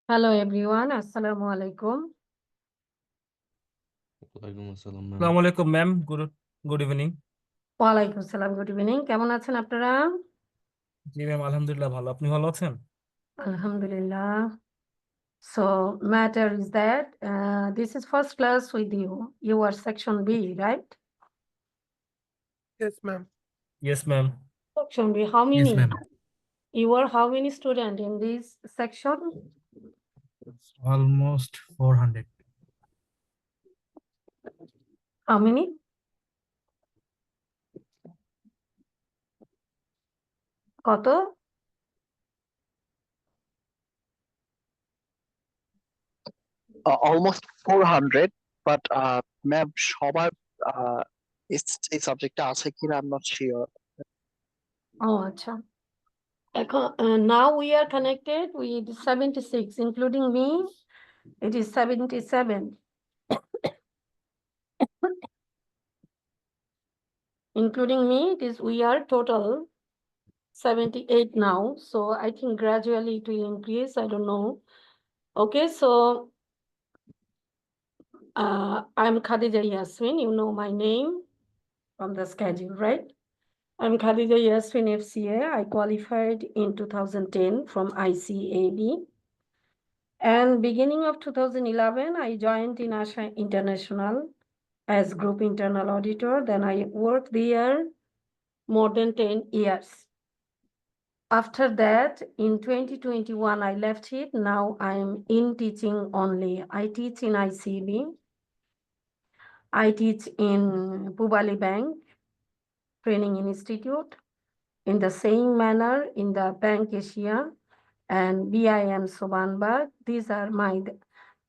Hello everyone, Assalamu alaikum. ওয়ালাইকুম আসসালাম ma'am. আসসালামু আলাইকুম ম্যাম, গুড ইভিনিং। ওয়ালাইকুম সালাম, গুড ইভিনিং। কেমন আছেন আপনারা? জি ম্যাম, আলহামদুলিল্লাহ ভালো। আপনি ভালো আছেন? Alhamdulillah. So matter is that this is first class with you. You are section B, right? Yes, ma'am. Yes ma'am. Section B, how yes many? Ma'am. You are how many students in this section? Almost 400। How many? কত? Almost 400, but ma'am, সবার এই সাবজেক্টটা আছে কিনা I'm not sure. Oh, আচ্ছা। Now we are connected with 76, including me. It is 77. Including me, we are total 78 now. So I think gradually it will increase. I don't know. Okay, so I'm Khadija Yasmin. You know my name from the schedule, right? I'm Khadija Yasmin FCA. I qualified in 2010 from ICAB. And beginning of 2011, I joined in Asha International as Group Internal Auditor. Then I worked there more than 10 years. After that, in 2021, I left it. Now I'm in teaching only. I teach in ICB. I teach in Pubali Bank Training Institute. In the same manner, in the Bank Asia and BIM Sobanbag.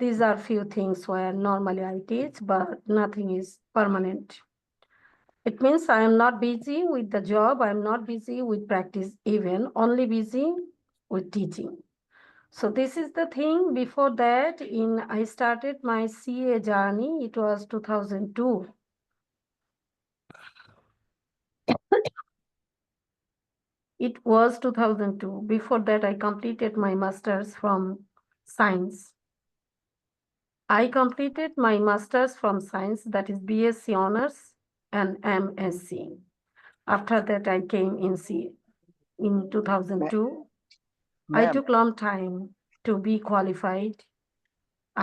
These are few things where normally I teach, but nothing is permanent. It means I am not busy with the job. I am not busy with practice even, only busy with teaching. So this is the thing. Before that, I started my CA journey. It was 2002. It was 2002. Before that, I completed my master's from science. I completed my master's from science, that is BSc honors and MSc. After that, I came in CA in 2002. I Ma'am, took long time to be qualified.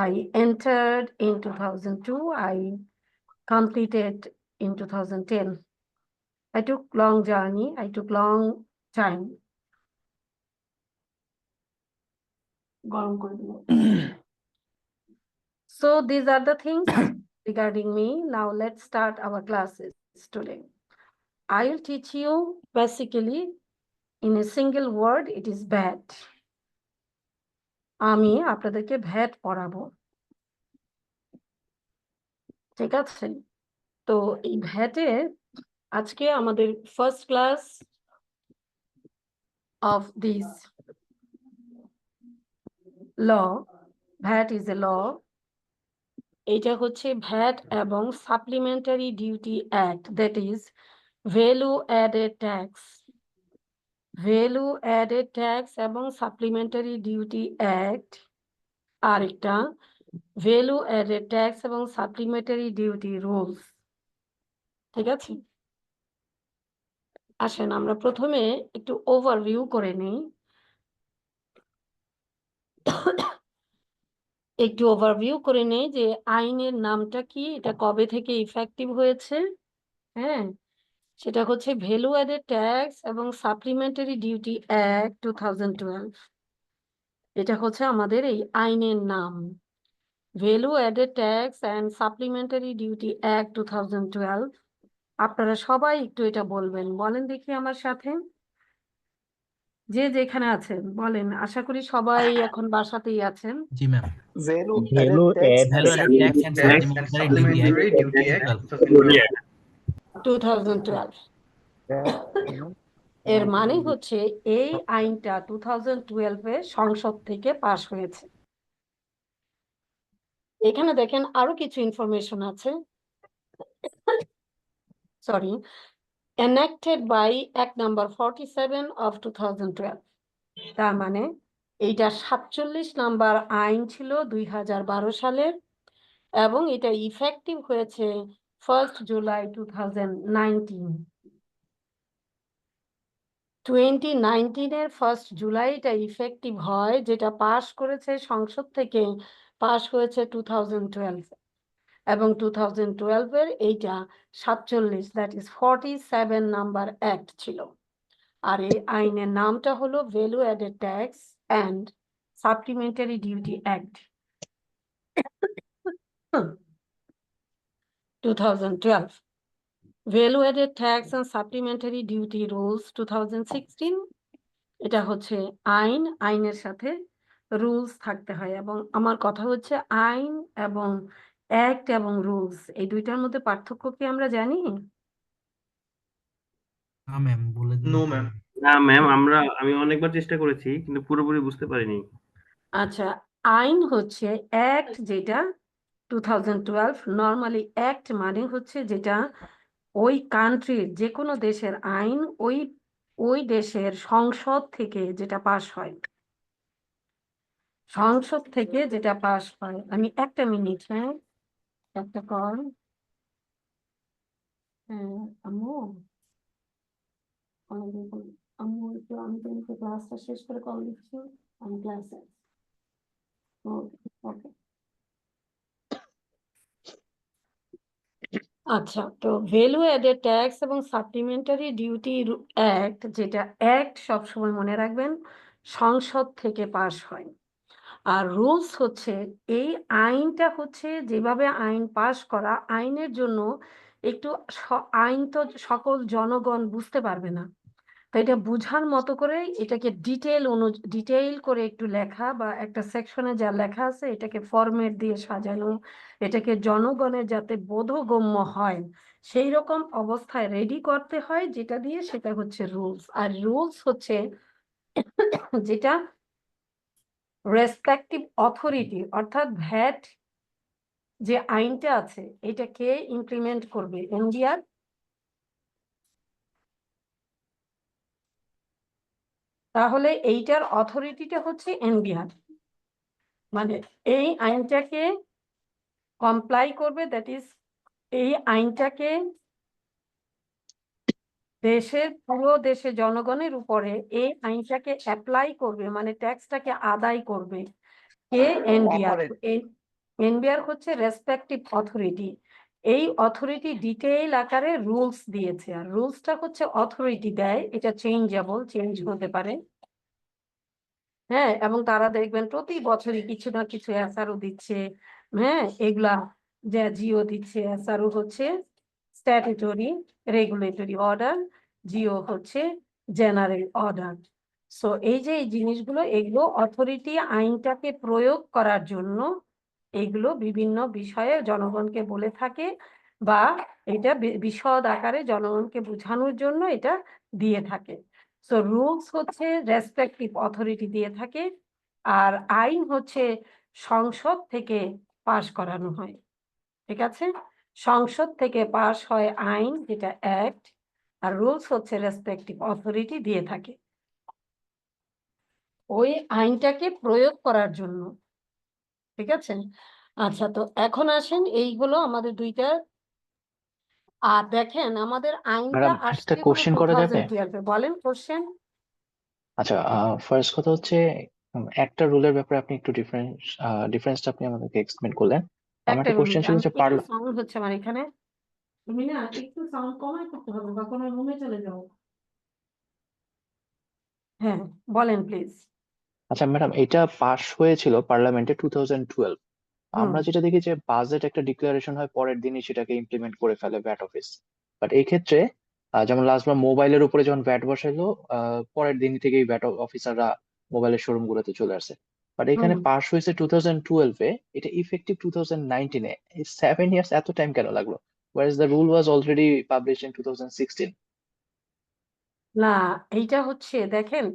I entered in 2002. I completed in 2010. I took long journey. I took long time. So these are the things regarding me. Now let's start our classes today. I will teach you basically in a single word. It is bad. আমি আপনাদেরকে VAT পড়াবো, ঠিক আছে? তো এই ভ্যাটে আজকে আমাদের first class of this law. VAT is a law. এটা হচ্ছে ভ্যাট এবং supplementary duty act, that is value added tax. Value added tax এবং সাপ্লিমেন্টারি ডিউটি অ্যাক্ট। আরেকটা ভ্যালু অ্যাডেড ট্যাক্স এবং সাপ্লিমেন্টারি ডিউটি রুলস, ঠিক আছে? আসেন আমরা প্রথমে একটু ওভারভিউ করে নিই। একটু ওভারভিউ করে নেই যে আইনের নামটা কি, এটা কবে থেকে ইফেক্টিভ হয়েছে। হ্যাঁ, সেটা হচ্ছে ভ্যালু অ্যাডেড ট্যাক্স এবং সাপ্লিমেন্টারি ডিউটি অ্যাক্ট 2012। এটা হচ্ছে আমাদের এই আইনের নাম, value added tax and supplementary duty act 2012। আপনারা সবাই একটু এটা বলবেন, বলেন দেখি আমার সাথে, যে যেখানে আছেন বলেন। আশা করি সবাই এখন বাসাতেই আছেন। জি ma'am. Value Value Added value Tax added tax and supplementary duty act 2012। এর মানে হচ্ছে এই আইনটা 2012-এ সংসদ থেকে পাশ হয়েছে। এখানে দেখেন আরো কিছু ইনফরমেশন আছে। Sorry, enacted by Act number 47 of 2012। তার মানে এইটা 47 নাম্বার আইন ছিল 2012 সালের, এবং এটা ইফেক্টিভ হয়েছে 1 জুলাই 2019। 2019-এর 1 জুলাই এটা ইফেক্টিভ হয়, যেটা পাশ করেছে সংসদ থেকে, পাশ হয়েছে 2012, এবং 2012-এর এইটা 47, দ্যাট ইজ 47 নাম্বার অ্যাক্ট ছিল। আর এই আইনের নামটা হলো value added tax and supplementary duty act 2012, value added tax and supplementary duty rules 2016। এটা হচ্ছে আইনের সাথে রুলস থাকতে হয়, এবং আমার কথা হচ্ছে আইন এবং অ্যাক্ট এবং রুলস এই দুইটার মধ্যে পার্থক্য কি আমরা জানি? না ম্যাম, বলে দিলে নো ভালো ম্যাম। হয়। না ম্যাম, আমি অনেকবার চেষ্টা করেছি কিন্তু পুরোপুরি বুঝতে পারিনি। আচ্ছা, আইন হচ্ছে অ্যাক্ট, যেটা 2012, নর্মালি অ্যাক্ট মানে হচ্ছে যেটা ওই কান্ট্রির যে কোনো দেশের আইন ওই ওই দেশের সংসদ থেকে যেটা পাশ হয়, সংসদ থেকে যেটা পাশ হয়। আমি একটা মিনিট, হ্যাঁ একটা কল। হ্যাঁ আম্মু, আম্মু একটু, আমি তোমাকে ক্লাসটা শেষ করে কল দিচ্ছি, আমি ক্লাসে। ওকে। আচ্ছা, তো ভ্যালু অ্যাডেড ট্যাক্স এবং সাপ্লিমেন্টারি ডিউটি অ্যাক্ট, যেটা অ্যাক্ট সবসময় মনে রাখবেন সংসদ থেকে পাশ হয়, আর রুলস হচ্ছে এই আইনটা হচ্ছে যেভাবে আইন পাশ করা, আইনের জন্য একটু আইন তো সকল জনগণ বুঝতে পারবে না, তো এটা বুঝার মতো করে এটাকে ডিটেইল করে একটু লেখা, বা একটা সেকশনে যা লেখা আছে এটাকে ফরম্যাট দিয়ে সাজানো, এটাকে জনগণের যাতে বোধগম্য হয় সেই রকম অবস্থায় রেডি করতে হয়, যেটা দিয়ে সেটা হচ্ছে রুলস। আর রুলস হচ্ছে যেটা রেসপেক্টিভ অথরিটি, অর্থাৎ ভ্যাট যে আইনটা আছে এটা কে ইমপ্লিমেন্ট করবে, এনবিআর। তাহলে এইটার অথরিটিটা হচ্ছে এনবিআর, মানে এই আইনটাকে কমপ্লাই করবে, দ্যাট ইজ এই আইনটাকে পুরো দেশে জনগণের উপরে এই আইনটাকে অ্যাপ্লাই করবে, মানে ট্যাক্সটাকে আদায় করবে কে, এনবিআর। এনবিআর হচ্ছে রেসপেক্টিভ অথরিটি। এই অথরিটি ডিটেইল আকারে রুলস দিয়েছে, আর রুলসটা হচ্ছে অথরিটি দেয়, এটা চেঞ্জ হতে পারে। হ্যাঁ, এবং তারা দেখবেন প্রতি বছরই কিছু না কিছু এসআরও দিচ্ছে। হ্যাঁ, এগুলা যে জিও দিচ্ছে, এসআরও হচ্ছে স্ট্যাটুটরি রেগুলেটরি অর্ডার, জিও হচ্ছে জেনারেল অর্ডার। সো এই যে এই জিনিসগুলো, এগুলো অথরিটি আইনটাকে প্রয়োগ করার জন্য এগুলো বিভিন্ন বিষয়ে জনগণকে বলে থাকে, বা এটা বিশদ আকারে জনগণকে বোঝানোর জন্য এটা দিয়ে থাকে। সো রুলস হচ্ছে রেসপেক্টিভ অথরিটি দিয়ে থাকে, আর আইন হচ্ছে সংসদ থেকে পাশ করানো হয়। ঠিক আছে, সংসদ থেকে পাশ হয় আইন, যেটা অ্যাক্ট, আর রুলস হচ্ছে রেসপেক্টিভ অথরিটি দিয়ে থাকে ওই আইনটাকে প্রয়োগ করার জন্য। ঠিক আছে, আচ্ছা, তো এখন আসেন, এইগুলো আমাদের দুইটা। আর দেখেন আমাদের আইনটা ম্যাডাম একটা আসছে হলো কোশ্চেন করা যাবে? 2012-এ। বলেন কোশ্চেন। আচ্ছা, ফার্স্ট কথা হচ্ছে একটা রুলের ব্যাপারে আপনি একটু ডিফারেন্সটা আপনি আমাদেরকে এক্সপ্লেন করলেন। আমার একটা একটা কোশ্চেন মিনিট, ছিল আমি যে একটু সাউন্ড হচ্ছে আমার এখানে, তুমি না একটু সাউন্ড কমাই করতে হবে, বা কোনো রুমে চলে যাও। হ্যাঁ, বলেন প্লিজ। আচ্ছা ম্যাডাম, এটা পাস হয়েছিল পার্লামেন্টে 2012। আমরা যেটা দেখি যে বাজেট একটা ডিক্লারেশন হয় পরের দিনই সেটাকে ইমপ্লিমেন্ট করে ফেলে ভ্যাট অফিস। বাট এই ক্ষেত্রে যেমন লাস্টবার মোবাইলের উপরে যখন ভ্যাট বসাইলো, পরের দিন থেকেই ভ্যাট অফিসাররা মোবাইলের শোরুম গুলোতে চলে আসছে। বাট এখানে পাস হয়েছে 2012-এ, এটা ইফেক্টিভ 2019-এ। এই 7 ইয়ার্স এত টাইম কেন লাগলো? whereas the rule was already published in 2016? না, এইটা হচ্ছে দেখেন,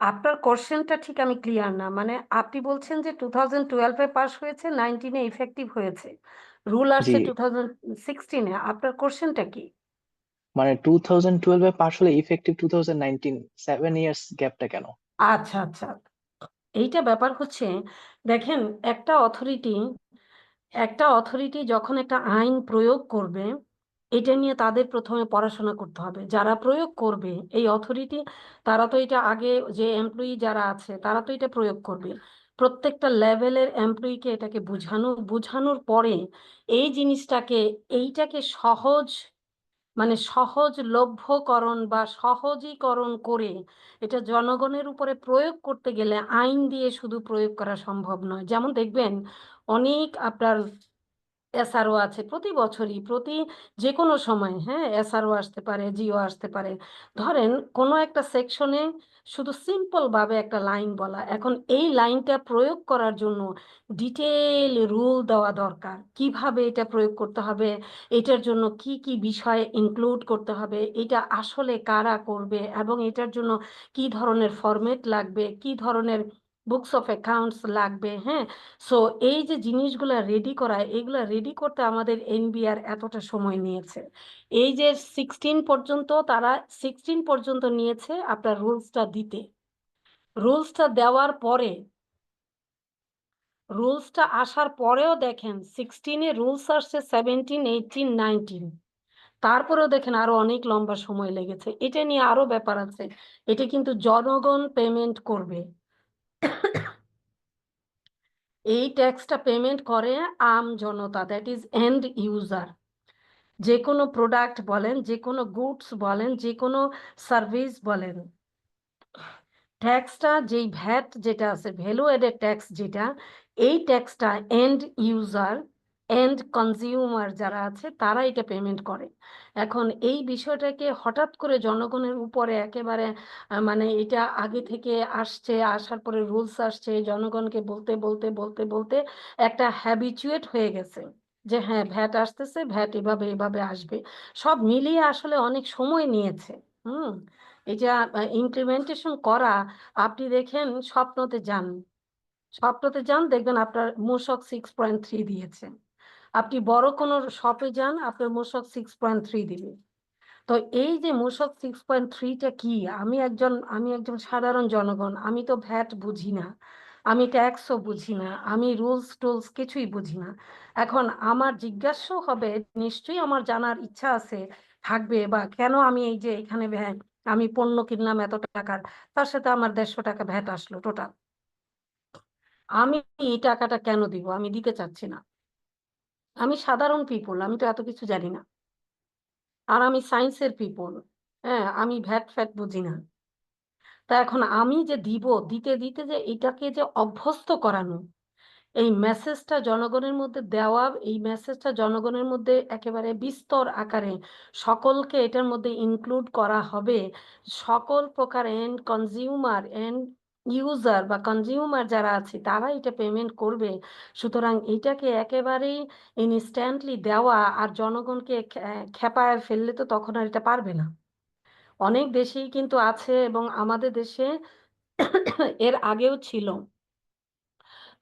আপনার কোশ্চেনটা ঠিক আমি ক্লিয়ার না, মানে আপনি বলছেন যে 2012-এ পাস হয়েছে, 19-এ ইফেক্টিভ হয়েছে, রুল জি, আসছে 2016-এ, আপনার কোশ্চেনটা কি? মানে 2012-এ পাস হলে ইফেক্টিভ 2019, 7 ইয়ার্স গ্যাপটা কেন? আচ্ছা আচ্ছা, এইটা ব্যাপার হচ্ছে, দেখেন একটা অথরিটি যখন একটা আইন প্রয়োগ করবে, এটা নিয়ে তাদের প্রথমে পড়াশোনা করতে হবে। যারা প্রয়োগ করবে এই অথরিটি, তারা তো এটা আগে, যে এমপ্লয়ি যারা আছে তারা তো এটা প্রয়োগ করবে। প্রত্যেকটা লেভেলের এমপ্লয়িকে এটাকে বুঝানোর পরে এই এইটাকে মানে সহজলভ্যকরণ বা সহজীকরণ করে এটা জনগণের উপরে প্রয়োগ করতে গেলে আইন দিয়ে শুধু প্রয়োগ করা সম্ভব নয়। যেমন দেখবেন, অনেক আপনার এসআরও আছে প্রতি বছরই, যে কোনো সময়, হ্যাঁ, এসআরও আসতে পারে, জিও আসতে পারে। ধরেন কোনো একটা সেকশনে শুধু সিম্পল ভাবে একটা লাইন বলা, এখন এই লাইনটা প্রয়োগ করার জন্য ডিটেল রুল দেওয়া দরকার, কিভাবে এটা প্রয়োগ করতে হবে, এটার জন্য কি কি বিষয় ইনক্লুড করতে হবে, এটা আসলে কারা করবে, এবং এটার জন্য কি ধরনের ফরম্যাট লাগবে, কি ধরনের বুকস অফ অ্যাকাউন্টস লাগবে, হ্যাঁ। সো এই যে জিনিসগুলা রেডি করা, এগুলা রেডি করতে আমাদের এনবিআর এতটা সময় নিয়েছে। এই যে 16 পর্যন্ত নিয়েছে আপনার রুলসটা দিতে। রুলসটা দেওয়ার পরে, রুলসটা আসার পরেও দেখেন 16-এ রুলস আসছে, 17, 18, 19, তারপরেও দেখেন আরো অনেক লম্বা সময় লেগেছে। এটা নিয়ে আরো ব্যাপার আছে। এটা কিন্তু জনগণ পেমেন্ট করবে। এই ট্যাক্সটা পেমেন্ট করে আম জনতা, দ্যাট ইজ এন্ড ইউজার। যে কোনো প্রোডাক্ট বলেন, যে কোনো গুডস বলেন, যে কোনো সার্ভিস বলেন, ট্যাক্সটা যেই ভ্যাট যেটা আছে, ভ্যালু এডেড ট্যাক্স যেটা, এই ট্যাক্সটা এন্ড ইউজার, এন্ড কনজিউমার যারা আছে তারা এটা পেমেন্ট করে। এখন এই বিষয়টাকে হঠাৎ করে জনগণের উপরে একেবারে মানে এটা আগে থেকে আসার পরে রুলস আসছে, জনগণকে বলতে বলতে বলতে বলতে একটা হ্যাবিচুয়েট হয়ে গেছে যে হ্যাঁ ভ্যাট আসতেছে, ভ্যাট এভাবে এভাবে আসবে। সব মিলিয়ে আসলে অনেক সময় নিয়েছে। এটা ইমপ্লিমেন্টেশন করা। আপনি দেখেন, স্বপ্নতে যান দেখবেন আপনার মূসক 6.3 দিয়েছে। আপনি বড় কোনো শপে যান, আপনার মূসক 6.3 দিবে। তো এই যে মূসক 6.3টা কি, আমি একজন সাধারণ জনগণ, আমি তো ভ্যাট বুঝি না, আমি ট্যাক্সও বুঝি না, আমি রুলস টুলস কিছুই বুঝি না। এখন আমার জিজ্ঞাসা হবে, নিশ্চয়ই আমার জানার ইচ্ছা আছে, থাকবে, বা কেন আমি এই যে এখানে আমি পণ্য কিনলাম এত টাকার, তার সাথে আমার 150 টাকা ভ্যাট আসলো টোটাল, আমি এই টাকাটা কেন দিব? আমি দিতে চাচ্ছি না। আমি সাধারণ পিপল, আমি তো এত কিছু জানি না, আর আমি সায়েন্সের পিপল, হ্যাঁ, আমি ভ্যাট ফ্যাট বুঝি না। তা এখন আমি যে দিতে দিতে যে এটাকে যে অভ্যস্ত করানো, এই মেসেজটা জনগণের মধ্যে দেওয়া, এই মেসেজটা জনগণের মধ্যে একেবারে বিস্তর আকারে সকলকে এটার মধ্যে ইনক্লুড করা হবে। সকল প্রকার এন্ড ইউজার বা কনজিউমার যারা আছে তারা এটা পেমেন্ট করবে। সুতরাং এটাকে একেবারেই ইনস্ট্যান্টলি দেওয়া আর জনগণকে খেপায় ফেললে তো তখন আর এটা পারবে না। অনেক দেশেই কিন্তু আছে, এবং আমাদের দেশে এর আগেও ছিল।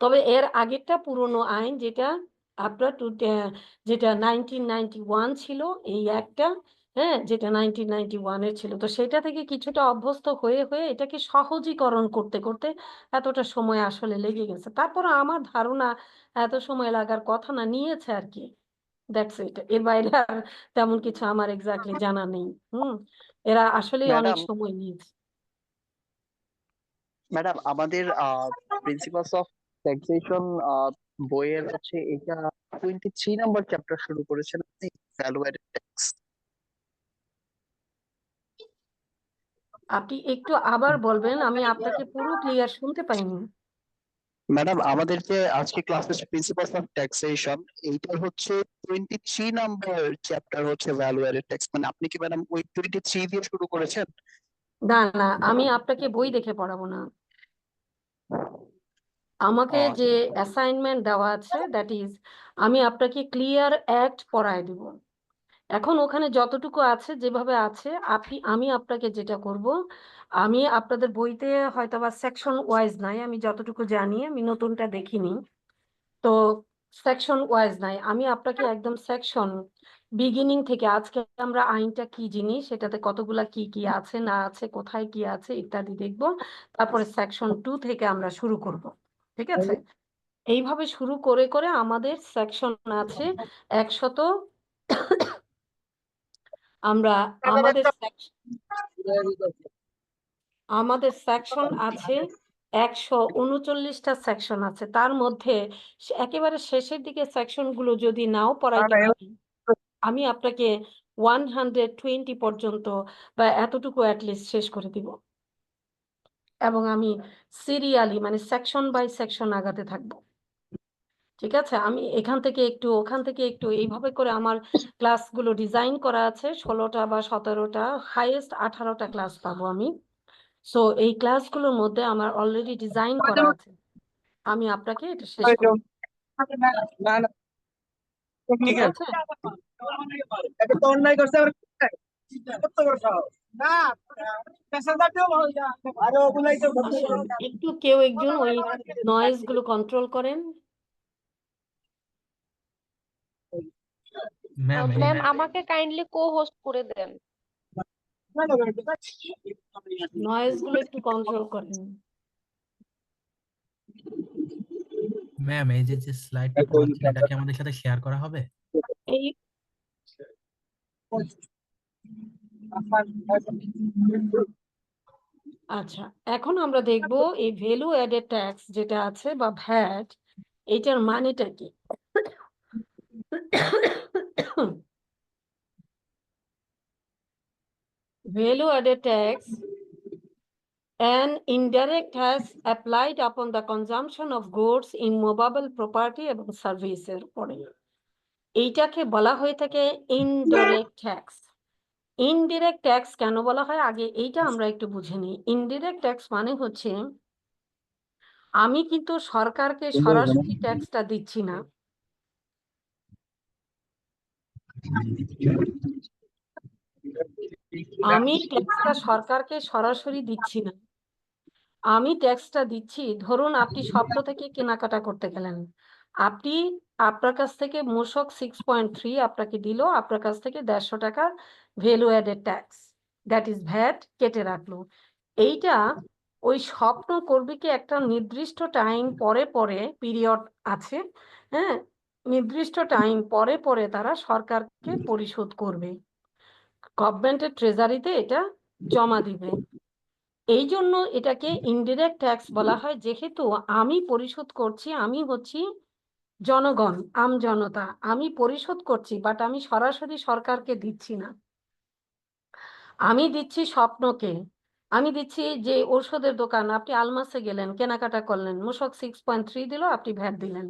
তবে এর আগেরটা পুরনো আইন, যেটা আপনার যেটা 1991 ছিল, এই একটা, হ্যাঁ, যেটা 1991-এর ছিল, তো সেটা থেকে কিছুটা অভ্যস্ত হয়ে হয়ে এটাকে সহজীকরণ করতে করতে এতটা সময় আসলে লেগে গেছে। তারপর আমার ধারণা এত সময় লাগার কথা না, নিয়েছে আর কি। দ্যাটস ইট, এর বাইরে আর তেমন কিছু আমার এক্স্যাক্টলি জানা নেই। এরা আসলে অনেক ম্যাডাম সময় নিয়েছে। ম্যাডাম আমাদের প্রিন্সিপালস অফ ট্যাক্সেশন বইয়ের হচ্ছে এটা 23 নাম্বার চ্যাপ্টার শুরু করেছেন আপনি, ভ্যালু এডেড ট্যাক্স। আপনি একটু আবার বলবেন, আমি আপনাকে পুরো ক্লিয়ার শুনতে পাইনি। ম্যাডাম আমাদের যে আজকে ক্লাসের প্রিন্সিপালস অফ ট্যাক্সেশন, এইটা হচ্ছে 23 নাম্বার চ্যাপ্টার হচ্ছে ভ্যালু এডেড ট্যাক্স। মানে আপনি কি ম্যাডাম ওই 23 দিয়ে শুরু করেছেন? না না, আমি আপনাকে বই দেখে পড়াবো না। আমাকে যে অ্যাসাইনমেন্ট দেওয়া আছে, দ্যাট ইজ, আমি আপনাকে ক্লিয়ার অ্যাক্ট পড়ায় দিব। এখন ওখানে যতটুকু আছে যেভাবে আছে, আমি আপনাকে যেটা করব, আমি আপনাদের বইতে হয়তো বা সেকশন ওয়াইজ নাই, আমি যতটুকু জানি, আমি নতুনটা দেখিনি, তো সেকশন ওয়াইজ নাই, আমি আপনাকে একদম সেকশন বিগিনিং থেকে, আজকে আমরা আইনটা কি জিনিস, সেটাতে কতগুলা কি কি আছে না আছে, কোথায় কি আছে ইত্যাদি দেখব, তারপরে সেকশন 2 থেকে আমরা শুরু করব, ঠিক আছে? এইভাবে শুরু করে করে আমাদের সেকশন আছে 100, আমরা আমাদের সেকশন আছে 139টা সেকশন আছে, তার মধ্যে একেবারে শেষের দিকে সেকশন গুলো যদি নাও পড়াইতে পারি, আমি আপনাকে 120 পর্যন্ত বা এতটুকু অ্যাটলিস্ট শেষ করে দিব, এবং আমি সিরিয়ালি মানে সেকশন বাই সেকশন আগাতে থাকবো, ঠিক আছে? আমি এখান থেকে একটু ওখান থেকে একটু এইভাবে করে আমার ক্লাসগুলো ডিজাইন করা আছে, 16টা বা 17টা, হাইয়েস্ট 18টা ক্লাস পাবো আমি। সো এই ক্লাসগুলোর মধ্যে আমার অলরেডি ডিজাইন করা আছে, আমি আপনাকে এটা শেষ করব, ঠিক আছে? একটু কেউ একজন ওই নয়েজ গুলো কন্ট্রোল করেন। ম্যাম ম্যাম আমাকে কাইন্ডলি কো-হোস্ট করে দেন। নয়েজ গুলো একটু কন্ট্রোল করেন। ম্যাম এই যে যে স্লাইডটা পড়াচ্ছেন এটা কি আমাদের সাথে শেয়ার করা হবে? এই আচ্ছা, এখন আমরা দেখব এই ভ্যালু অ্যাডেড ট্যাক্স যেটা আছে বা ভ্যাট, এটার মানেটা কি? Value added tax, an indirect tax applied upon the consumption of goods in movable property এবং সার্ভিসের উপরে, এইটাকে বলা হয়ে থাকে ইনডাইরেক্ট ট্যাক্স। ইনডিরেক্ট ট্যাক্স কেন বলা হয়, আগে এইটা আমরা একটু বুঝে নিই। ইনডিরেক্ট ট্যাক্স মানে হচ্ছে আমি কিন্তু সরকারকে সরাসরি ট্যাক্সটা দিচ্ছি না, আমি ট্যাক্সটা সরকারকে সরাসরি দিচ্ছি না, আমি ট্যাক্সটা দিচ্ছি, ধরুন আপনি স্বপ্ন থেকে কেনাকাটা করতে গেলেন, আপনি আপনার কাছ থেকে মূসক 6.3 আপনাকে দিল, আপনার কাছ থেকে 150 টাকা value added tax, that is VAT কেটে রাখলো। এইটা ওই স্বপ্ন কর্মীকে একটা নির্দিষ্ট টাইম পরে পরে পিরিয়ড আছে, হ্যাঁ, নির্দিষ্ট টাইম পরে পরে তারা সরকারকে পরিশোধ করবে, গভর্নমেন্টের ট্রেজারিতে এটা জমা দিবে। এই জন্য এটাকে ইনডিরেক্ট ট্যাক্স বলা হয়, যেহেতু আমি পরিশোধ করছি, আমি হচ্ছি জনগণ, আমজনতা, আমি পরিশোধ করছি, বাট আমি সরাসরি সরকারকে দিচ্ছি না, আমি দিচ্ছি স্বপ্নকে। আমি দিচ্ছি যে ঔষধের দোকান, আপনি আলমাসে গেলেন, কেনাকাটা করলেন, মূসক 6.3 দিল, আপনি ভ্যাট দিলেন।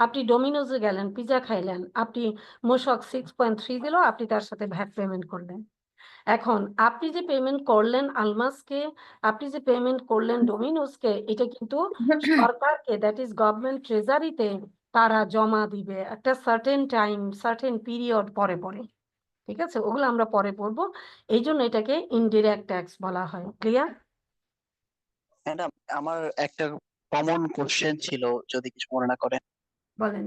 আপনি ডোমিনোজে গেলেন, পিজা খাইলেন, আপনি মূসক 6.3 দিল, আপনি তার সাথে ভ্যাট পেমেন্ট করলেন। এখন আপনি যে পেমেন্ট করলেন আলমাসকে, আপনি যে পেমেন্ট করলেন ডোমিনোসকে, এটা কিন্তু সরকারকে, দ্যাট ইজ গভর্নমেন্ট ট্রেজারিতে তারা জমা দিবে একটা সার্টেন টাইম, সার্টেন পিরিয়ড পরে পরে, ঠিক আছে? ওগুলো আমরা পরে পড়বো, এই জন্য এটাকে ইনডিরেক্ট ট্যাক্স বলা হয়। ক্লিয়ার? ম্যাডাম আমার একটা কমন কোশ্চেন ছিল, যদি কিছু মনে না করেন। বলেন।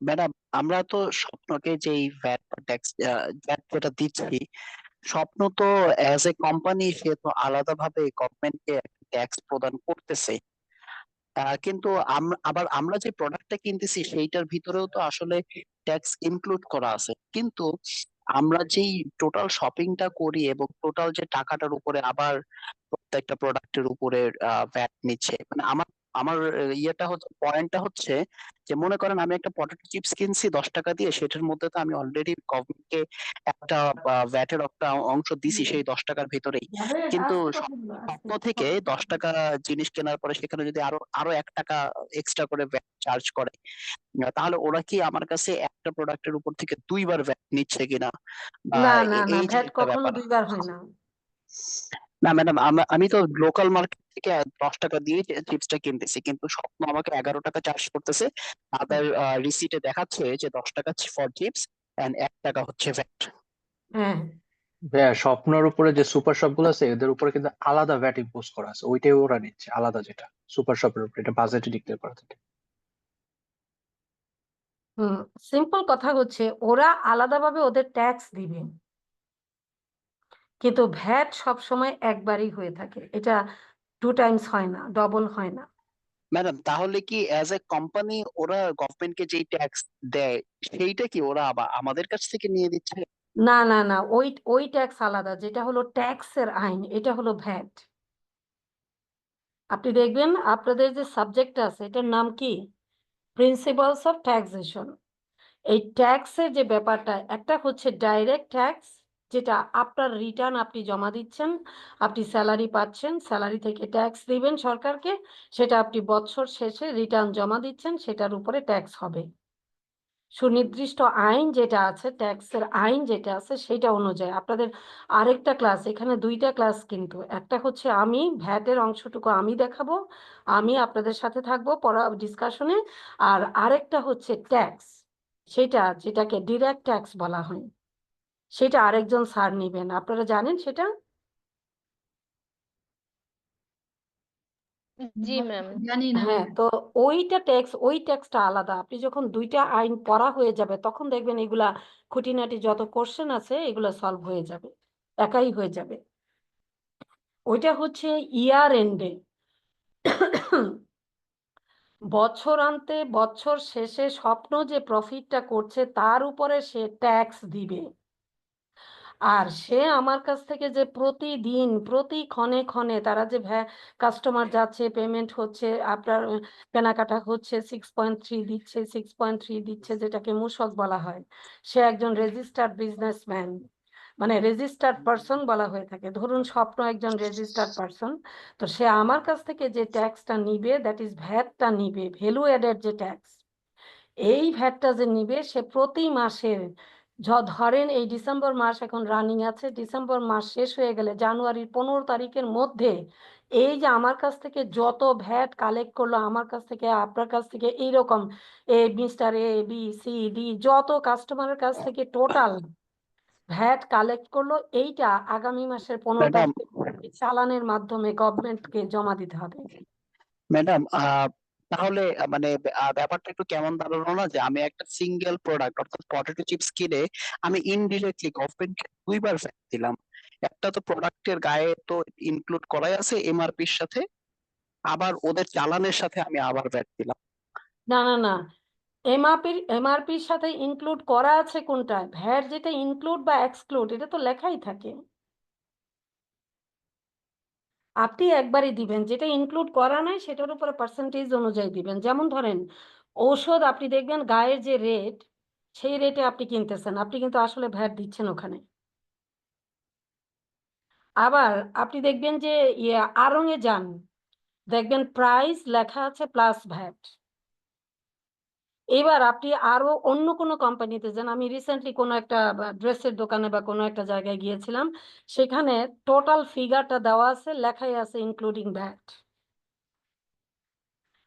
ম্যাডাম আমরা তো স্বপ্নকে যেই ভ্যাট ট্যাক্স যেটা দিচ্ছি, স্বপ্ন তো অ্যাজ এ কোম্পানি সে তো আলাদাভাবে গভর্নমেন্টকে ট্যাক্স প্রদান করতেছে, কিন্তু আবার আমরা যে প্রোডাক্টটা কিনতেছি সেইটার ভিতরেও তো আসলে ট্যাক্স ইনক্লুড করা আছে, কিন্তু আমরা যেই টোটাল শপিংটা করি এবং টোটাল যে টাকাটার উপরে আবার প্রত্যেকটা প্রোডাক্টের উপরে ভ্যাট নিচ্ছে, মানে আমার আমার ইয়েটা হচ্ছে, পয়েন্টটা হচ্ছে যে মনে করেন আমি একটা পটেটো চিপস কিনছি 10 টাকা দিয়ে, সেটার মধ্যে তো আমি অলরেডি গভর্নমেন্টকে একটা ভ্যাটের একটা অংশ দিছি সেই 10 টাকার ভিতরেই, কিন্তু স্বপ্ন থেকে 10 টাকা জিনিস কেনার পরে সেখানে যদি আরো আরো 1 টাকা এক্সট্রা করে ভ্যাট চার্জ করে, তাহলে ওরা কি আমার কাছে একটা প্রোডাক্টের উপর থেকে 2 বার ভ্যাট নিচ্ছে কিনা, বা না না না, এই যে ভ্যাট একটা কখনো ব্যাপার। 2 বার হয় না। না ম্যাডাম, আমি তো লোকাল মার্কেট থেকে 10 টাকা দিয়ে চিপসটা কিনতেছি, কিন্তু স্বপ্ন আমাকে 11 টাকা চার্জ করতেছে, আদার রিসিটে দেখাচ্ছে যে 10 টাকা ফর চিপস এন্ড 1 টাকা হচ্ছে ভ্যাট। হ্যাঁ, ভাইয়া স্বপ্নের উপরে যে সুপার শপ গুলো আছে এদের উপরে কিন্তু আলাদা ভ্যাট ইম্পোজ করা আছে, ওইটাই ওরা নিচ্ছে আলাদা, যেটা সুপার শপের উপরে, এটা বাজেটে ডিক্লেয়ার করা থাকে। সিম্পল কথা হচ্ছে ওরা আলাদাভাবে ওদের ট্যাক্স দিবে, কিন্তু ভ্যাট সবসময় একবারই হয়ে থাকে, এটা 2 টাইমস হয় না, ডবল হয় না। ম্যাডাম তাহলে কি অ্যাজ এ কোম্পানি ওরা গভর্নমেন্টকে যেই ট্যাক্স দেয় সেইটা কি ওরা আবার আমাদের কাছ থেকে নিয়ে দিচ্ছে? না না না, ওই ওই ট্যাক্স আলাদা, যেটা হলো ট্যাক্সের আইন, এটা হলো ভ্যাট। আপনি দেখবেন আপনাদের যে সাবজেক্ট আছে এটার নাম কি, প্রিন্সিপালস অফ ট্যাক্সেশন। এই ট্যাক্সের যে ব্যাপারটা, একটা হচ্ছে ডাইরেক্ট ট্যাক্স, যেটা আপনার রিটার্ন আপনি জমা দিচ্ছেন, আপনি স্যালারি পাচ্ছেন, স্যালারি থেকে ট্যাক্স দিবেন সরকারকে, সেটা আপনি বছর শেষে রিটার্ন জমা দিচ্ছেন, সেটার উপরে ট্যাক্স হবে। সুনির্দিষ্ট আইন যেটা আছে, ট্যাক্সের আইন যেটা আছে সেটা অনুযায়ী আপনাদের আরেকটা ক্লাস, এখানে 2টা ক্লাস, কিন্তু একটা হচ্ছে আমি ভ্যাটের অংশটুকু আমি দেখাবো, আমি আপনাদের সাথে থাকবো পড়া ডিসকাশনে, আর আরেকটা হচ্ছে ট্যাক্স, সেটা যেটাকে ডিরেক্ট ট্যাক্স বলা হয়, সেটা আরেকজন স্যার নিবেন, আপনারা জানেন সেটা। জি ম্যাম। হ্যাঁ, তো ওইটা ট্যাক্স, ওই ট্যাক্সটা আলাদা। আপনি যখন 2টা আইন পড়া হয়ে যাবে তখন দেখবেন এগুলা খুঁটিনাটি যত কোশ্চেন আছে এগুলো সলভ হয়ে যাবে, একাই হয়ে যাবে। ওইটা হচ্ছে ইয়ার এন্ডে, বছরান্তে বছর শেষে স্বপ্ন যে প্রফিটটা করছে তার উপরে সে ট্যাক্স দিবে। আর সে আমার কাছ থেকে যে প্রতিদিন প্রতি ক্ষণে ক্ষণে তারা যে কাস্টমার যাচ্ছে, পেমেন্ট হচ্ছে, আপনার কেনাকাটা হচ্ছে, 6.3 দিচ্ছে, 6.3 দিচ্ছে, যেটাকে মূসক বলা হয়, সে একজন রেজিস্টার্ড বিজনেসম্যান, মানে রেজিস্টার্ড পারসন বলা হয়ে থাকে। ধরুন স্বপ্ন একজন রেজিস্টার্ড পারসন, তো সে আমার কাছ থেকে যে ট্যাক্সটা নিবে, দ্যাট ইজ ভ্যাটটা নিবে, ভ্যালু অ্যাডেড যে ট্যাক্স, এই ভ্যাটটা যে নিবে সে প্রতি মাসে, ধরেন এই ডিসেম্বর মাস এখন রানিং আছে, ডিসেম্বর মাস শেষ হয়ে গেলে জানুয়ারির 15 তারিখের মধ্যে এই যে আমার কাছ থেকে যত ভ্যাট কালেক্ট করলো, আমার কাছ থেকে আপনার কাছ থেকে এইরকম mister A B C D যত কাস্টমারের কাছ থেকে টোটাল ভ্যাট কালেক্ট করলো, এইটা আগামী মাসের 15 ম্যাডাম তারিখে চালানের মাধ্যমে গভর্নমেন্টকে জমা দিতে হবে। ম্যাডাম তাহলে মানে ব্যাপারটা একটু কেমন দাঁড়ালো না যে আমি একটা সিঙ্গেল প্রোডাক্ট অর্থাৎ পটেটো চিপস কিনে আমি ইনডিরেক্টলি গভর্নমেন্টকে 2বার ভ্যাট দিলাম। একটা তো প্রোডাক্টের গায়ে তো ইনক্লুড করাই আছে এমআরপির সাথে, আবার ওদের চালানের সাথে আমি আবার ভ্যাট দিলাম। না না না, এমআরপির সাথে ইনক্লুড করা আছে কোনটা, ভ্যাট যেটা ইনক্লুড বা এক্সক্লুড এটা তো লেখাই থাকে, আপনি একবারই দিবেন, যেটা ইনক্লুড করা নাই সেটার উপরে পার্সেন্টেজ অনুযায়ী দিবেন। যেমন ধরেন ঔষধ, আপনি দেখবেন গায়ের যে রেট, সেই রেটে আপনি কিনতেছেন, আপনি কিন্তু আসলে ভ্যাট দিচ্ছেন ওখানে। আবার আপনি দেখবেন যে আড়ং-এ যান, দেখবেন প্রাইস লেখা আছে প্লাস ভ্যাট। এবার আপনি আরো অন্য কোনো কোম্পানিতে যান, আমি রিসেন্টলি কোনো একটা ড্রেসের দোকানে বা কোনো একটা জায়গায় গিয়েছিলাম, সেখানে টোটাল ফিগারটা দেওয়া আছে, লেখাই আছে ইনক্লুডিং ভ্যাট।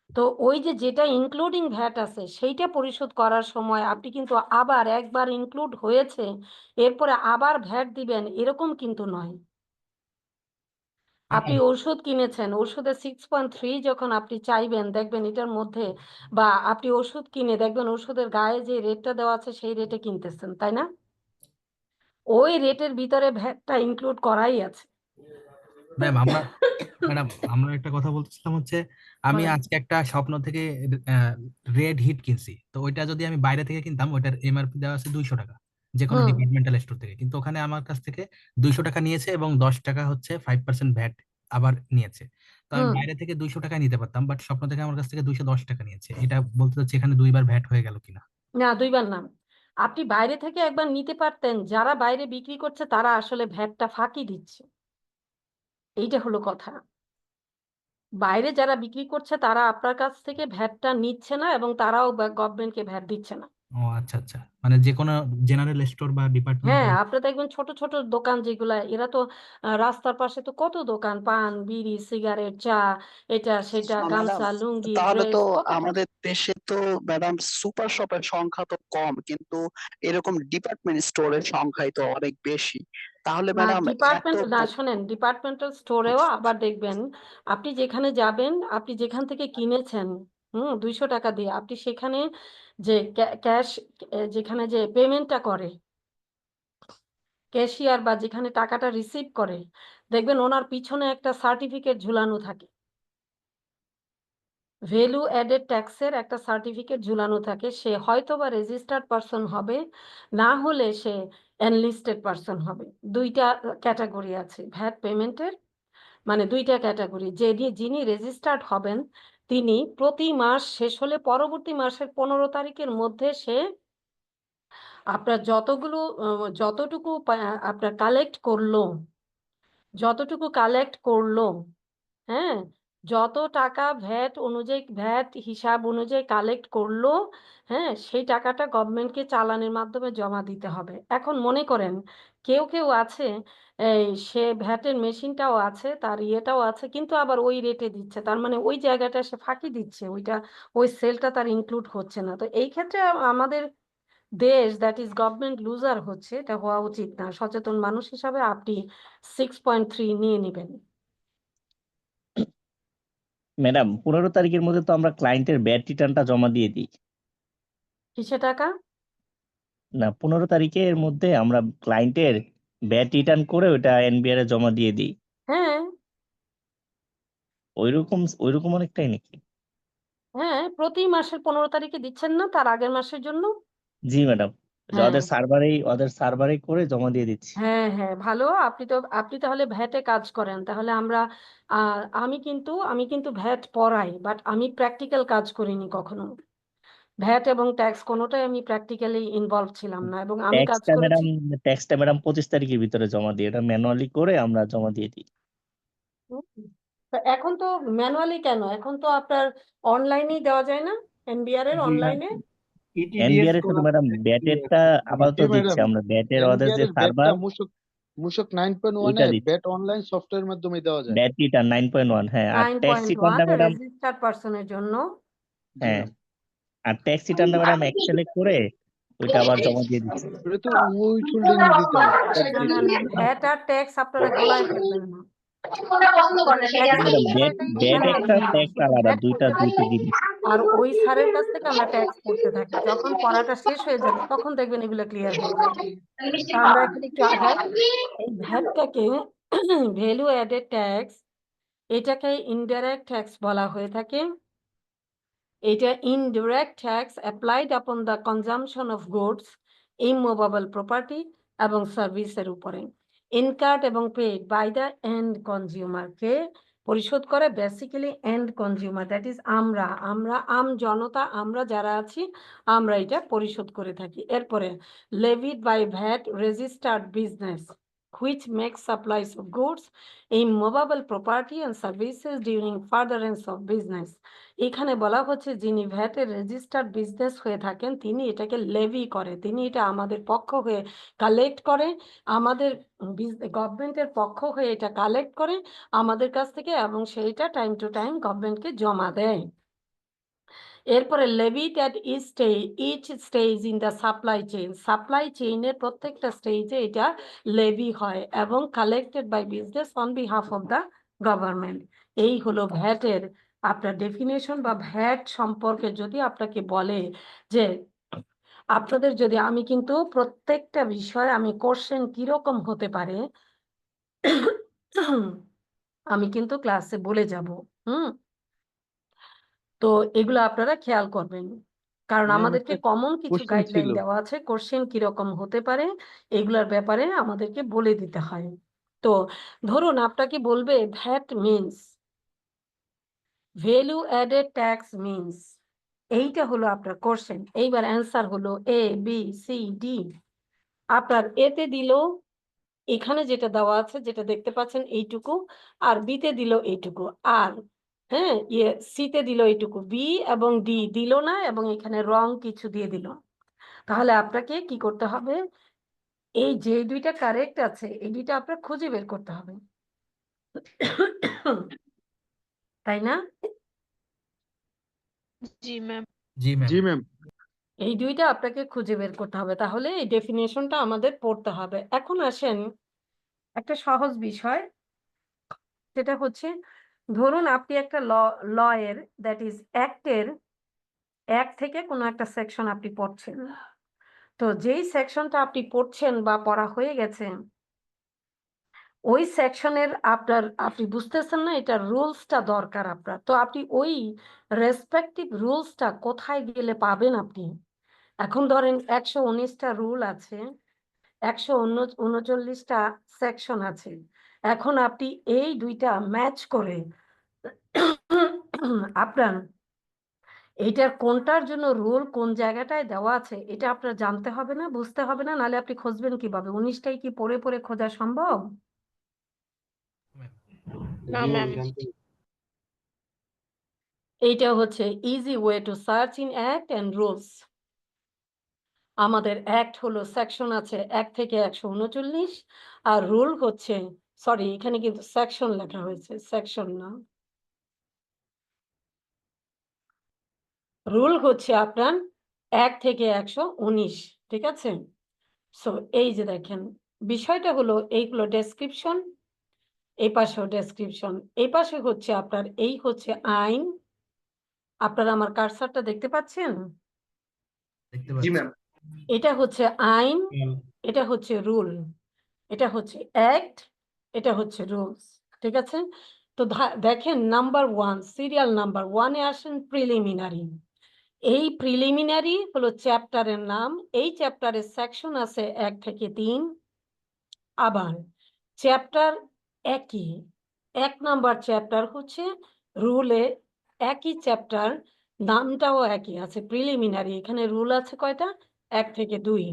তো ওই যে যেটা ইনক্লুডিং ভ্যাট আছে সেইটা পরিশোধ করার সময় আপনি কিন্তু আবার একবার ইনক্লুড হয়েছে এরপরে আবার ভ্যাট দিবেন, এরকম কিন্তু নয়। আপনি ওষুধ কিনেছেন, ওষুধের 6.3 যখন আপনি চাইবেন, দেখবেন এটার মধ্যে, বা আপনি ওষুধ কিনে দেখবেন ওষুধের গায়ে যে রেটটা দেওয়া আছে সেই রেটে কিনতেছেন, তাই না? ওই রেটের ভিতরে ভ্যাটটা ইনক্লুড করাই আছে। ম্যাডাম আমরা একটা কথা বলতেছিলাম হচ্ছে, আমি বলেন। আজকে একটা স্বপ্ন থেকে রেড হিট কিনছি, তো ওইটা যদি আমি বাইরে থেকে কিনতাম ওইটার এমআরপি দেওয়া আছে 200 টাকা, যে কোনো হুম ডিপার্টমেন্টাল স্টোর থেকে, কিন্তু ওখানে আমার কাছ থেকে 200 টাকা নিয়েছে এবং 10 টাকা হচ্ছে 5% ভ্যাট আবার নিয়েছে। তো আমি হুম বাইরে থেকে 200 টাকা নিতে পারতাম, বাট স্বপ্ন থেকে আমার কাছ থেকে 210 টাকা নিয়েছে। এটা বলতে চাচ্ছি এখানে 2বার ভ্যাট হয়ে গেল কিনা। না, 2বার না, আপনি বাইরে থেকে একবার নিতে পারতেন, যারা বাইরে বিক্রি করছে তারা আসলে ভ্যাটটা ফাঁকি দিচ্ছে, এইটা হলো কথা। বাইরে যারা বিক্রি করছে তারা আপনার কাছ থেকে ভ্যাটটা নিচ্ছে না এবং তারাও গভর্নমেন্টকে ভ্যাট দিচ্ছে না। ও আচ্ছা আচ্ছা, মানে যে কোনো জেনারেল স্টোর বা হ্যাঁ, ডিপার্টমেন্টাল। আপনি দেখবেন ছোট ছোট দোকান যেগুলা, এরা তো রাস্তার পাশে তো কত দোকান, পান বিড়ি সিগারেট চা, এটা সেটা, ম্যাডাম গামছা লুঙ্গি তাহলে তো ড্রেস, কত কিছু। আমাদের দেশে তো ম্যাডাম সুপার শপের সংখ্যা তো কম, কিন্তু এরকম ডিপার্টমেন্ট স্টোরের সংখ্যাই তো অনেক বেশি। তাহলে না, ম্যাডাম এত ডিপার্টমেন্ট না, শোনেন, ডিপার্টমেন্টাল স্টোরেও আবার দেখবেন আপনি যেখানে যাবেন, আপনি যেখান থেকে কিনেছেন, 200 টাকা দিয়ে আপনি সেখানে যে ক্যাশ যেখানে যে পেমেন্টটা করে ক্যাশিয়ার বা যেখানে টাকাটা রিসিভ করে, দেখবেন ওনার পিছনে একটা সার্টিফিকেট ঝুলানো থাকে, ভ্যালু অ্যাডেড ট্যাক্সের একটা সার্টিফিকেট ঝুলানো থাকে। সে হয়তো বা রেজিস্টার্ড পারসন হবে, না হলে সে এনলিস্টেড পারসন হবে। 2টা ক্যাটাগরি আছে ভ্যাট পেমেন্টের, মানে 2টা ক্যাটাগরি। যিনি রেজিস্টার্ড হবেন তিনি প্রতি মাস শেষ হলে পরবর্তী মাসের 15 তারিখের মধ্যে সে আপনার যতটুকু আপনার যতটুকু কালেক্ট করলো, হ্যাঁ, যত টাকা ভ্যাট অনুযায়ী ভ্যাট হিসাব অনুযায়ী কালেক্ট করলো, হ্যাঁ, সেই টাকাটা গভর্নমেন্টকে চালানের মাধ্যমে জমা দিতে হবে। এখন মনে করেন কেউ কেউ আছে, এই সে ভ্যাটের মেশিনটাও আছে, তার ইয়েটাও আছে, কিন্তু আবার ওই রেটে দিচ্ছে, তার মানে ওই জায়গাটা সে ফাঁকি দিচ্ছে, ওই সেলটা তার ইনক্লুড হচ্ছে না। তো এই ক্ষেত্রে আমাদের দেশ দ্যাট ইজ গভর্নমেন্ট লুজার হচ্ছে, এটা হওয়া উচিত না। সচেতন মানুষ হিসাবে আপনি 6.3 নিয়ে নেবেন। ম্যাডাম 15 তারিখের মধ্যে তো আমরা ক্লায়েন্টের ব্যাড রিটার্নটা জমা দিয়ে দিই। কিসে টাকা? না, 15 তারিখের মধ্যে আমরা ক্লায়েন্টের ব্যাড রিটার্ন করে ওটা এনবিআর এ জমা দিয়ে দিই। হ্যাঁ ওইরকম অনেকটাই নাকি? হ্যাঁ, প্রতি মাসের 15 তারিখে দিচ্ছেন না, তার আগের মাসের জন্য? জি ম্যাডাম, হ্যাঁ ওদের সার্ভারেই করে জমা দিয়ে দিচ্ছি। হ্যাঁ হ্যাঁ, ভালো। আপনি তাহলে ভ্যাটে কাজ করেন, তাহলে আমি কিন্তু ভ্যাট পড়াই, বাট আমি প্র্যাকটিক্যাল কাজ করিনি কখনো। ভ্যাট এবং ট্যাক্স কোনোটাই আমি প্র্যাকটিক্যালি ইনভলভ ছিলাম না, এবং আমি কাজ ট্যাক্সটা করেছি। ম্যাডাম ট্যাক্সটা ম্যাডাম 25 তারিখের ভিতরে জমা দিই, এটা ম্যানুয়ালি করে আমরা জমা দিয়ে দিই। হুম, তো এখন তো ম্যানুয়ালি কেন, এখন তো আপনার অনলাইনেই দেওয়া যায় না, এনবিআর এর অনলাইনে? ইটিডিএস এনবিআর এর করা সাথে ম্যাডাম ব্যাটেরটা আপাতত জি দিচ্ছে, ম্যাডাম, আমরা ব্যাটের ওদের এনবিআর যে এর ব্যাটটা সার্ভার মূসক 9.1 ওইটা এ দিচ্ছে। ব্যাট অনলাইন সফটওয়্যারের মাধ্যমে দেওয়া যায়। ব্যাট রিটার্ন 9.1, হ্যাঁ, আর ট্যাক্স রিটার্নটা 9.1 ম্যাডাম, রেজিস্টার্ড পারসনের জন্য। জি হ্যাঁ, ম্যাম, আর ট্যাক্স রিটার্নটা ম্যাডাম এক্সেলে করে ওইটা আবার জমা দিয়ে দিচ্ছে। এটা তো উইথ হোল্ডিং দিতে হয় ট্যাক্স না না দিতে। না, ভ্যাট আর ট্যাক্স আপনারা গোলায় ফেলবেন না। না ম্যাডাম, ব্যাট একটা ট্যাক্স আলাদা, দুইটা জিনিস। আর ওই স্যারের কাছ থেকে আমরা ট্যাক্স পড়তে থাকি, যখন পড়াটা শেষ হয়ে যাবে তখন দেখবেন এগুলো ক্লিয়ার হয়ে যাবে। তা আমরা এখানে একটু আগাই। এই ভ্যাটটাকে ভ্যালু অ্যাডেড ট্যাক্স, এটাকে ইনডাইরেক্ট ট্যাক্স বলা হয়ে থাকে। এটা indirect tax applied upon the consumption of goods, immovable property এবং সার্ভিসের উপরে, ইনকার্ড এবং paid by the end consumer. কে পরিশোধ করে? Basically end consumer, that is আমরা আম জনতা, আমরা যারা আছি, আমরা এটা পরিশোধ করে থাকি। এরপরে levied by VAT registered business which makes supplies of goods, immovable property and services during furtherance of business। এখানে বলা হচ্ছে যিনি ভ্যাটের রেজিস্টার্ড বিজনেস হয়ে থাকেন তিনি এটাকে লেভি করে, তিনি এটা আমাদের পক্ষ হয়ে কালেক্ট করে, আমাদের গভর্নমেন্টের পক্ষ হয়ে এটা কালেক্ট করে আমাদের কাছ থেকে, এবং সেইটা টাইম টু টাইম গভর্নমেন্টকে জমা দেয়। এরপরে levy at each stage in the supply চেইনের প্রত্যেকটা স্টেজে এটা লেভি হয় এবং collected by business on behalf of the government. এই হলো ভ্যাটের আপনার ডেফিনেশন। বা ভ্যাট সম্পর্কে যদি আপনাকে বলে যে আপনাদের যদি, আমি কিন্তু প্রত্যেকটা বিষয় আমি কোশ্চেন কিরকম হতে পারে আমি কিন্তু ক্লাসে বলে যাব। তো এগুলো আপনারা খেয়াল করবেন, কারণ ম্যাম আমাদেরকে একটা কমন কিছু কোশ্চেন গাইডলাইন ছিল। দেওয়া আছে, কোশ্চেন কিরকম হতে পারে এগুলোর ব্যাপারে আমাদেরকে বলে দিতে হয়। তো ধরুন আপনাকে বলবে VAT means, value added tax means, এইটা হলো আপনার কোশ্চেন। এইবার অ্যান্সার হলো এ বি সি ডি। আপনার এতে দিল এখানে যেটা দেওয়া আছে, যেটা দেখতে পাচ্ছেন এইটুকু, আর বিতে দিল এইটুকু, আর হ্যাঁ সিতে দিল এইটুকু, বি এবং ডি দিল না, এবং এখানে রং কিছু দিয়ে দিল। তাহলে আপনাকে কি করতে হবে, এই যে দুইটা কারেক্ট আছে এই দুইটা আপনার খুঁজে বের করতে হবে, তাই না? জি ম্যাম। জি ম্যাম। জি ম্যাম, এই দুইটা আপনাকে খুঁজে বের করতে হবে, তাহলে এই ডেফিনেশনটা আমাদের পড়তে হবে। এখন আসেন একটা সহজ বিষয়, সেটা হচ্ছে ধরুন আপনি একটা লয়ের দ্যাট ইজ অ্যাক্টের এক থেকে কোনো একটা সেকশন আপনি পড়ছেন, তো যেই সেকশনটা আপনি পড়ছেন বা পড়া হয়ে গেছে ওই সেকশনের আপনি বুঝতেছেন না, এটা রুলসটা দরকার আপনার, তো আপনি ওই রেসপেক্টিভ রুলসটা কোথায় গেলে পাবেন আপনি? এখন ধরেন 119টা রুল আছে, 139টা সেকশন আছে, এখন আপনি এই দুইটা ম্যাচ করে আপনার এইটার কোনটার জন্য রুল কোন জায়গাটায় দেওয়া আছে এটা আপনার জানতে হবে না, বুঝতে হবে না, নাহলে আপনি খুঁজবেন কিভাবে? 19টাই কি পড়ে পড়ে খোঁজা সম্ভব? না জি ম্যাম ম্যাম। জানতে এইটা হচ্ছে easy way to search in act and rules. আমাদের অ্যাক্ট হলো সেকশন আছে 1 থেকে 139, আর রুল হচ্ছে, সরি এখানে কিন্তু সেকশন লেখা হয়েছে, সেকশন না, রুল হচ্ছে আপনার 1 থেকে 119, ঠিক আছে? সো এই যে দেখেন, বিষয়টা হলো এইগুলো ডেসক্রিপশন, এই পাশেও ডেসক্রিপশন, এই পাশে হচ্ছে আপনার এই হচ্ছে আইন। আপনারা আমার কারসারটা দেখতে পাচ্ছেন? দেখতে জি পাচ্ছি। ম্যাম। এটা হচ্ছে আইন, এটা হচ্ছে রুল, এটা হচ্ছে অ্যাক্ট, এটা হচ্ছে রুলস, ঠিক আছে? তো দেখেন নাম্বার 1, সিরিয়াল নাম্বার 1-এ আসেন প্রিলিমিনারি। এই প্রিলিমিনারি হলো চ্যাপ্টারের নাম, এই চ্যাপ্টারের সেকশন আছে 1 থেকে 3, আবার চ্যাপ্টার একই, 1 নাম্বার চ্যাপ্টার হচ্ছে রুলে, একই চ্যাপ্টার, নামটাও একই আছে প্রিলিমিনারি, এখানে রুল আছে কয়টা? 1 থেকে 2।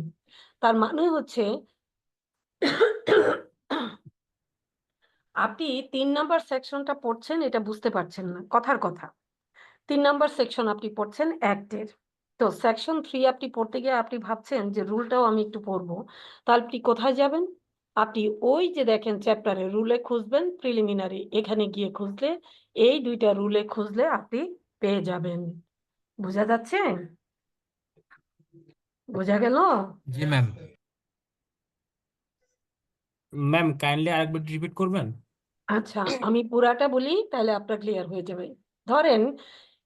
তার মানে হচ্ছে আপনি 3 নাম্বার সেকশনটা পড়ছেন, এটা বুঝতে পারছেন না, কথার কথা। 3 নাম্বার সেকশন আপনি পড়ছেন অ্যাক্টের, তো সেকশন 3 আপনি পড়তে গিয়ে আপনি ভাবছেন যে রুলটাও আমি একটু পড়বো, তাহলে আপনি কোথায় যাবেন? আপনি ওই যে দেখেন চ্যাপ্টারে রুলে খুঁজবেন, প্রিলিমিনারি এখানে গিয়ে খুঁজলে, এই দুইটা রুলে খুঁজলে আপনি পেয়ে যাবেন। বোঝা যাচ্ছে? বোঝা গেল? জি ম্যাম। ম্যাম কাইন্ডলি আরেকবার রিপিট করবেন? আচ্ছা, আমি পুরাটা বলি তাহলে আপনার ক্লিয়ার হয়ে যাবে। ধরেন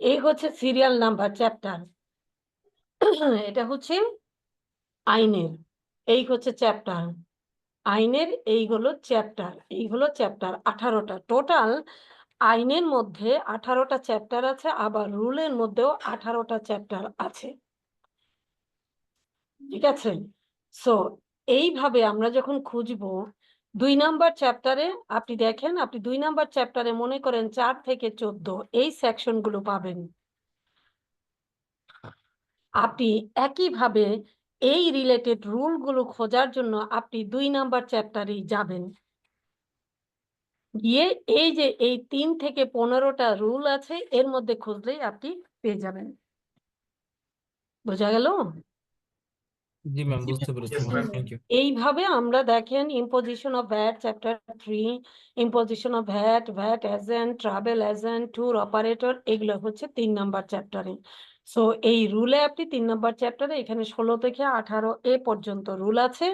এই হচ্ছে সিরিয়াল নাম্বার চ্যাপ্টার, এটা হচ্ছে আইনের, এই হচ্ছে চ্যাপ্টার, আইনের এই হলো চ্যাপ্টার, এই হলো চ্যাপ্টার 18টা টোটাল। আইনের মধ্যে 18টা চ্যাপ্টার আছে, আবার রুলের মধ্যেও 18টা চ্যাপ্টার আছে, ঠিক আছে? সো এইভাবে আমরা যখন খুঁজবো 2 নাম্বার চ্যাপ্টারে, আপনি দেখেন আপনি 2 নাম্বার চ্যাপ্টারে মনে করেন 4 থেকে 14 এই সেকশনগুলো পাবেন। আপনি একইভাবে এই রিলেটেড রুলগুলো খোঁজার জন্য আপনি 2 নাম্বার চ্যাপ্টারেই যাবেন, গিয়ে এই যে এই 3 থেকে 15টা রুল আছে এর মধ্যে খুঁজলেই আপনি পেয়ে যাবেন। বোঝা গেল? জি ম্যাম বুঝতে পেরেছি ম্যাম, থ্যাংক ইউ। এইভাবে আমরা দেখেন imposition of VAT chapter 3, imposition of VAT, VAT agent, travel agent, tour operator, এগুলো হচ্ছে 3 নাম্বার চ্যাপ্টারে। সো এই রুলে আপনি 3 নাম্বার চ্যাপ্টারে এখানে 16 থেকে 18 এ পর্যন্ত রুল আছে,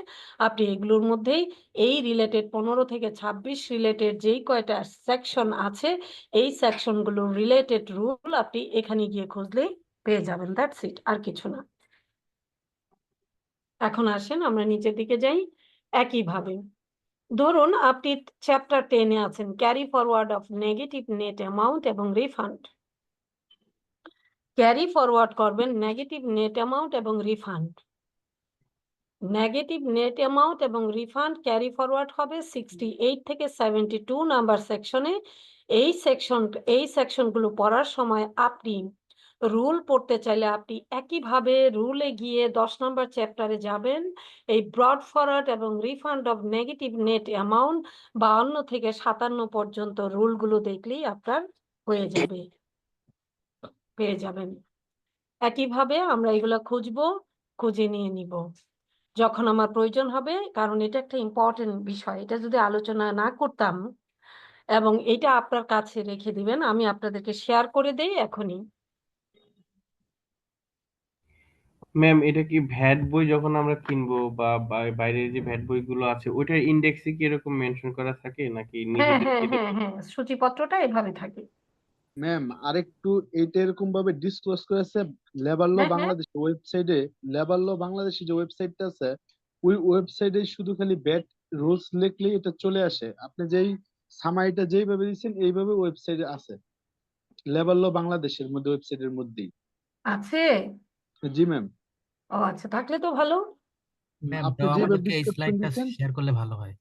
আপনি এগুলোর মধ্যেই এই রিলেটেড 15 থেকে 26 রিলেটেড যেই কয়টা সেকশন আছে এই সেকশনগুলোর রিলেটেড রুল আপনি এখানে গিয়ে খুঁজলেই পেয়ে যাবেন, দ্যাটস ইট, আর কিছু না। এখন আসেন আমরা নিচের দিকে যাই। একইভাবে ধরুন আপনি চ্যাপ্টার 10-এ আছেন, carry forward of negative net amount এবং রিফান্ড। ক্যারি ফরওয়ার্ড করবেন নেগেটিভ নেট অ্যামাউন্ট এবং রিফান্ড। নেগেটিভ নেট অ্যামাউন্ট এবং রিফান্ড ক্যারি ফরওয়ার্ড হবে 68 থেকে 72 নাম্বার সেকশনে। এই সেকশনগুলো পড়ার সময় আপনি রুল পড়তে চাইলে আপনি একইভাবে রুলে গিয়ে 10 নম্বর চ্যাপ্টারে যাবেন, এই ব্রড ফরওয়ার্ড এবং refund of negative net amount 52 থেকে 57 পর্যন্ত রুলগুলো দেখলেই আপনার হয়ে যাবে, পেয়ে যাবেন। একইভাবে আমরা এগুলো খুঁজবো, খুঁজে নিয়ে নিব যখন আমার প্রয়োজন হবে, কারণ এটা একটা ইম্পর্টেন্ট বিষয়, এটা যদি আলোচনা না করতাম, এবং এটা আপনার কাছে রেখে দিবেন, আমি আপনাদেরকে শেয়ার করে দেই এখনই। ম্যাম এটা কি ভ্যাট বই যখন আমরা কিনবো বা বাইরে যে ভ্যাট বইগুলো আছে ওইটার ইন্ডেক্সে কি এরকম মেনশন করা থাকে নাকি হ্যাঁ নিজেদের হ্যাঁ কেটে? হ্যাঁ হ্যাঁ, সূচিপত্রটা এভাবে থাকে। ম্যাম আরেকটু এইটা এরকম ভাবে ডিসক্লোজ করেছে লেবার ল হ্যাঁ হ্যাঁ বাংলাদেশ ওয়েবসাইটে, লেবার ল বাংলাদেশে যে ওয়েবসাইটটা আছে ওই ওয়েবসাইটে শুধু খালি ব্যাট রুলস লিখলেই এটা চলে আসে। আপনি যেই সামারিটা যেইভাবে দিচ্ছেন এইভাবে ওয়েবসাইটে আছে, লেবার ল বাংলাদেশের মধ্যে ওয়েবসাইটের মধ্যেই। আছে। জি ম্যাম। ও আচ্ছা, থাকলে তো ভালো। ম্যাম আপনি তাও যেভাবে আমাদেরকে এই ডিসক্রিপশন স্লাইডটা দিচ্ছেন শেয়ার করলে ভালো হয়।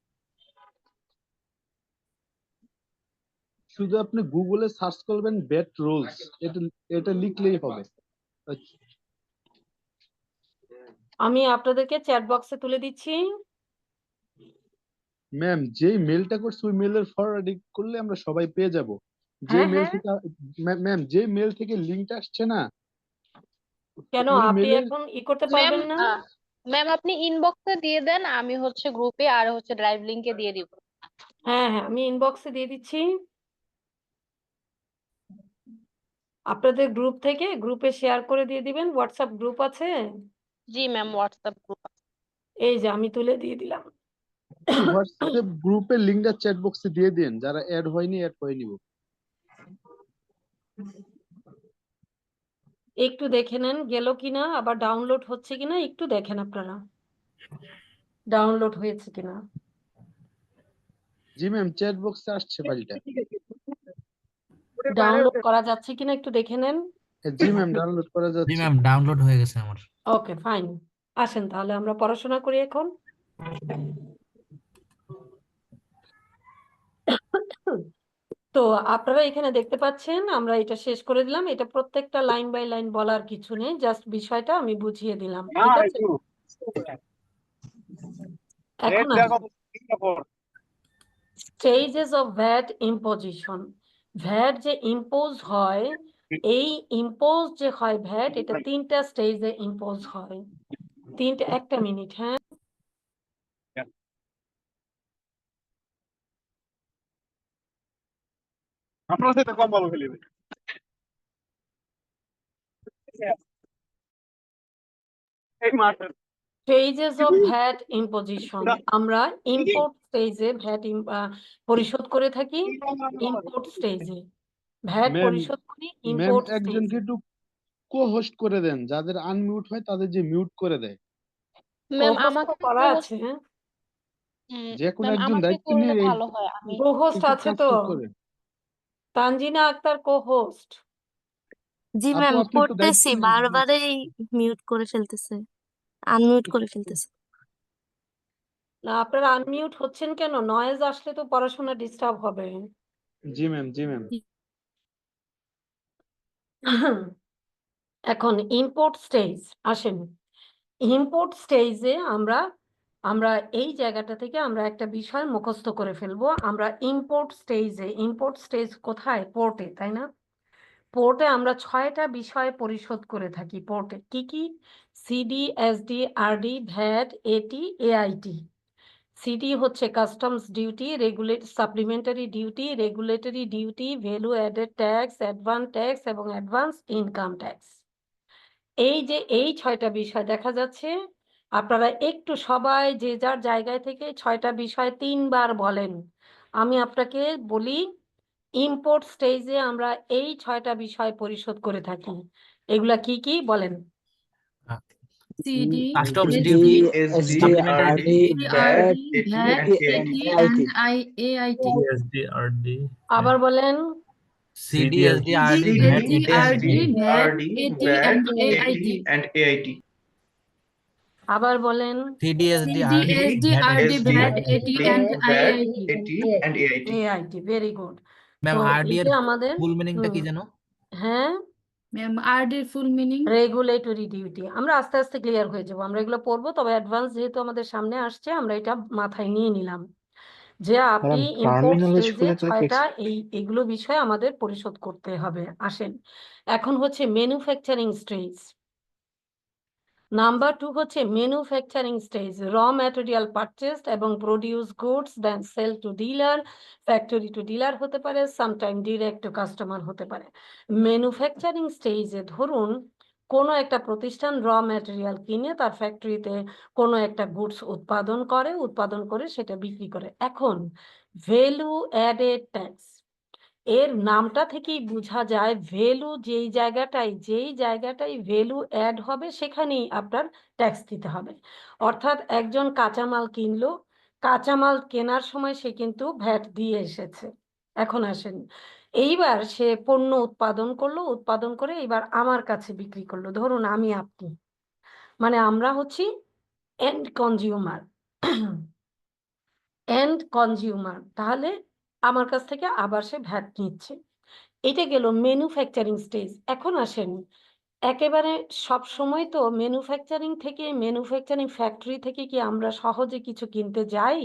শুধু আপনি গুগলে সার্চ করবেন ব্যাট রুলস, এটা এটা লিখলেই হবে। আমি আপনাদেরকে চ্যাট বক্সে তুলে দিচ্ছি। ম্যাম যেই মেলটা করছে ওই মেলের ফরওয়ার্ডিং করলে আমরা সবাই পেয়ে যাব। যে হ্যাঁ মেল হ্যাঁ, থেকে ম্যাম যে মেল থেকে লিংকটা আসছে না কেন ওই আপনি মেলের এখন করতে ম্যাম পারবেন না? ম্যাম আপনি ইনবক্সে দিয়ে দেন, আমি হচ্ছে গ্রুপে আর হচ্ছে ড্রাইভ লিংকে দিয়ে দিব। হ্যাঁ হ্যাঁ, আমি ইনবক্সে দিয়ে দিচ্ছি। আপনাদের গ্রুপ থেকে গ্রুপে শেয়ার করে দিয়ে দিবেন। হোয়াটসঅ্যাপ গ্রুপ আছে? জি ম্যাম, হোয়াটসঅ্যাপ গ্রুপ। এই যে আমি তুলে দিয়ে দিলাম। হোয়াটসঅ্যাপ গ্রুপের লিংকটা চ্যাট বক্সে দিয়ে দিন, যারা অ্যাড হয়নি অ্যাড হয়ে নিব। একটু দেখে নেন গেল কিনা, আবার ডাউনলোড হচ্ছে কিনা একটু দেখেন আপনারা, ডাউনলোড হয়েছে কিনা। জি ম্যাম চ্যাট বক্সে আসছে ফাইলটা। ডাউনলোড করা যাচ্ছে কিনা একটু দেখে নেন। জি ম্যাম ডাউনলোড করা জি যাচ্ছে। ম্যাম ডাউনলোড হয়ে গেছে আমার। ওকে ফাইন, আসেন তাহলে আমরা পড়াশোনা করি এখন। তো আপনারা এখানে দেখতে পাচ্ছেন আমরা এটা শেষ করে দিলাম। এটা প্রত্যেকটা লাইন বাই লাইন বলার কিছু নেই, জাস্ট বিষয়টা আমি বুঝিয়ে দিলাম, ঠিক আছে? এখন stages of VAT imposition. VAT যে ইম্পোজ হয়, এই ইম্পোজ যে হয় ভ্যাট, এটা তিনটা স্টেজে ইম্পোজ হয়। তিনটা, একটা মিনিট, হ্যাঁ। আপনার সাথে কম ভালো খেলিবে। এই মাত্র স্টেজেস অফ ভ্যাট ইম্পোজিশন, আমরা ইম্পোর্ট স্টেজে ভ্যাট পরিশোধ করে থাকি। ইম্পোর্ট স্টেজে ভ্যাট ম্যাম পরিশোধ করি ম্যাম ইম্পোর্ট একজনকে স্টেজে। একটু কো-হোস্ট করে দেন, যাদের আনমিউট হয় তাদের যে মিউট করে দেয়। ম্যাম Co-host আমাকে তো করা আছে, হ্যাঁ। যে কোনো ম্যাম একজন আমাকে দায়িত্ব করলে নিয়ে এই ভালো হয়। আমি Co-host একটু আছে কাজ তো, করে। তানজিনা আক্তার co-host। জি আপু ম্যাম, আপনি একটু দায়িত্ব করতেছি, নিয়ে বারবারই মিউট করে ফেলতেছে, আনমিউট করে ফেলতেছে। না, আপনারা আনমিউট হচ্ছেন কেন? নয়েজ আসলে তো পড়াশোনা ডিস্টার্ব হবে। জি ম্যাম জি ম্যাম। এখন ইম্পোর্ট স্টেজ আসেন। ইম্পোর্ট স্টেজে আমরা আমরা এই জায়গাটা থেকে আমরা একটা বিষয় মুখস্থ করে ফেলবো। আমরা ইম্পোর্ট স্টেজ কোথায়? পোর্টে, তাই না? পোর্টে আমরা 6টা বিষয় পরিশোধ করে থাকি। পোর্টে কি কি? সিডি, এসডি, আরডি, ভ্যাট, এটি, এআইটি। সিডি হচ্ছে customs duty, supplementary duty, regulatory duty, value added tax, advance tax এবং অ্যাডভান্স ইনকাম ট্যাক্স। এই যে এই 6টা বিষয় দেখা যাচ্ছে, আপনারা একটু সবাই যে যার জায়গায় থেকে 6টা বিষয় 3বার বলেন। আমি আপনাকে বলি, ইম্পোর্ট স্টেজে আমরা এই 6টা বিষয় পরিশোধ করে থাকি। এগুলা কি কি বলেন? CD, customs SD, duty, SD, supplementary RD, duty, VAT, RD, AT VAT, and AT AIT. And AIT. CSDRD. আবার বলেন। CD, SD, CD, RD, CD, VAT, SD, AT, RD, AIT. VAT, RD, AT VAT, and AT AIT. And AIT. আবার বলেন। CD, SD, CD, RD, SD, VAT, RD, SD, VAT, AT RD, and VAT, IIT. AT and AIT. AIT, very good. Ma'am তো RD এর এটা আমাদের full মিনিংটা কি জানো? হ্যাঁ, ম্যাম আরডির ফুল মিনিং? Regulatory duty. আমরা আস্তে আস্তে ক্লিয়ার হয়ে যাবো, আমরা এগুলো পড়বো, তবে অ্যাডভান্স যেহেতু আমাদের সামনে আসছে আমরা এটা মাথায় নিয়ে নিলাম যে আপনি ম্যাডাম ইম্পোর্ট টার্মিনোলজি স্টেজে গুলো একটু 6টা এগুলো বিষয় আমাদের পরিশোধ করতে হবে। আসেন, এখন হচ্ছে ম্যানুফ্যাকচারিং স্টেজ। নাম্বার 2 হচ্ছে manufacturing stage. Raw material purchased এবং produce goods then sell to dealer, factory to dealer হতে পারে, সামটাইম ডিরেক্ট টু কাস্টমার হতে পারে। ম্যানুফ্যাকচারিং স্টেজে ধরুন কোনো একটা প্রতিষ্ঠান র ম্যাটেরিয়াল কিনে তার ফ্যাক্টরিতে কোনো একটা গুডস উৎপাদন করে সেটা বিক্রি করে। এখন ভ্যালু অ্যাডেড ট্যাক্স, এর নামটা থেকেই বোঝা যায় ভ্যালু যেই জায়গাটায় ভ্যালু অ্যাড হবে সেখানেই আপনার ট্যাক্স দিতে হবে। অর্থাৎ একজন কাঁচামাল কিনলো, কাঁচামাল কেনার সময় সে কিন্তু ভ্যাট দিয়ে এসেছে। এখন আসেন, এইবার সে পণ্য উৎপাদন করলো, উৎপাদন করে এবার আমার কাছে বিক্রি করলো। ধরুন আমি আপনি, মানে আমরা হচ্ছি এন্ড কনজিউমার। এন্ড কনজিউমার, তাহলে আমার কাছ থেকে আবার সে ভ্যাট নিচ্ছে। এটা গেল ম্যানুফ্যাকচারিং স্টেজ। এখন আসেন, একেবারে সব সময় তো ম্যানুফ্যাকচারিং ফ্যাক্টরি থেকে কি আমরা সহজে কিছু কিনতে যাই,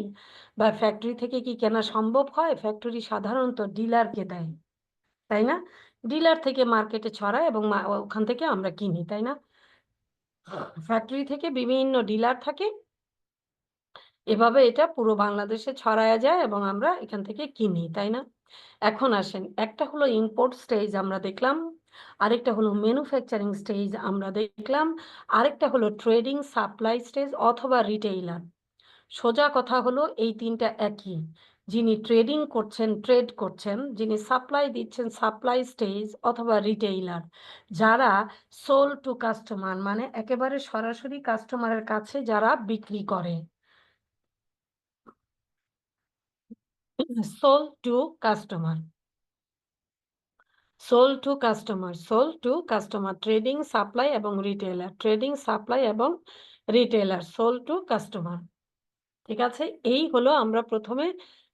বা ফ্যাক্টরি থেকে কি কেনা সম্ভব হয়? ফ্যাক্টরি সাধারণত ডিলারকে দেয়, তাই না? ডিলার থেকে মার্কেটে ছড়ায় এবং ওখান থেকে আমরা কিনি, তাই না? ফ্যাক্টরি থেকে বিভিন্ন ডিলার থাকে, এভাবে এটা পুরো বাংলাদেশে ছড়ায়া যায় এবং আমরা এখান থেকে কিনি, তাই না? এখন আসেন, একটা হলো ইম্পোর্ট স্টেজ আমরা দেখলাম, আরেকটা হলো ম্যানুফ্যাকচারিং স্টেজ আমরা দেখলাম, আরেকটা হলো ট্রেডিং সাপ্লাই স্টেজ অথবা রিটেইলার। সোজা কথা হলো এই তিনটা একই। যিনি ট্রেডিং করছেন, ট্রেড করছেন, যিনি সাপ্লাই দিচ্ছেন, সাপ্লাই স্টেজ অথবা রিটেইলার। যারা সোল টু কাস্টমার, মানে একেবারে সরাসরি কাস্টমারের কাছে যারা বিক্রি করে, sold to customer, trading supply এবং রিটেলার, সোল টু কাস্টমার। ঠিক আছে, এই হলো আমরা প্রথমে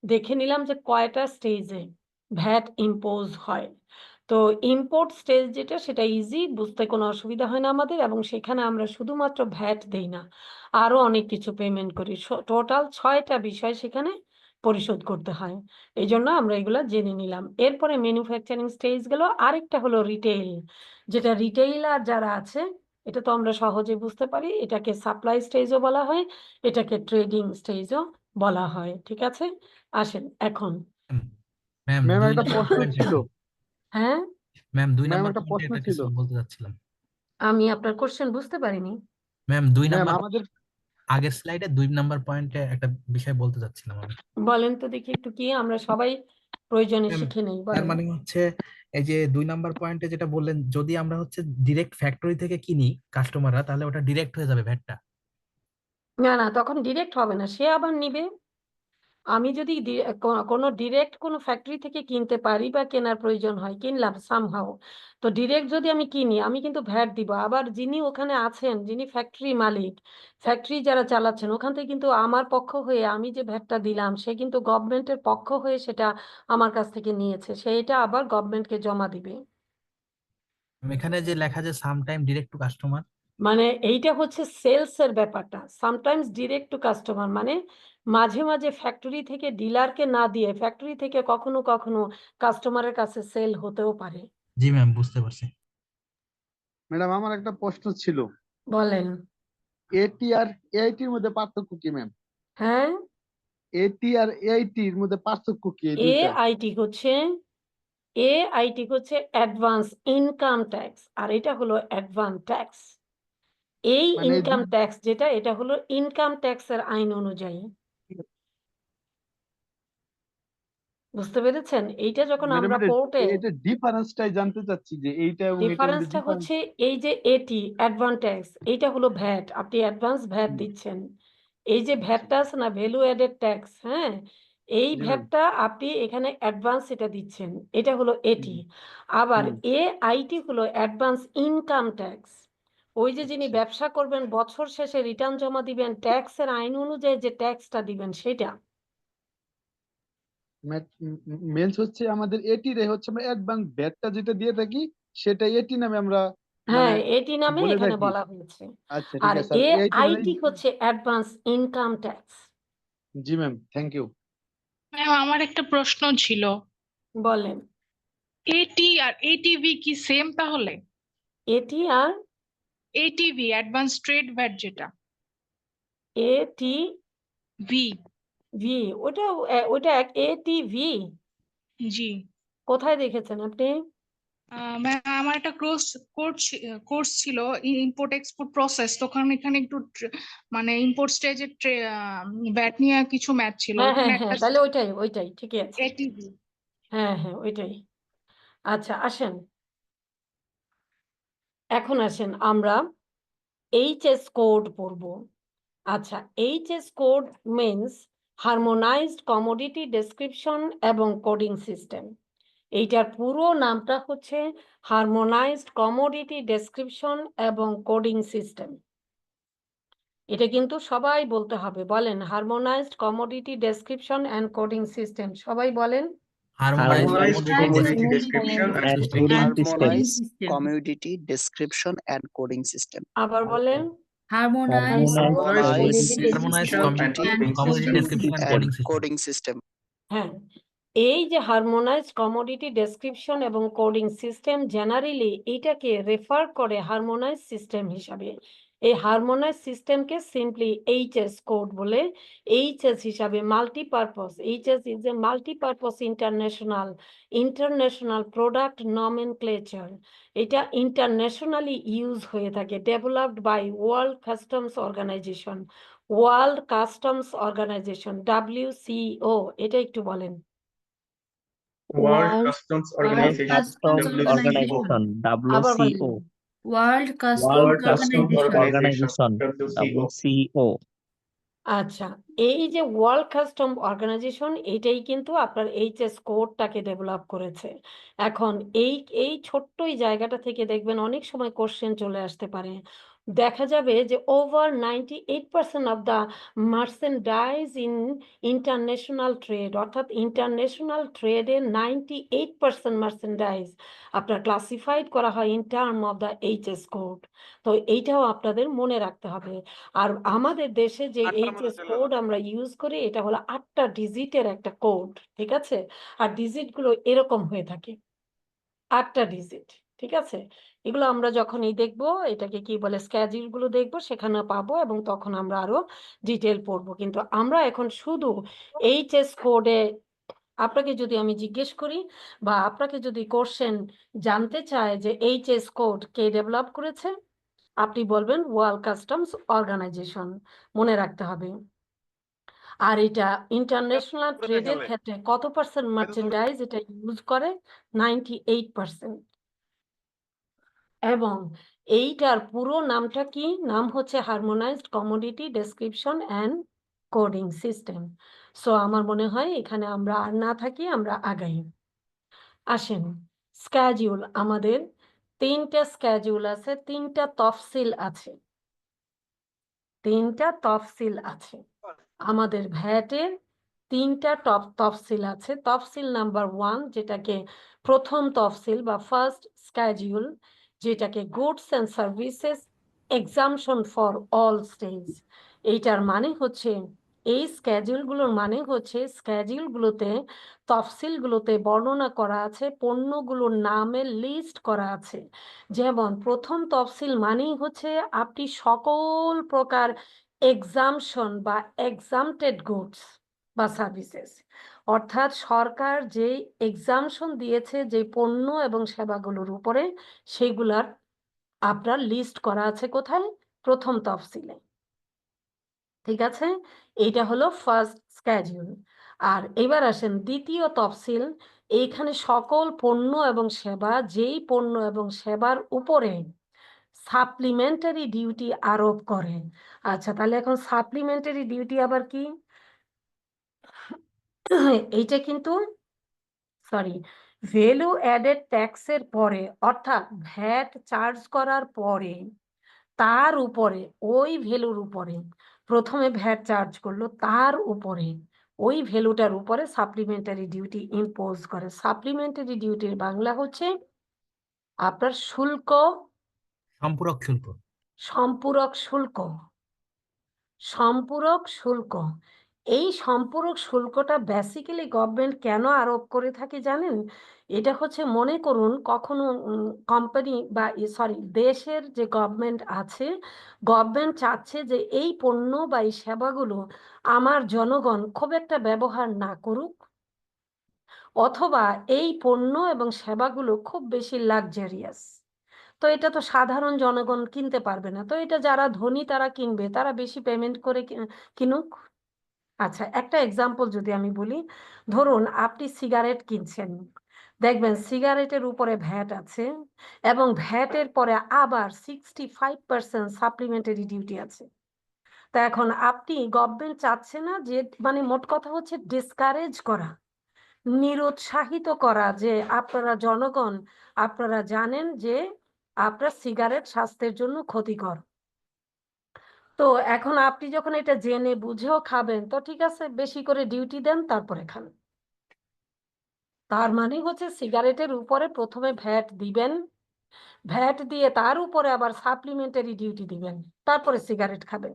দেখে নিলাম যে কয়টা স্টেজে ভ্যাট ইম্পোজ হয়। তো ইম্পোর্ট স্টেজ যেটা, সেটা ইজি, বুঝতে কোনো অসুবিধা হয় না আমাদের, এবং সেখানে আমরা শুধুমাত্র ভ্যাট দেই না, আরো অনেক কিছু পেমেন্ট করি। টোটাল 6টা বিষয় সেখানে পরিশোধ করতে হয়, এই জন্য আমরা এগুলা জেনে নিলাম। এরপরে ম্যানুফ্যাকচারিং স্টেজ গেল, আরেকটা হলো রিটেইল, যেটা রিটেইলার যারা আছে, এটা তো আমরা সহজে বুঝতে পারি, এটাকে সাপ্লাই স্টেজও বলা হয়, এটাকে ট্রেডিং স্টেজও বলা হয়। ঠিক আছে, আসেন এখন। ম্যাম ম্যাম 2 একটা নাম্বার প্রশ্ন পয়েন্টে ছিল। হ্যাঁ, ম্যাম 2 ম্যাম নাম্বার একটা পয়েন্টে প্রশ্ন একটা ছিল। কিছু বলতে চাচ্ছিলাম। আমি আপনার কোশ্চেন বুঝতে পারিনি। ম্যাম 2 ম্যাম নাম্বার আমাদের আগের স্লাইডে 2 নাম্বার পয়েন্টে একটা বিষয় বলতে চাচ্ছিলাম আমি। বলেন তো দেখি একটু, কি আমরা সবাই প্রয়োজনে ম্যাম শিখে নেই, তার বলেন। মানে হচ্ছে এই যে 2 নাম্বার পয়েন্টে যেটা বললেন, যদি আমরা হচ্ছে ডিরেক্ট ফ্যাক্টরি থেকে কিনি কাস্টমাররা, তাহলে ওটা ডিরেক্ট হয়ে যাবে ভ্যাটটা। না না, তখন ডিরেক্ট হবে না, সে আবার নিবে। আমি যদি কোনো ডিরেক্ট কোনো ফ্যাক্টরি থেকে কিনতে পারি বা কেনার প্রয়োজন হয়, কিনলাম সামহাও, তো ডিরেক্ট যদি আমি কিনি, আমি কিন্তু ভ্যাট দিব। আবার যিনি ওখানে আছেন, যিনি ফ্যাক্টরি মালিক, ফ্যাক্টরি যারা চালাচ্ছেন, ওখান থেকে কিন্তু আমার পক্ষ হয়ে আমি যে ভ্যাটটা দিলাম, সে কিন্তু গভর্নমেন্টের পক্ষ হয়ে সেটা আমার কাছ থেকে নিয়েছে, সেটা আবার গভর্নমেন্টকে জমা দিবে। এখানে যে লেখা যে some time direct to customer, মানে এইটা হচ্ছে সেলস এর ব্যাপারটা। সামটাইমস ডিরেক্ট টু কাস্টমার মানে মাঝে মাঝে ফ্যাক্টরি থেকে ডিলারকে না দিয়ে ফ্যাক্টরি থেকে কখনো কখনো কাস্টমারের কাছে সেল হতেও পারে। জি ম্যাম বুঝতে পারছি। ম্যাডাম আমার একটা প্রশ্ন ছিল। বলেন। এটি আর এআইটির মধ্যে পার্থক্য কি ম্যাম? হ্যাঁ, এটি আর এআইটির মধ্যে পার্থক্য কি এই দুইটা? এআইটি হচ্ছে অ্যাডভান্স ইনকাম ট্যাক্স, আর এটা হলো অ্যাডভান্স ট্যাক্স। এই মানে এই ইনকাম ট্যাক্স যেটা, এটা হলো ইনকাম ট্যাক্সের আইন অনুযায়ী। বুঝতে পেরেছেন? এইটা যখন ম্যাডাম আমরা কোর্টে, এটা ডিফারেন্সটাই জানতে চাচ্ছি যে এইটা এবং এটার মধ্যে ডিফারেন্সটা ডিফারেন্স। হচ্ছে এই যে এটি অ্যাডভান্স ট্যাক্স, এইটা হলো ভ্যাট, আপনি অ্যাডভান্স ভ্যাট দিচ্ছেন। এই যে ভ্যাটটা আছে না, ভ্যালু অ্যাডেড ট্যাক্স, হ্যাঁ, এই জি ম্যাম। ভ্যাটটা আপনি এখানে অ্যাডভান্স এটা দিচ্ছেন, এটা হলো এটি। আবার এআইটি হলো অ্যাডভান্স ইনকাম ট্যাক্স। ওই যে যিনি ব্যবসা করবেন, বছর শেষে রিটার্ন জমা দিবেন, ট্যাক্সের আইন অনুযায়ী যে ট্যাক্সটা দিবেন সেটা। মেন্স হচ্ছে আমাদের এটি রে হচ্ছে আমরা অ্যাডভান্স ভ্যাটটা যেটা দিয়ে থাকি সেটা এটি নামে আমরা মানে হ্যাঁ, এটি নামে বলে এখানে থাকি। বলা হয়েছে। আচ্ছা ঠিক আর আছে। আর এআইটি মানে এআইটি হচ্ছে অ্যাডভান্স ইনকাম ট্যাক্স। জি ম্যাম, থ্যাংক ইউ। ম্যাম আমার একটা প্রশ্ন ছিল, বলেন। এটি আর এটিভি কি সেম তাহলে? এটি আর এটিভি অ্যাডভান্স ট্রেড ভ্যাট যেটা, এটি ভি। ভি, ওটা এটিভি জি কোথায় দেখেছেন আপনি? ম্যাম আমার একটা কোর্স ছিল ইম্পোর্ট এক্সপোর্ট প্রসেস, তখন এখানে একটু মানে ইম্পোর্ট স্টেজের ভ্যাট নিয়ে কিছু ম্যাথ ছিল, হ্যাঁ ওখানে হ্যাঁ একটা হ্যাঁ, তাহলে ওইটাই ঠিকই আছে। এটিভি। হ্যাঁ হ্যাঁ ওইটাই। আচ্ছা আসেন, এখন আসেন আমরা এইচএস কোড পড়ব। আচ্ছা, HS code means harmonized commodity description এবং কোডিং সিস্টেম। এইটার পুরো নামটা হচ্ছে হারমোনাইজড কমোডিটি ডেসক্রিপশন এবং কোডিং সিস্টেম। এটা কিন্তু সবাই বলতে হবে, বলেন harmonized commodity description and coding system, সবাই বলেন। Harmonized commodity description and and system. coding system. Harmonized commodity description and coding system. আবার বলেন Harmonized Harmonized Harmonized commodity commodity description and and coding system. coding system. হ্যাঁ, এই যে harmonised commodity description এবং coding system generally এইটাকে refer করে harmonise system হিসাবে। এই হারমোনাইজ সিস্টেমকে সিম্পলি এইচএস কোড বলে। এইচএস হিসাবে multipurpose, HS is a multipurpose international product nomenclature. এটা ইন্টারন্যাশনালি ইউজ হয়ে থাকে, developed by World Customs Organization. World Customs Organization, WCO, এটা একটু বলেন। World Customs Organization, Customs WCO. Organization, আবার বলেন। WCO. World World Customs Customs Organization. Organization, Organization, WCO. WCO. আচ্ছা, এই যে ওয়ার্ল্ড কাস্টম অর্গানাইজেশন, এটাই কিন্তু আপনার এইচএস কোডটাকে ডেভেলপ করেছে। এখন এই ছোট্টই জায়গাটা থেকে দেখবেন অনেক সময় কোশ্চেন চলে আসতে পারে। দেখা যাবে যে over 98% of the merchandise in international trade, অর্থাৎ ইন্টারন্যাশনাল ট্রেডে 98% মার্চেন্ডাইজ আপনার ক্লাসিফাইড করা হয় in term of the HS code. তো এইটাও আপনাদের মনে রাখতে হবে। আর আমাদের দেশে যে এইচএস কোড আমরা ইউজ করি, এটা হলো 8টা ডিজিটের একটা কোড, ঠিক আছে? আর ডিজিটগুলো এরকম হয়ে থাকে, 8টা ডিজিট, ঠিক আছে? এগুলো আমরা যখনই দেখবো, এটাকে কি বলে স্ক্যাজিল গুলো দেখবো, সেখানে পাবো এবং তখন আমরা আরো ডিটেল পড়বো। কিন্তু আমরা এখন শুধু এইচএস কোডে, আপনাকে যদি আমি জিজ্ঞেস করি বা আপনাকে যদি কোশ্চেন জানতে চায় যে এইচএস কোড কে ডেভেলপ করেছে, আপনি বলবেন ওয়ার্ল্ড কাস্টমস অর্গানাইজেশন, মনে রাখতে হবে। আর এটা ইন্টারন্যাশনাল ট্রেডের ক্ষেত্রে কত পার্সেন্ট মার্চেন্ডাইজ এটা ইউজ করে? 98%। এবং এইটার পুরো নামটা কি? নাম হচ্ছে harmonized commodity description and coding system. So আমার মনে হয় এখানে আমরা আর না থাকি, আমরা আগাই। আসেন, স্ক্যাজিউল, আমাদের 3টা স্ক্যাজিউল আছে, 3টা তফসিল আছে, 3টা তফসিল আছে। আমাদের ভ্যাটের 3টা তফসিল আছে। তফসিল নাম্বার 1, যেটাকে প্রথম তফসিল বা ফার্স্ট স্ক্যাজিউল, যেটাকে goods and services exemption for all stage. এইটার মানে হচ্ছে, এই স্ক্যাজিউলগুলোর মানে হচ্ছে স্ক্যাজিউলগুলোতে, তফসিলগুলোতে বর্ণনা করা আছে, পণ্যগুলোর নামের লিস্ট করা আছে। যেমন প্রথম তফসিল মানেই হচ্ছে আপনি সকল প্রকার এক্সামশন বা এক্সামটেড গুডস বা সার্ভিসেস, অর্থাৎ সরকার যে এক্সামশন দিয়েছে যে পণ্য এবং সেবাগুলোর উপরে, সেগুলার আপনার লিস্ট করা আছে কোথায়? প্রথম তফসিলে, ঠিক আছে? এইটা হলো ফার্স্ট স্ক্যাজিউল। আর এবার আসেন দ্বিতীয় তফসিল। এইখানে সকল পণ্য এবং সেবা, যেই পণ্য এবং সেবার উপরে সাপ্লিমেন্টারি ডিউটি আরোপ করে। আচ্ছা, তাহলে এখন সাপ্লিমেন্টারি ডিউটি আবার কি? এইটা কিন্তু সরি, ভ্যালু অ্যাডেড ট্যাক্সের পরে, অর্থাৎ ভ্যাট চার্জ করার পরে তার উপরে, ওই ভ্যালুর উপরে, প্রথমে ভ্যাট চার্জ করলো, তার উপরে ওই ভ্যালুটার উপরে সাপ্লিমেন্টারি ডিউটি ইম্পোজ করে। সাপ্লিমেন্টারি ডিউটির বাংলা হচ্ছে আপনার শুল্ক, সম্পূরক শুল্ক। সম্পূরক শুল্ক, সম্পূরক শুল্ক। এই সম্পূরক শুল্কটা বেসিক্যালি গভর্নমেন্ট কেন আরোপ করে থাকে জানেন? এটা হচ্ছে, মনে করুন কখনো কোম্পানি বা সরি দেশের যে গভর্নমেন্ট আছে, গভর্নমেন্ট চাচ্ছে যে এই পণ্য বা এই সেবাগুলো আমার জনগণ খুব একটা ব্যবহার না করুক, অথবা এই পণ্য এবং সেবাগুলো খুব বেশি লাক্সারিয়াস। তো এটা তো সাধারণ জনগণ কিনতে পারবে না, তো এটা যারা ধনী তারা কিনবে, তারা বেশি পেমেন্ট করে কিনুক। আচ্ছা, একটা এক্সাম্পল যদি আমি বলি, ধরুন আপনি সিগারেট কিনছেন, দেখবেন সিগারেটের উপরে ভ্যাট আছে এবং ভ্যাটের পরে আবার 65% সাপ্লিমেন্টারি ডিউটি আছে। তা এখন আপনি গভর্নমেন্ট চাচ্ছে না যে, মানে মোট কথা হচ্ছে ডিসকারেজ করা, নিরুৎসাহিত করা, যে আপনারা জনগণ, আপনারা জানেন যে আপনার সিগারেট স্বাস্থ্যের জন্য ক্ষতিকর। তো এখন আপনি যখন এটা জেনে বুঝেও খাবেন, তো ঠিক আছে, বেশি করে ডিউটি দেন, তারপরে খান। তার মানে হচ্ছে সিগারেটের উপরে প্রথমে ভ্যাট দিবেন, ভ্যাট দিয়ে তার উপরে আবার সাপ্লিমেন্টারি ডিউটি দিবেন, তারপরে সিগারেট খাবেন।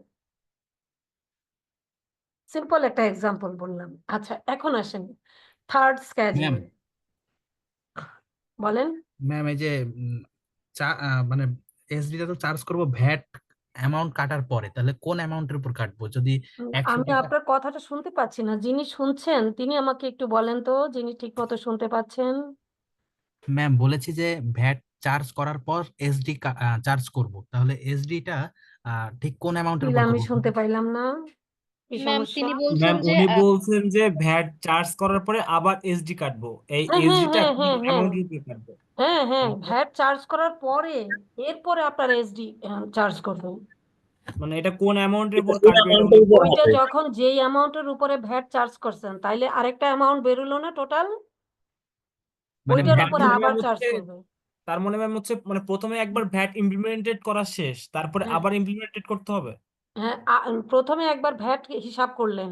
সিম্পল একটা এক্সাম্পল বললাম। আচ্ছা, এখন আসেন থার্ড স্ক্যাজুয়াল, ম্যাম বলেন। ম্যাম এই যে মানে এসডি টা তো চার্জ করব ভ্যাট অ্যামাউন্ট কাটার পরে, তাহলে কোন অ্যামাউন্টের উপর কাটবো? যদি 100 আমি টাকা। আপনার কথাটা শুনতে পাচ্ছি না, যিনি শুনছেন তিনি আমাকে একটু বলেন তো, যিনি ঠিক মতো শুনতে পাচ্ছেন। ম্যাম বলেছি যে ভ্যাট চার্জ করার পর এসডি চার্জ করব, তাহলে এসডি টা ঠিক কোন অ্যামাউন্টের উপর আমি করব? শুনতে পাইলাম না, কি ম্যাম সমস্যা? তিনি বলছেন ম্যাম যে উনি বলছেন যে ভ্যাট চার্জ করার পরে আবার এসডি কাটবো, এই হ্যাঁ হ্যাঁ এসডিটা হ্যাঁ কোন হ্যাঁ হ্যাঁ অ্যামাউন্টের উপরে কাটবো? হ্যাঁ হ্যাঁ, মানে ভ্যাট চার্জ করার পরে এরপরে আপনার এসডি চার্জ করবেন। মানে এটা কোন অ্যামাউন্টের উপর কাটবে এটা উনি ওইটা যখন যেই অ্যামাউন্টের উপরে ভ্যাট চার্জ করছেন, তাইলে আরেকটা অ্যামাউন্ট বেরোলো না টোটাল, মানে ওইটার তার উপরে মানে আবার ম্যাম চার্জ হচ্ছে করবে। তার মানে ম্যাম হচ্ছে মানে প্রথমে একবার ভ্যাট ইমপ্লিমেন্টেড করা শেষ, তারপরে হ্যাঁ আবার ইমপ্লিমেন্টেড করতে হবে। হ্যাঁ, প্রথমে একবার ভ্যাট হিসাব করলেন,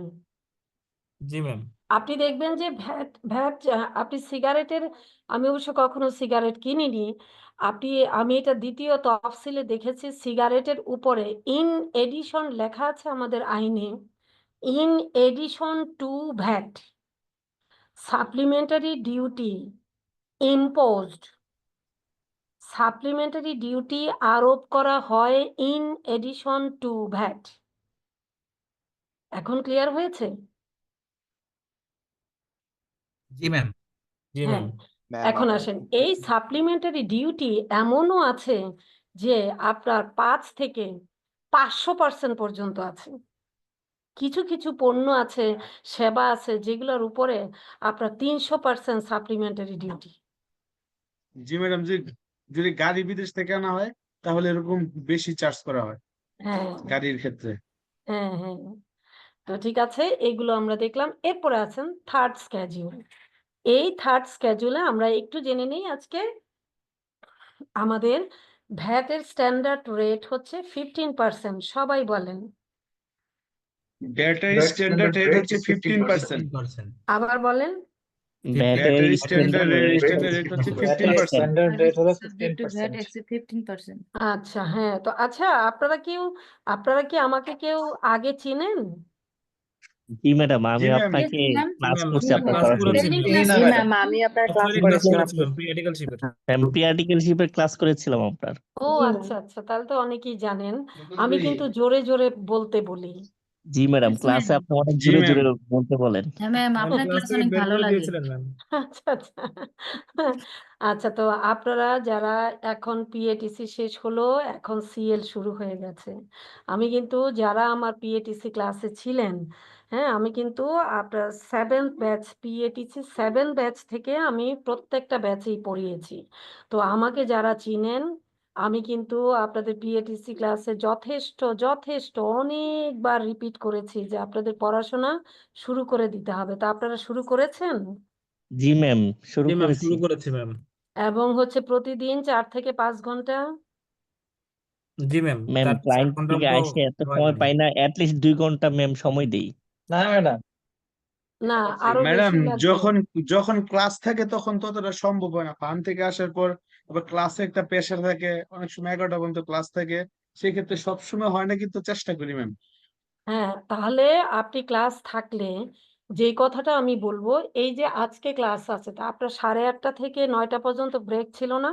জি ম্যাম। আপনি দেখবেন যে ভ্যাট ভ্যাট আপনি সিগারেটের, আমি অবশ্য কখনো সিগারেট কিনিনি, আপনি, আমি এটা দ্বিতীয় তফসিলে দেখেছি, সিগারেটের উপরে ইন এডিশন লেখা আছে আমাদের আইনে, in addition to VAT supplementary duty imposed, supplementary duty আরোপ করা হয় ইন এডিশন টু ভ্যাট। এখন ক্লিয়ার হয়েছে? জি ম্যাম। জি হ্যাঁ, ম্যাম। এখন আসেন, এই সাপ্লিমেন্টারি ডিউটি এমনও আছে যে আপনার 5 থেকে 500% পর্যন্ত আছে। কিছু কিছু পণ্য আছে, সেবা আছে, যেগুলোর উপরে আপনার 300% সাপ্লিমেন্টারি ডিউটি। জি ম্যাডাম, যদি গাড়ি বিদেশ থেকে আনা হয় তাহলে এরকম বেশি চার্জ করা হয় হ্যাঁ গাড়ির ক্ষেত্রে। হ্যাঁ হ্যাঁ, তো ঠিক আছে, এগুলো আমরা দেখলাম। এরপরে আছেন থার্ড স্ক্যাজুয়াল। এই থার্ড স্ক্যাজুয়ালে আমরা একটু জেনে নেই আজকে। আমাদের ভ্যাটের স্ট্যান্ডার্ড রেট হচ্ছে 15%, সবাই বলেন। ব্যাটারি স্ট্যান্ডার্ড রেট হচ্ছে 15%। 15%। আবার বলেন। ব্যাটারি ব্যাটারি স্ট্যান্ডার্ড রেট হচ্ছে 15%। স্ট্যান্ডার্ড রেট হলো 15%। আচ্ছা, হ্যাঁ, তো আচ্ছা, আপনারা কি আমাকে কেউ আগে চিনেন? জি ম্যাডাম, জি আমি ম্যাম। আপনাকে ক্লাস ম্যাম করছি আপনার ক্লাস সরাসরি। করেছি জি না ম্যাডাম। আমি আপনার ক্লাস সফটওয়্যারে ক্লাস করেছিলাম। করেছিলাম প্রি আর্টিকেলশিপের। আমি প্রি আর্টিকেলশিপের ক্লাস করেছিলাম আপনার। ও আচ্ছা আচ্ছা, তাহলে তো অনেকেই জানেন। আমি কিন্তু জোরে জোরে বলতে বলি। জি ম্যাডাম, ক্লাসে আপনি অনেক জি জোরে ম্যাম। জোরে বলতে বলেন। ম্যাম ক্লাস থেকে বের করে দিয়েছিলেন ম্যাম। আচ্ছা আচ্ছা, আচ্ছা, তো আপনারা যারা এখন পিএটিসি শেষ হলো, এখন সিএল শুরু হয়ে গেছে, আমি কিন্তু যারা আমার পিএটিসি ক্লাসে ছিলেন, হ্যাঁ, আমি কিন্তু আপনার 7th ব্যাচ, পিএটিসি 7 ব্যাচ থেকে আমি প্রত্যেকটা ব্যাচেই পড়িয়েছি। তো আমাকে যারা চিনেন, আমি কিন্তু আপনাদের পিএটিসি ক্লাসে যথেষ্ট যথেষ্ট অনেকবার রিপিট করেছি যে আপনাদের পড়াশোনা শুরু করে দিতে হবে। তা আপনারা শুরু করেছেন? জি ম্যাম, শুরু জি ম্যাম করেছি। শুরু করেছি ম্যাম। এবং হচ্ছে প্রতিদিন 4 থেকে 5 ঘন্টা। জি ম্যাম ম্যাম, 4 ক্লায়েন্ট ঘন্টা থেকে তো আসে এত হয় সময় ম্যাম। পাই না, অ্যাটলিস্ট 2 ঘন্টা ম্যাম সময় দেই। না ম্যাডাম, না, আরো ম্যাডাম, বেশি লাগবে। যখন ক্লাস থাকে তখন ততটা সম্ভব হয় না। ফার্ম থেকে আসার পর আবার ক্লাসে একটা প্রেশার থাকে, অনেক সময় 11টা পর্যন্ত ক্লাস থাকে, সেক্ষেত্রে সবসময় হয় না, কিন্তু চেষ্টা করি ম্যাম। হ্যাঁ, তাহলে আপনি ক্লাস থাকলে যে কথাটা আমি বলবো, এই যে আজকে ক্লাস আছে, তা আপনার 8:30 থেকে 9টা পর্যন্ত ব্রেক ছিল না?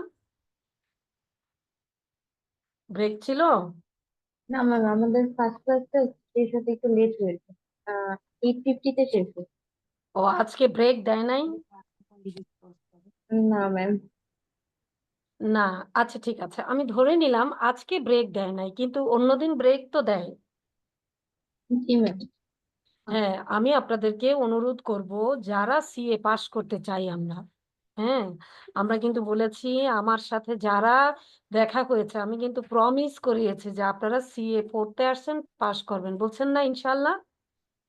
ব্রেক ছিল? না ম্যাম, আমাদের ফার্স্ট ক্লাসটা শেষ হতে একটু লেট হয়েছে। 8:50-তে শেষ হয়েছে। ও, আজকে ব্রেক দেয় নাই? না ম্যাম। না, আচ্ছা ঠিক আছে, আমি ধরে নিলাম আজকে ব্রেক দেয় নাই, কিন্তু অন্যদিন ব্রেক তো দেয়। জি ম্যাম। হ্যাঁ, আমি আপনাদেরকে অনুরোধ করব, যারা সিএ পাশ করতে চাই আমরা, হ্যাঁ, আমরা কিন্তু বলেছি আমার সাথে যারা দেখা হয়েছে, আমি কিন্তু প্রমিস করিয়েছি যে আপনারা সিএ পড়তে আসছেন, পাশ করবেন, বলছেন না ইনশাল্লাহ?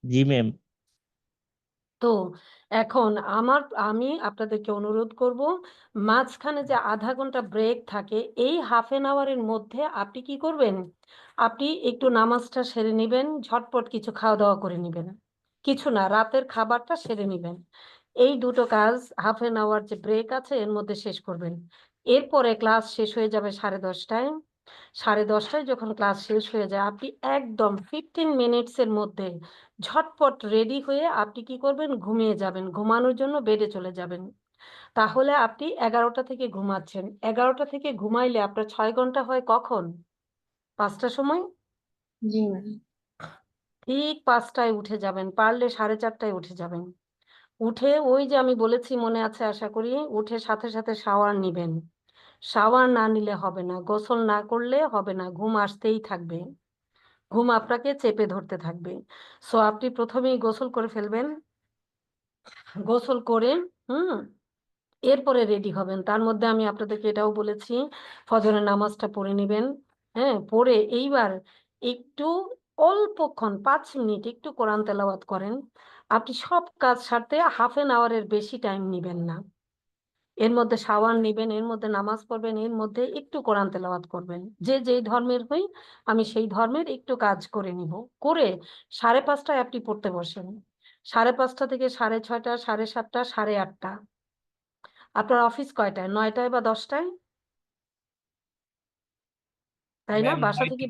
জি ম্যাম। তো এখন আমি আপনাদেরকে অনুরোধ করব, মাঝখানে যে আধা ঘন্টা ব্রেক থাকে, এই হাফ এন আওয়ারের মধ্যে আপনি কি করবেন, আপনি একটু নামাজটা সেরে নেবেন, ঝটপট কিছু খাওয়া দাওয়া করে নেবেন, কিছু না, রাতের খাবারটা সেরে নেবেন। এই দুটো কাজ হাফ এন আওয়ার যে ব্রেক আছে এর মধ্যে শেষ করবেন। এরপরে ক্লাস শেষ হয়ে যাবে 10:30টায়। 10:30টায় যখন ক্লাস শেষ হয়ে যায়, আপনি একদম 15 মিনিটসের মধ্যে ঝটপট রেডি হয়ে আপনি কি করবেন, ঘুমিয়ে যাবেন, ঘুমানোর জন্য বেডে চলে যাবেন। তাহলে আপনি 11টা থেকে ঘুমাচ্ছেন, 11টা থেকে ঘুমাইলে আপনার 6 ঘন্টা হয় কখন, 5টার সময়। জি ম্যাম। ঠিক 5টায় উঠে যাবেন, পারলে 4:30টায় উঠে যাবেন। উঠে ওই যে আমি বলেছি, মনে আছে আশা করি, উঠে সাথে সাথে শাওয়ার নিবেন। শাওয়ার না নিলে হবে না, গোসল না করলে হবে না, ঘুম আসতেই থাকবে, ঘুম আপনাকে চেপে ধরতে থাকবে। সো আপনি প্রথমেই গোসল করে ফেলবেন, গোসল করে এরপরে রেডি হবেন। তার মধ্যে আমি আপনাদেরকে এটাও বলেছি, ফজরের নামাজটা পড়ে নেবেন। হ্যাঁ, পড়ে এইবার একটু অল্পক্ষণ 5 মিনিট একটু কোরআন তেলাওয়াত করেন। আপনি সব কাজ সারতে হাফ এন আওয়ারের বেশি টাইম নেবেন না। এর মধ্যে শাওয়ার নেবেন, এর মধ্যে নামাজ পড়বেন, এর মধ্যে একটু কোরআন তেলাওয়াত করবেন। যে যেই ধর্মের হই, আমি সেই ধর্মের একটু কাজ করে নিব। করে 5:30টায় আপনি পড়তে বসেন। 5:30 থেকে 6:30, 7:30, 8:30। আপনার অফিস কয়টায়, 9টায় বা 10টায়, তাই না? ম্যাম বাসা থেকে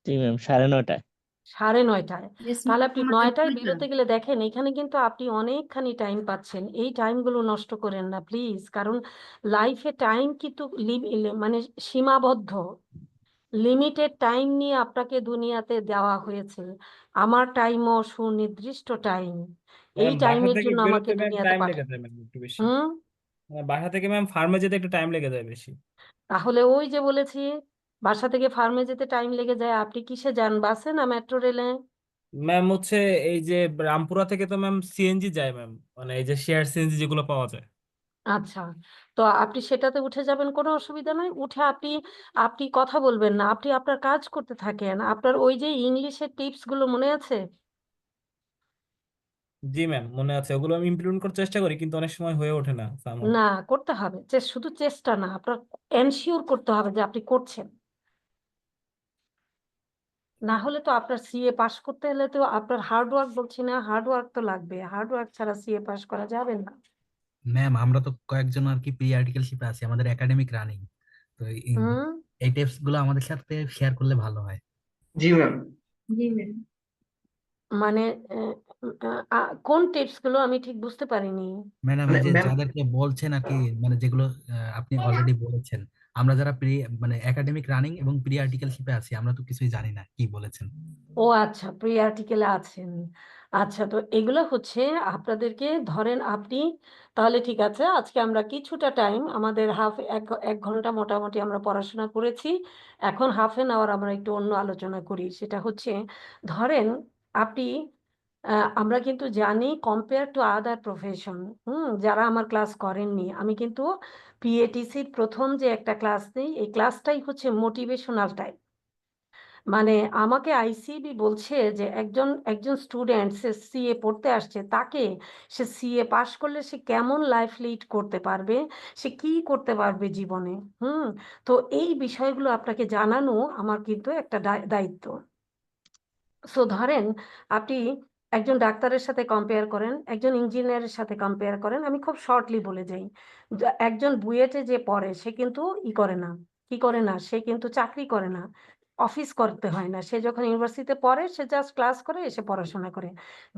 জি ম্যাম, 9:30টায়। 9:30টায়। Yes, তাহলে ma'am, আপনি আমাদের 9টায় 9টা। বেরোতে গেলে দেখেন এখানে কিন্তু আপনি অনেকখানি টাইম পাচ্ছেন। এই টাইমগুলো নষ্ট করেন না প্লিজ, কারণ লাইফে টাইম কিন্তু মানে সীমাবদ্ধ, লিমিটেড টাইম নিয়ে আপনাকে দুনিয়াতে দেওয়া হয়েছে। আমার টাইমও সুনির্দিষ্ট টাইম, এই ম্যাম বাসা টাইমের থেকে জন্য আমাকে বেরোতে ম্যাম দুনিয়াতে টাইম লেগে পাঠানো। যায় ম্যাম একটু বেশি। হুম মানে বাসা থেকে ম্যাম ফার্মে যেতে একটু টাইম লেগে যায় বেশি। তাহলে ওই যে বলেছি, বাসা থেকে ফার্মে যেতে টাইম লেগে যায়, আপনি কিসে যান, বাসে না মেট্রো রেলে? ম্যাম হচ্ছে এই যে রামপুরা থেকে তো ম্যাম সিএনজি যায় ম্যাম, মানে এই যে শেয়ার সিএনজি যেগুলো পাওয়া যায়। আচ্ছা, তো আপনি সেটাতে উঠে যাবেন, কোনো অসুবিধা নয়। উঠে আপনি আপনি কথা বলবেন না, আপনি আপনার কাজ করতে থাকেন। আপনার ওই যে ইংলিশের টিপস গুলো মনে আছে? জি ম্যাম মনে আছে, ওগুলো আমি ইমপ্লিমেন্ট করার চেষ্টা করি কিন্তু অনেক সময় হয়ে ওঠে না somehow। না, করতে হবে, যে শুধু চেষ্টা না, আপনার এনশিওর করতে হবে যে আপনি করছেন। না হলে তো আপনার সিএ পাস করতে হলে তো আপনার হার্ড ওয়ার্ক, বলছি না, হার্ড ওয়ার্ক তো লাগবে, হার্ড ওয়ার্ক ছাড়া সিএ পাস করা যাবে না। ম্যাম আমরা তো কয়েকজন আর কি প্রি আর্টিকেলশিপে আছি, আমাদের একাডেমিক রানিং, তো হুম এই টিপস গুলো আমাদের সাথে শেয়ার করলে ভালো হয়। জি ম্যাম। জি ম্যাম। মানে কোন টিপস গুলো আমি ঠিক বুঝতে পারিনি। ম্যাডাম এই যে যাদেরকে বলছেন আর কি, মানে যেগুলো আপনি অলরেডি বলেছেন, আমরা যারা প্রি মানে একাডেমিক রানিং এবং প্রি আর্টিকেলশিপে আছি, আমরা তো কিছুই জানি না কি বলেছেন। ও আচ্ছা, প্রি আর্টিকেলে আছেন। আচ্ছা, তো এগুলো হচ্ছে আপনাদেরকে, ধরেন আপনি, তাহলে ঠিক আছে, আজকে আমরা কিছুটা টাইম, আমাদের এক ঘন্টা মোটামুটি আমরা পড়াশোনা করেছি। এখন হাফ এন আওয়ার আমরা একটু অন্য আলোচনা করি। সেটা হচ্ছে, ধরেন আপনি, আমরা কিন্তু জানি কম্পেয়ার টু আদার প্রফেশন, যারা আমার ক্লাস করেননি, আমি কিন্তু পিএটিসির প্রথম যে একটা ক্লাস দিই, এই ক্লাসটাই হচ্ছে মোটিভেশনাল টাইপ। মানে আমাকে আইসিবি বলছে যে একজন একজন স্টুডেন্ট, সে সিএ পড়তে আসছে, তাকে, সে সিএ পাশ করলে সে কেমন লাইফ লিড করতে পারবে, সে কি করতে পারবে জীবনে। তো এই বিষয়গুলো আপনাকে জানানো আমার কিন্তু একটা দায়িত্ব। সো ধরেন আপনি একজন ডাক্তারের সাথে কম্পেয়ার করেন, একজন ইঞ্জিনিয়ারের সাথে কম্পেয়ার করেন, আমি খুব শর্টলি বলে যাই। একজন বুয়েটে যে পড়ে সে কিন্তু করে না, কি করে না, সে কিন্তু চাকরি করে না, অফিস করতে হয় না, সে যখন ইউনিভার্সিটিতে পড়ে সে জাস্ট ক্লাস করে এসে পড়াশোনা করে।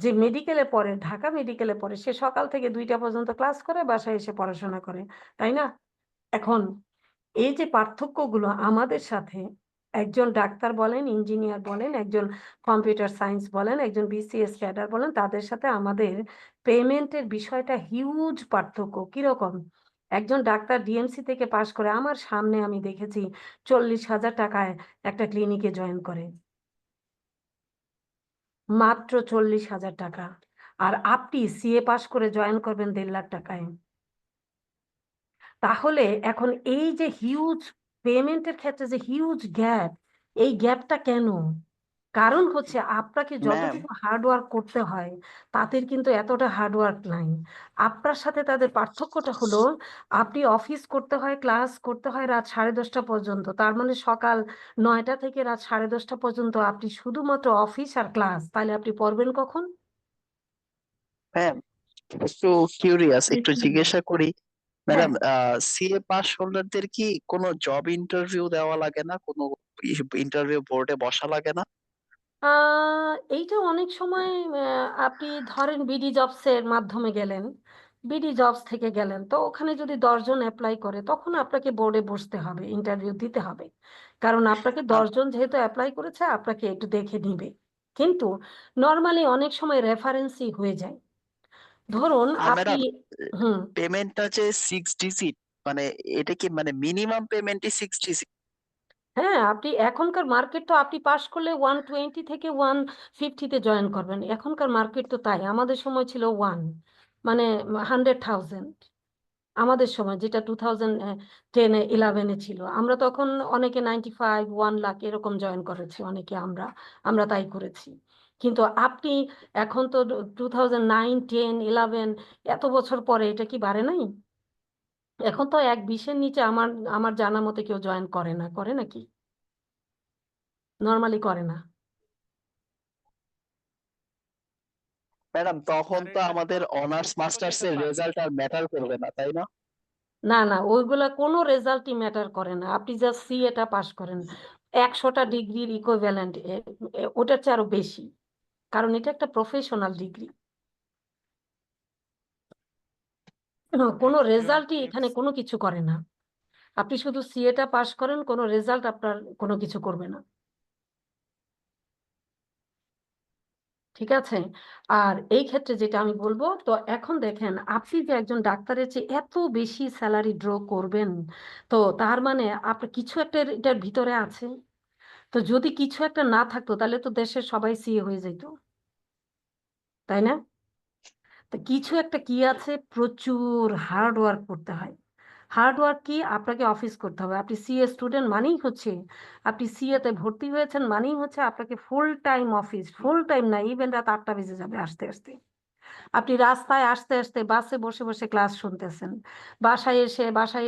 যে মেডিকেলে পড়ে, ঢাকা মেডিকেলে পড়ে, সে সকাল থেকে 2টা পর্যন্ত ক্লাস করে, বাসায় এসে পড়াশোনা করে, তাই না? এখন এই যে পার্থক্যগুলো আমাদের সাথে, একজন ডাক্তার বলেন, ইঞ্জিনিয়ার বলেন, একজন কম্পিউটার সায়েন্স বলেন, একজন বিসিএস ক্যাডার বলেন, তাদের সাথে আমাদের পেমেন্টের বিষয়টা হিউজ পার্থক্য। কিরকম? একজন ডাক্তার ডিএমসি থেকে পাশ করে, আমার সামনে আমি দেখেছি 40,000 টাকায় একটা ক্লিনিকে জয়েন করে, মাত্র 40,000 টাকা। আর আপনি সিএ পাস করে জয়েন করবেন 1.5 লাখ টাকায়। তাহলে এখন এই যে হিউজ পেমেন্টের ক্ষেত্রে যে হিউজ গ্যাপ, এই গ্যাপটা কেন? কারণ হচ্ছে আপনাকে ম্যাম যতটুকু হার্ডওয়ার্ক করতে হয় তাদের কিন্তু এতটা হার্ডওয়ার্ক নাই। আপনার সাথে তাদের পার্থক্যটা হলো আপনি অফিস করতে হয়, ক্লাস করতে হয় রাত 10:30 পর্যন্ত। তার মানে সকাল 9টা থেকে রাত 10:30 পর্যন্ত আপনি শুধুমাত্র অফিস আর ক্লাস। তাহলে আপনি পড়বেন কখন? ম্যাম একটু কিউরিয়াস, একটু জিজ্ঞাসা করি হ্যাঁ, ম্যাডাম, সিএ পাস হোল্ডারদের কি কোনো জব ইন্টারভিউ দেওয়া লাগে না, কোনো ইন্টারভিউ বোর্ডে বসা লাগে না? এইটা অনেক সময় আপনি ধরেন বিডি জবসের মাধ্যমে গেলেন, বিডি জবস থেকে গেলেন, তো ওখানে যদি 10 জন অ্যাপ্লাই করে তখন আপনাকে বোর্ডে বসতে হবে, ইন্টারভিউ দিতে হবে। কারণ আপনাকে 10 জন যেহেতু অ্যাপ্লাই করেছে আপনাকে একটু দেখে নিবে। কিন্তু নর্মালি অনেক সময় রেফারেন্সই হয়ে যায়। ধরুন আর আপনি ম্যাডাম পেমেন্টটা যে 6 ডিজিট, মানে এটা কি মানে মিনিমাম পেমেন্টই 6 ডিজিট? হ্যাঁ, আপনি এখনকার মার্কেট তো আপনি পাশ করলে 120 থেকে 150-তে জয়েন করবেন। এখনকার মার্কেট তো তাই। আমাদের সময় ছিল মানে 100,000। আমাদের সময় যেটা 2010-11 ছিল, আমরা তখন অনেকে 95, 1 লাখ এরকম জয়েন করেছি অনেকে। আমরা তাই করেছি। কিন্তু আপনি এখন তো 2009, 10, 11 এত বছর পরে এটা কি বাড়ে নাই? এখন তো 120-এর নিচে আমার আমার জানা মতে কেউ জয়েন করে না, করে নাকি? নর্মালি করে না। ম্যাডাম তখন তো আমাদের অনার্স মাস্টার্স এর রেজাল্ট আর ম্যাটার করবে না, তাই না? না না, ওইগুলা কোনো রেজাল্টই ম্যাটার করে না। আপনি জাস্ট সিএটা পাস করেন, 100টা ডিগ্রির ইকুইভ্যালেন্ট, ওটার চেয়ে আরো বেশি। কারণ এটা একটা প্রফেশনাল ডিগ্রি। কোনো রেজাল্টই এখানে কোনো কিছু করে না। আপনি শুধু সিএটা পাস করেন, কোনো রেজাল্ট আপনার কোনো কিছু করবে না। ঠিক আছে? আর এই ক্ষেত্রে যেটা আমি বলবো, তো এখন দেখেন আপনি যে একজন ডাক্তারের চেয়ে এত বেশি স্যালারি ড্র করবেন, তো তার মানে আপনার কিছু একটা এটার ভিতরে আছে। তো যদি কিছু একটা না থাকতো তাহলে তো দেশের সবাই সিএ হয়ে যেত, তাই না? তো কিছু একটা কি আছে, প্রচুর হার্ড ওয়ার্ক করতে হয়। হার্ড ওয়ার্ক কি? আপনাকে অফিস করতে হবে। আপনি সিএ স্টুডেন্ট মানেই হচ্ছে, আপনি সিএ তে ভর্তি হয়েছেন মানেই হচ্ছে আপনাকে full time office, full time না, ইভেন রাত 8টা বেজে যাবে আসতে আসতে। আপনি রাস্তায় আসতে আসতে বাসে বসে বসে ক্লাস শুনতেছেন, বাসায়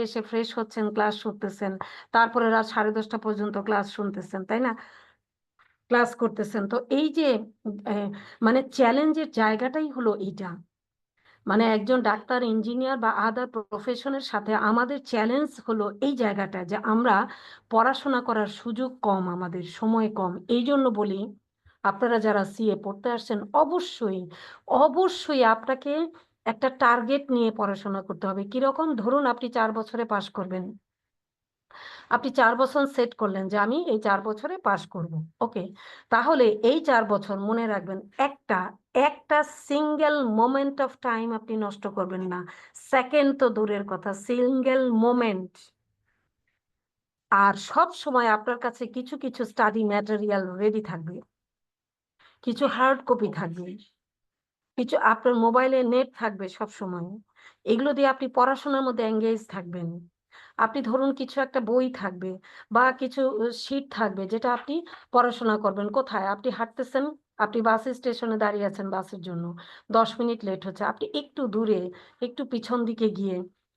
এসে ফ্রেশ হচ্ছেন, ক্লাস শুনতেছেন, তারপরে রাত 10:30 পর্যন্ত ক্লাস শুনতেছেন, তাই না? ক্লাস করতেছেন। তো এই যে আহ, মানে চ্যালেঞ্জের জায়গাটাই হলো এইটা। মানে একজন ডাক্তার, ইঞ্জিনিয়ার বা আদার প্রফেশনের সাথে আমাদের চ্যালেঞ্জ হলো এই জায়গাটা যে আমরা পড়াশোনা করার সুযোগ কম, আমাদের সময় কম। এই জন্য বলি আপনারা যারা সিএ পড়তে আসছেন অবশ্যই অবশ্যই আপনাকে একটা টার্গেট নিয়ে পড়াশোনা করতে হবে। কিরকম? ধরুন আপনি 4 বছরে পাশ করবেন, আপনি 4 বছর সেট করলেন যে আমি এই 4 বছরে পাশ করব। ওকে, তাহলে এই 4 বছর মনে রাখবেন, একটা একটা সিঙ্গেল মোমেন্ট অফ টাইম আপনি নষ্ট করবেন না। সেকেন্ড তো দূরের কথা, সিঙ্গেল মোমেন্ট। আর সব সময় আপনার কাছে কিছু কিছু স্টাডি ম্যাটেরিয়াল রেডি থাকবে, কিছু হার্ড কপি থাকবে, কিছু আপনার মোবাইলে নেট থাকবে সব সময়। এগুলো দিয়ে আপনি পড়াশোনার মধ্যে এঙ্গেজ থাকবেন। আপনি ধরুন কিছু একটা বই থাকবে বা কিছু শীট থাকবে যেটা আপনি পড়াশোনা করবেন। কোথায়? আপনি হাঁটতেছেন, আপনি বাস স্টেশনে দাঁড়িয়ে আছেন বাসের জন্য, 10 মিনিট লেট হচ্ছে, আপনি একটু দূরে, একটু পিছন দিকে গিয়ে,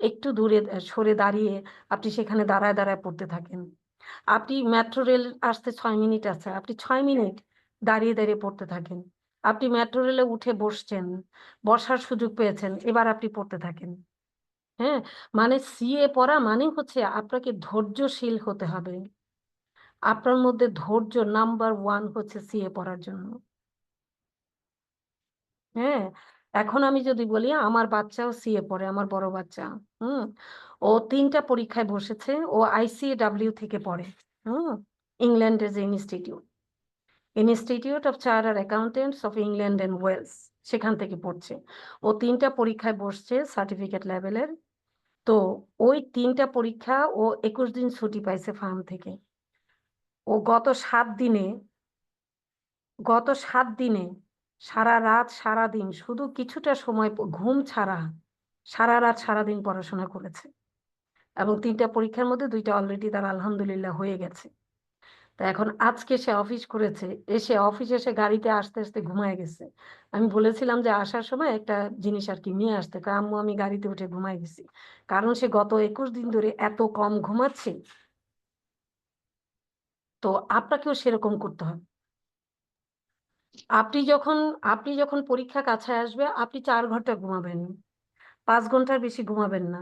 একটু দূরে সরে দাঁড়িয়ে আপনি সেখানে দাঁড়ায় দাঁড়ায় পড়তে থাকেন। আপনি মেট্রো রেল আসতে 6 মিনিট আছে, আপনি 6 মিনিট দাঁড়িয়ে দাঁড়িয়ে পড়তে থাকেন। আপনি মেট্রো রেলে উঠে বসছেন, বসার সুযোগ পেয়েছেন, এবার আপনি পড়তে থাকেন। হ্যাঁ, মানে সিএ পড়া মানে হচ্ছে আপনাকে ধৈর্যশীল হতে হবে। আপনার মধ্যে ধৈর্য নাম্বার 1 হচ্ছে সিএ পড়ার জন্য। হ্যাঁ, এখন আমি যদি বলি আমার বাচ্চাও সিএ পড়ে, আমার বড় বাচ্চা। হুম, ও 3টা পরীক্ষায় বসেছে, ও আইসিএডব্লিউ থেকে পড়ে। হুম, ইংল্যান্ডের যে Institute of Chartered Accountants of England and Wales, সেখান থেকে পড়ছে। ও 3টা পরীক্ষায় বসছে সার্টিফিকেট লেভেলের। তো ওই 3টা পরীক্ষা ও 21 দিন ছুটি পাইছে ফার্ম থেকে। ও গত 7 দিনে গত 7 দিনে সারা রাত সারা দিন শুধু কিছুটা সময় ঘুম ছাড়া সারা রাত সারাদিন পড়াশোনা করেছে এবং 3টা পরীক্ষার মধ্যে 2টা অলরেডি তার আলহামদুলিল্লাহ হয়ে গেছে। তা এখন আজকে সে অফিস করেছে, এসে অফিসে এসে গাড়িতে আসতে আসতে ঘুমায় গেছে। আমি বলেছিলাম যে আসার সময় একটা জিনিস আর কি নিয়ে আসতে, কয় আম্মু আমি গাড়িতে উঠে ঘুমায় গেছি, কারণ সে গত 21 দিন ধরে এত কম ঘুমাচ্ছে। তো আপনাকেও সেরকম করতে হবে। আপনি যখন পরীক্ষা কাছে আসবে আপনি 4 ঘন্টা ঘুমাবেন, 5 ঘন্টার বেশি ঘুমাবেন না,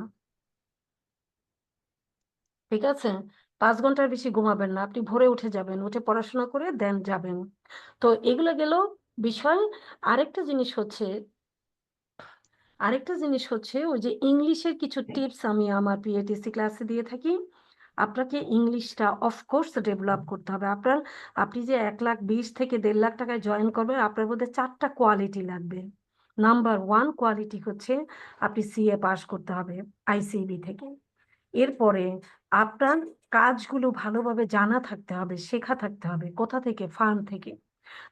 ঠিক আছে? 5 ঘন্টার বেশি ঘুমাবেন না, আপনি ভোরে উঠে যাবেন, উঠে পড়াশোনা করে দেন যাবেন। তো এগুলো গেল বিষয়। আরেকটা জিনিস হচ্ছে ওই যে ইংলিশের কিছু টিপস আমি আমার পিএটিসি ক্লাসে দিয়ে থাকি। আপনাকে ইংলিশটা অফকোর্স ডেভেলপ করতে হবে। আপনি যে 1,20,000 থেকে 1.5 লাখ টাকায় জয়েন করবেন, আপনার মধ্যে 4টা কোয়ালিটি লাগবে। নাম্বার 1 কোয়ালিটি হচ্ছে আপনি সিএ পাস করতে হবে আইসিবি থেকে। এরপরে আপনার কাজগুলো ভালোভাবে জানা থাকতে হবে, শেখা থাকতে হবে। কোথা থেকে? ফার্ম থেকে।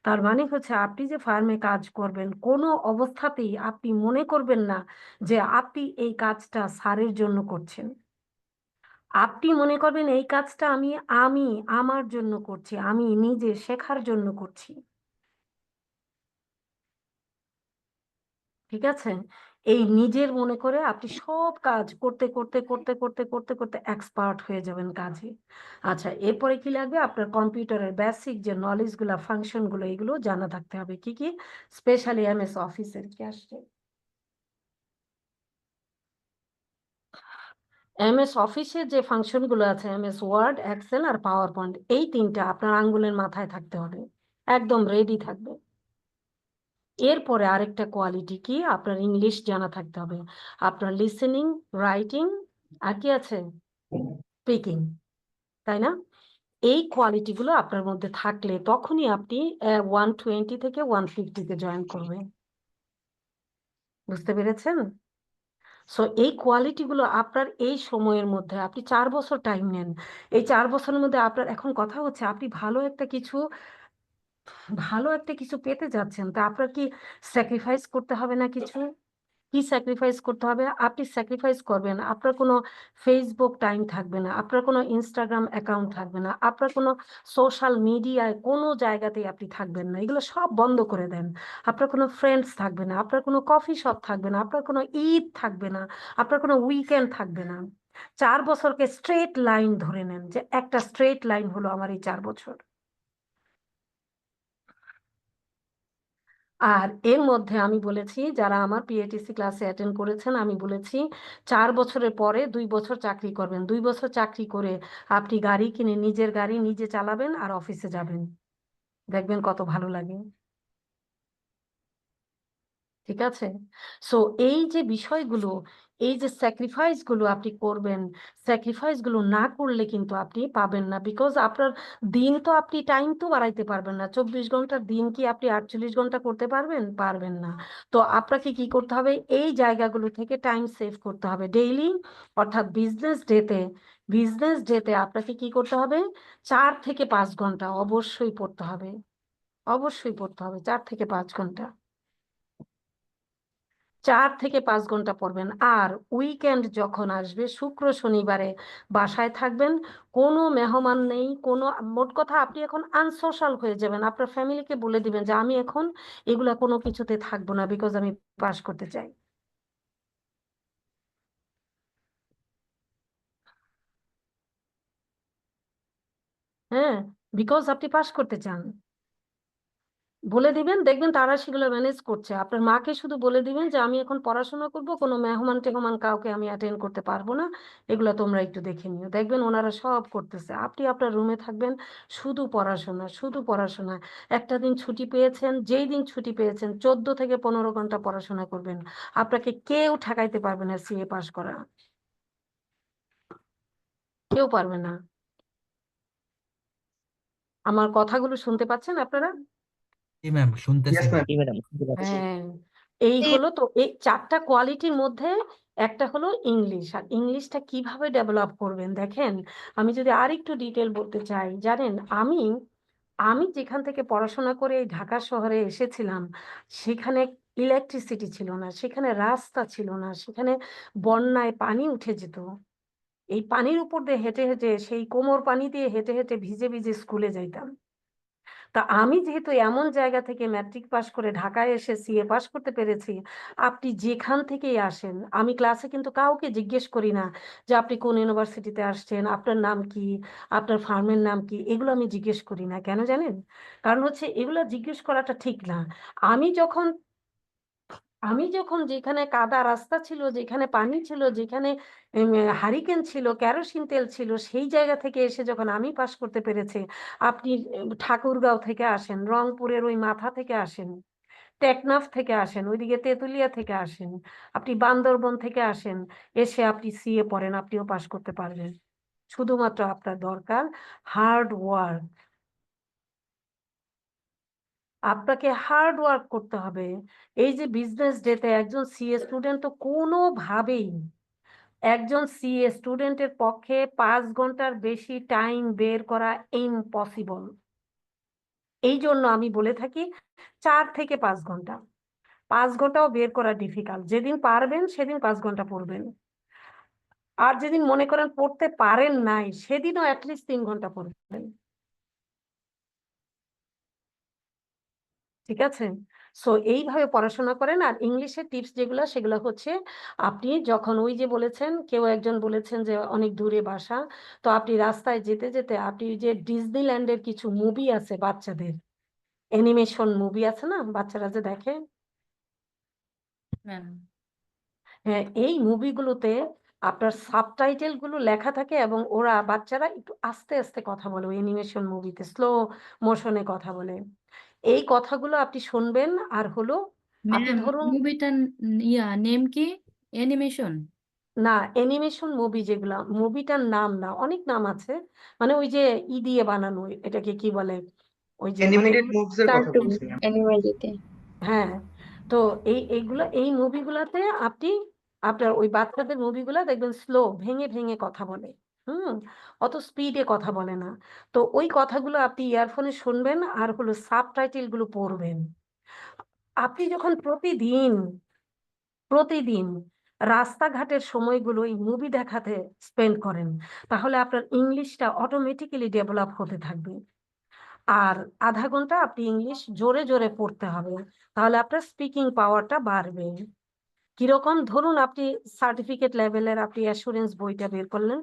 তার মানে হচ্ছে আপনি যে ফার্মে কাজ করবেন কোনো অবস্থাতেই আপনি মনে করবেন না যে আপনি এই কাজটা স্যারের জন্য করছেন। আপনি মনে করবেন এই কাজটা আমি আমার জন্য করছি, আমি নিজে শেখার জন্য করছি। ঠিক আছে? এই নিজের মনে করে আপনি সব কাজ করতে করতে করতে করতে করতে করতে এক্সপার্ট হয়ে যাবেন কাজে। আচ্ছা, এরপরে কি লাগবে? আপনার কম্পিউটারের বেসিক যে নলেজ গুলা, ফাংশন গুলো, এগুলো জানা থাকতে হবে। কি কি? স্পেশালি এমএস অফিসের কি আসছে, এমএস অফিসের যে ফাংশন গুলো আছে, এমএস ওয়ার্ড, এক্সেল আর পাওয়ার পয়েন্ট, এই 3টা আপনার আঙ্গুলের মাথায় থাকতে হবে, একদম রেডি থাকবে। এরপরে আরেকটা কোয়ালিটি কি? আপনার ইংলিশ জানা থাকতে হবে, আপনার লিসেনিং, রাইটিং আর কি আছে, স্পিকিং, তাই না? এই কোয়ালিটি গুলো আপনার মধ্যে থাকলে তখনই আপনি 120 থেকে 150-তে জয়েন করবেন। বুঝতে পেরেছেন? সো এই কোয়ালিটি গুলো আপনার এই সময়ের মধ্যে, আপনি 4 বছর টাইম নেন। এই 4 বছরের মধ্যে আপনার, এখন কথা হচ্ছে আপনি ভালো একটা কিছু পেতে যাচ্ছেন, তা আপনার কি স্যাক্রিফাইস করতে হবে না কিছু? কি স্যাক্রিফাইস করতে হবে? আপনি স্যাক্রিফাইস করবেন, আপনার কোনো ফেসবুক টাইম থাকবে না, আপনার কোনো ইনস্টাগ্রাম অ্যাকাউন্ট থাকবে না, আপনার কোনো সোশ্যাল মিডিয়ায় কোনো জায়গাতেই আপনি থাকবেন না, এগুলো সব বন্ধ করে দেন। আপনার কোনো ফ্রেন্ডস থাকবে না, আপনার কোনো কফি শপ থাকবে না, আপনার কোনো ঈদ থাকবে না, আপনার কোনো উইকেন্ড থাকবে না। 4 বছরকে স্ট্রেট লাইন ধরে নেন, যে একটা স্ট্রেট লাইন হলো আমার এই 4 বছর। আর এর মধ্যে আমি বলেছি, যারা আমার পিএটিসি ক্লাসে অ্যাটেন্ড করেছেন, আমি বলেছি 4 বছরের পরে 2 বছর চাকরি করবেন। 2 বছর চাকরি করে আপনি গাড়ি কিনে নিজের গাড়ি নিজে চালাবেন আর অফিসে যাবেন, দেখবেন কত ভালো লাগে। ঠিক আছে? সো এই যে বিষয়গুলো, এই যে স্যাক্রিফাইস গুলো আপনি করবেন, স্যাক্রিফাইস গুলো না করলে কিন্তু আপনি পাবেন না। বিকজ আপনার দিন তো, আপনি টাইম তো বাড়াইতে পারবেন না। 24 ঘন্টার দিন কি আপনি 48 ঘন্টা করতে পারবেন? পারবেন না। তো আপনাকে কি করতে হবে? এই জায়গাগুলো থেকে টাইম সেভ করতে হবে ডেইলি, অর্থাৎ বিজনেস ডেতে আপনাকে কি করতে হবে? 4 থেকে 5 ঘন্টা অবশ্যই পড়তে হবে, 4 থেকে 5 ঘন্টা, 4 থেকে 5 ঘন্টা পড়বেন। আর উইকেন্ড যখন আসবে, শুক্র শনিবারে বাসায় থাকবেন, কোনো মেহমান নেই, মোট কথা আপনি এখন আনসোশাল হয়ে যাবেন। আপনার ফ্যামিলিকে বলে দিবেন যে আমি এখন এগুলা কোনো কিছুতে থাকবো না, বিকজ আমি পাস করতে চাই। হ্যাঁ, বিকজ আপনি পাস করতে চান, বলে দিবেন, দেখবেন তারা সেগুলো ম্যানেজ করছে। আপনার মাকে শুধু বলে দিবেন যে আমি এখন পড়াশোনা করব, কোনো মেহমান টেহমান কাউকে আমি অ্যাটেন্ড করতে পারবো না, এগুলো তোমরা একটু দেখে নিও। দেখবেন ওনারা সব করতেছে, আপনি আপনার রুমে থাকবেন, শুধু পড়াশোনা, শুধু পড়াশোনা। একটা দিন ছুটি পেয়েছেন, যেই দিন ছুটি পেয়েছেন 14 থেকে 15 ঘন্টা পড়াশোনা করবেন। আপনাকে কেউ ঠেকাইতে পারবে না সিএ পাস করা, কেউ পারবে না। আমার কথাগুলো শুনতে পাচ্ছেন আপনারা? জি ম্যাম, শুনতেছি ম্যাম। জি ম্যাডাম, শুনতে পাচ্ছি। হ্যাঁ, এই হলো তো এই 4টা কোয়ালিটির মধ্যে একটা হলো ইংলিশ। আর ইংলিশটা কিভাবে ডেভেলপ করবেন দেখেন, আমি যদি আর একটু ডিটেল বলতে চাই, জানেন আমি আমি যেখান থেকে পড়াশোনা করে এই ঢাকা শহরে এসেছিলাম, সেখানে ইলেকট্রিসিটি ছিল না, সেখানে রাস্তা ছিল না, সেখানে বন্যায় পানি উঠে যেত। এই পানির উপর দিয়ে হেঁটে হেঁটে, সেই কোমর পানি দিয়ে হেঁটে হেঁটে ভিজে ভিজে স্কুলে যাইতাম। তা আমি যেহেতু এমন জায়গা থেকে ম্যাট্রিক পাশ করে ঢাকায় এসে সিএ পাশ করতে পেরেছি, আপনি যেখান থেকেই আসেন, আমি ক্লাসে কিন্তু কাউকে জিজ্ঞেস করি না যে আপনি কোন ইউনিভার্সিটিতে আসছেন, আপনার নাম কি, আপনার ফার্মের নাম কি, এগুলো আমি জিজ্ঞেস করি না। কেন জানেন? কারণ হচ্ছে এগুলো জিজ্ঞেস করাটা ঠিক না। আমি যখন আমি যখন যেখানে কাদা রাস্তা ছিল, যেখানে পানি ছিল, যেখানে হারিকেন ছিল, কেরোসিন তেল ছিল, সেই জায়গা থেকে এসে যখন আমি পাশ করতে পেরেছি, আপনি ঠাকুরগাঁও থেকে আসেন, রংপুরের ওই মাথা থেকে আসেন, টেকনাফ থেকে আসেন, ওইদিকে তেঁতুলিয়া থেকে আসেন, আপনি বান্দরবন থেকে আসেন, এসে আপনি সিএ পড়েন, আপনিও পাশ করতে পারবেন। শুধুমাত্র আপনার দরকার হার্ড ওয়ার্ক। আপনাকে হার্ড ওয়ার্ক করতে হবে। এই যে বিজনেস ডেতে একজন সিএ স্টুডেন্ট তো কোনোভাবেই, একজন সিএ স্টুডেন্টের পক্ষে 5 ঘন্টার বেশি টাইম বের করা ইম্পসিবল। এই জন্য আমি বলে থাকি 4 থেকে 5 ঘন্টা। 5 ঘন্টাও বের করা ডিফিকাল্ট। যেদিন পারবেন সেদিন 5 ঘন্টা পড়বেন, আর যেদিন মনে করেন পড়তে পারেন নাই, সেদিনও অ্যাটলিস্ট 3 ঘন্টা পড়বেন। ঠিক আছে? সো এইভাবে পড়াশোনা করেন। আর ইংলিশের টিপস যেগুলো, সেগুলো হচ্ছে আপনি যখন ওই যে বলেছেন, কেউ একজন বলেছেন যে অনেক দূরে বাসা, তো আপনি রাস্তায় যেতে যেতে আপনি যে ডিজনিল্যান্ডের কিছু মুভি আছে বাচ্চাদের, অ্যানিমেশন মুভি আছে না, বাচ্চারা যে দেখে, হ্যাঁ, এই মুভিগুলোতে আপনার সাবটাইটেল গুলো লেখা থাকে এবং ওরা বাচ্চারা একটু আস্তে আস্তে কথা বলে, ওই অ্যানিমেশন মুভিতে স্লো মোশনে কথা বলে। এই কথাগুলো আপনি শুনবেন। আর হলো আপনি ম্যাম ধরুন, মুভিটার নেম কি? অ্যানিমেশন? না, অ্যানিমেশন মুভি যেগুলা, মুভিটার নাম না, অনেক নাম আছে, মানে ওই যে ই দিয়ে বানানো, এটাকে কি বলে, ওই যে মানে অ্যানিমেটেড মুভস এর কথা কার্টুন বলছি ম্যাম। অ্যানিমেটেড। হ্যাঁ। তো এই মুভিগুলাতে আপনি, আপনার ওই বাচ্চাদের মুভিগুলা দেখবেন স্লো, ভেঙে ভেঙে কথা বলে। অত স্পিডে কথা বলে না। তো ওই কথাগুলো আপনি ইয়ারফোনে শুনবেন আর হলো সাবটাইটেল গুলো পড়বেন। আপনি যখন প্রতিদিন প্রতিদিন রাস্তাঘাটের সময়গুলো এই মুভি দেখাতে স্পেন্ড করেন, তাহলে আপনার ইংলিশটা অটোমেটিক্যালি ডেভেলপ হতে থাকবে। আর আধা ঘন্টা আপনি ইংলিশ জোরে জোরে পড়তে হবে, তাহলে আপনার স্পিকিং পাওয়ারটা বাড়বে। কিরকম? ধরুন আপনি সার্টিফিকেট লেভেলের আপনি অ্যাসুরেন্স বইটা বের করলেন,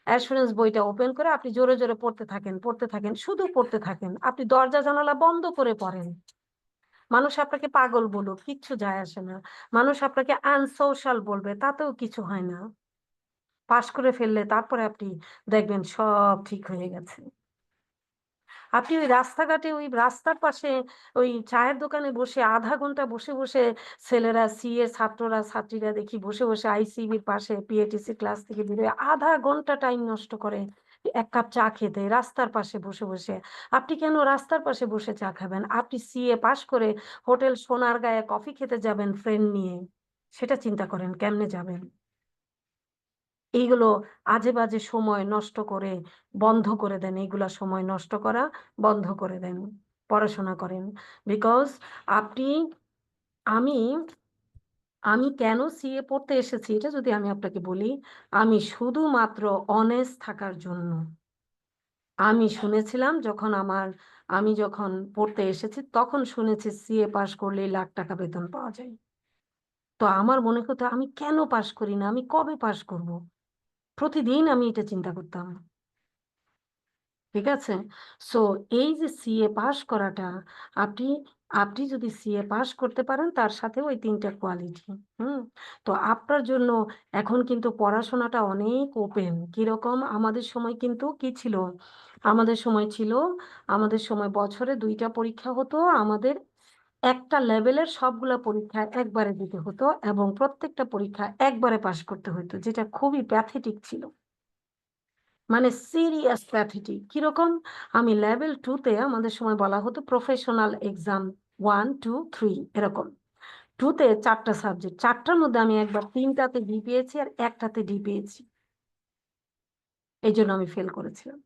অ্যাসুরেন্স বইটা ওপেন করে আপনি জোরে জোরে পড়তে থাকেন, শুধু পড়তে থাকেন। আপনি দরজা জানালা বন্ধ করে পড়েন। মানুষ আপনাকে পাগল বলুক, কিচ্ছু যায় আসে না। মানুষ আপনাকে আনসোশাল বলবে, তাতেও কিছু হয় না। পাশ করে ফেললে তারপরে আপনি দেখবেন সব ঠিক হয়ে গেছে। আপনি ওই রাস্তাঘাটে, ওই রাস্তার পাশে ওই চায়ের দোকানে বসে আধা ঘন্টা বসে বসে, ছেলেরা সিএ, ছাত্ররা ছাত্রীরা দেখি বসে বসে আইসিবির পাশে পিএটিসি ক্লাস থেকে বেরোয় আধা ঘন্টা টাইম নষ্ট করে 1 কাপ চা খেতে, রাস্তার পাশে বসে বসে। আপনি কেন রাস্তার পাশে বসে চা খাবেন? আপনি সিএ পাশ করে হোটেল সোনারগাঁয়ে কফি খেতে যাবেন ফ্রেন্ড নিয়ে, সেটা চিন্তা করেন কেমনে যাবেন। এইগুলো আজে বাজে সময় নষ্ট করে বন্ধ করে দেন, এইগুলা সময় নষ্ট করা বন্ধ করে দেন, পড়াশোনা করেন। বিকজ আপনি, আমি আমি কেন সিএ পড়তে এসেছি এটা যদি আমি আপনাকে বলি, আমি শুধুমাত্র অনেস্ট থাকার জন্য। আমি শুনেছিলাম আমি যখন পড়তে এসেছি তখন শুনেছি সিএ পাশ করলে লাখ টাকা বেতন পাওয়া যায়। তো আমার মনে হতো আমি কেন পাশ করি না, আমি কবে পাশ করব, প্রতিদিন আমি এটা চিন্তা করতাম। ঠিক আছে? সো এই যে সিএ পাস করাটা, আপনি আপনি যদি সিএ পাস করতে পারেন, তার সাথে ওই 3টা কোয়ালিটি, তো আপনার জন্য এখন কিন্তু পড়াশোনাটা অনেক ওপেন। কিরকম? আমাদের সময় কিন্তু কি ছিল, আমাদের সময় বছরে 2টা পরীক্ষা হতো, আমাদের একটা লেভেলের সবগুলা পরীক্ষা একবারে দিতে হতো এবং প্রত্যেকটা পরীক্ষা একবারে পাস করতে হতো, যেটা খুবই প্যাথেটিক ছিল, মানে সিরিয়াস প্যাথেটিক। কিরকম? আমি লেভেল 2-তে আমাদের সময় বলা হতো প্রফেশনাল এক্সাম 1, 2, 3 এরকম। 2-তে 4টা সাবজেক্ট, 4টার মধ্যে আমি একবার 3টাতে ডি পেয়েছি আর 1টাতে ডি পেয়েছি, এই জন্য আমি ফেল করেছিলাম।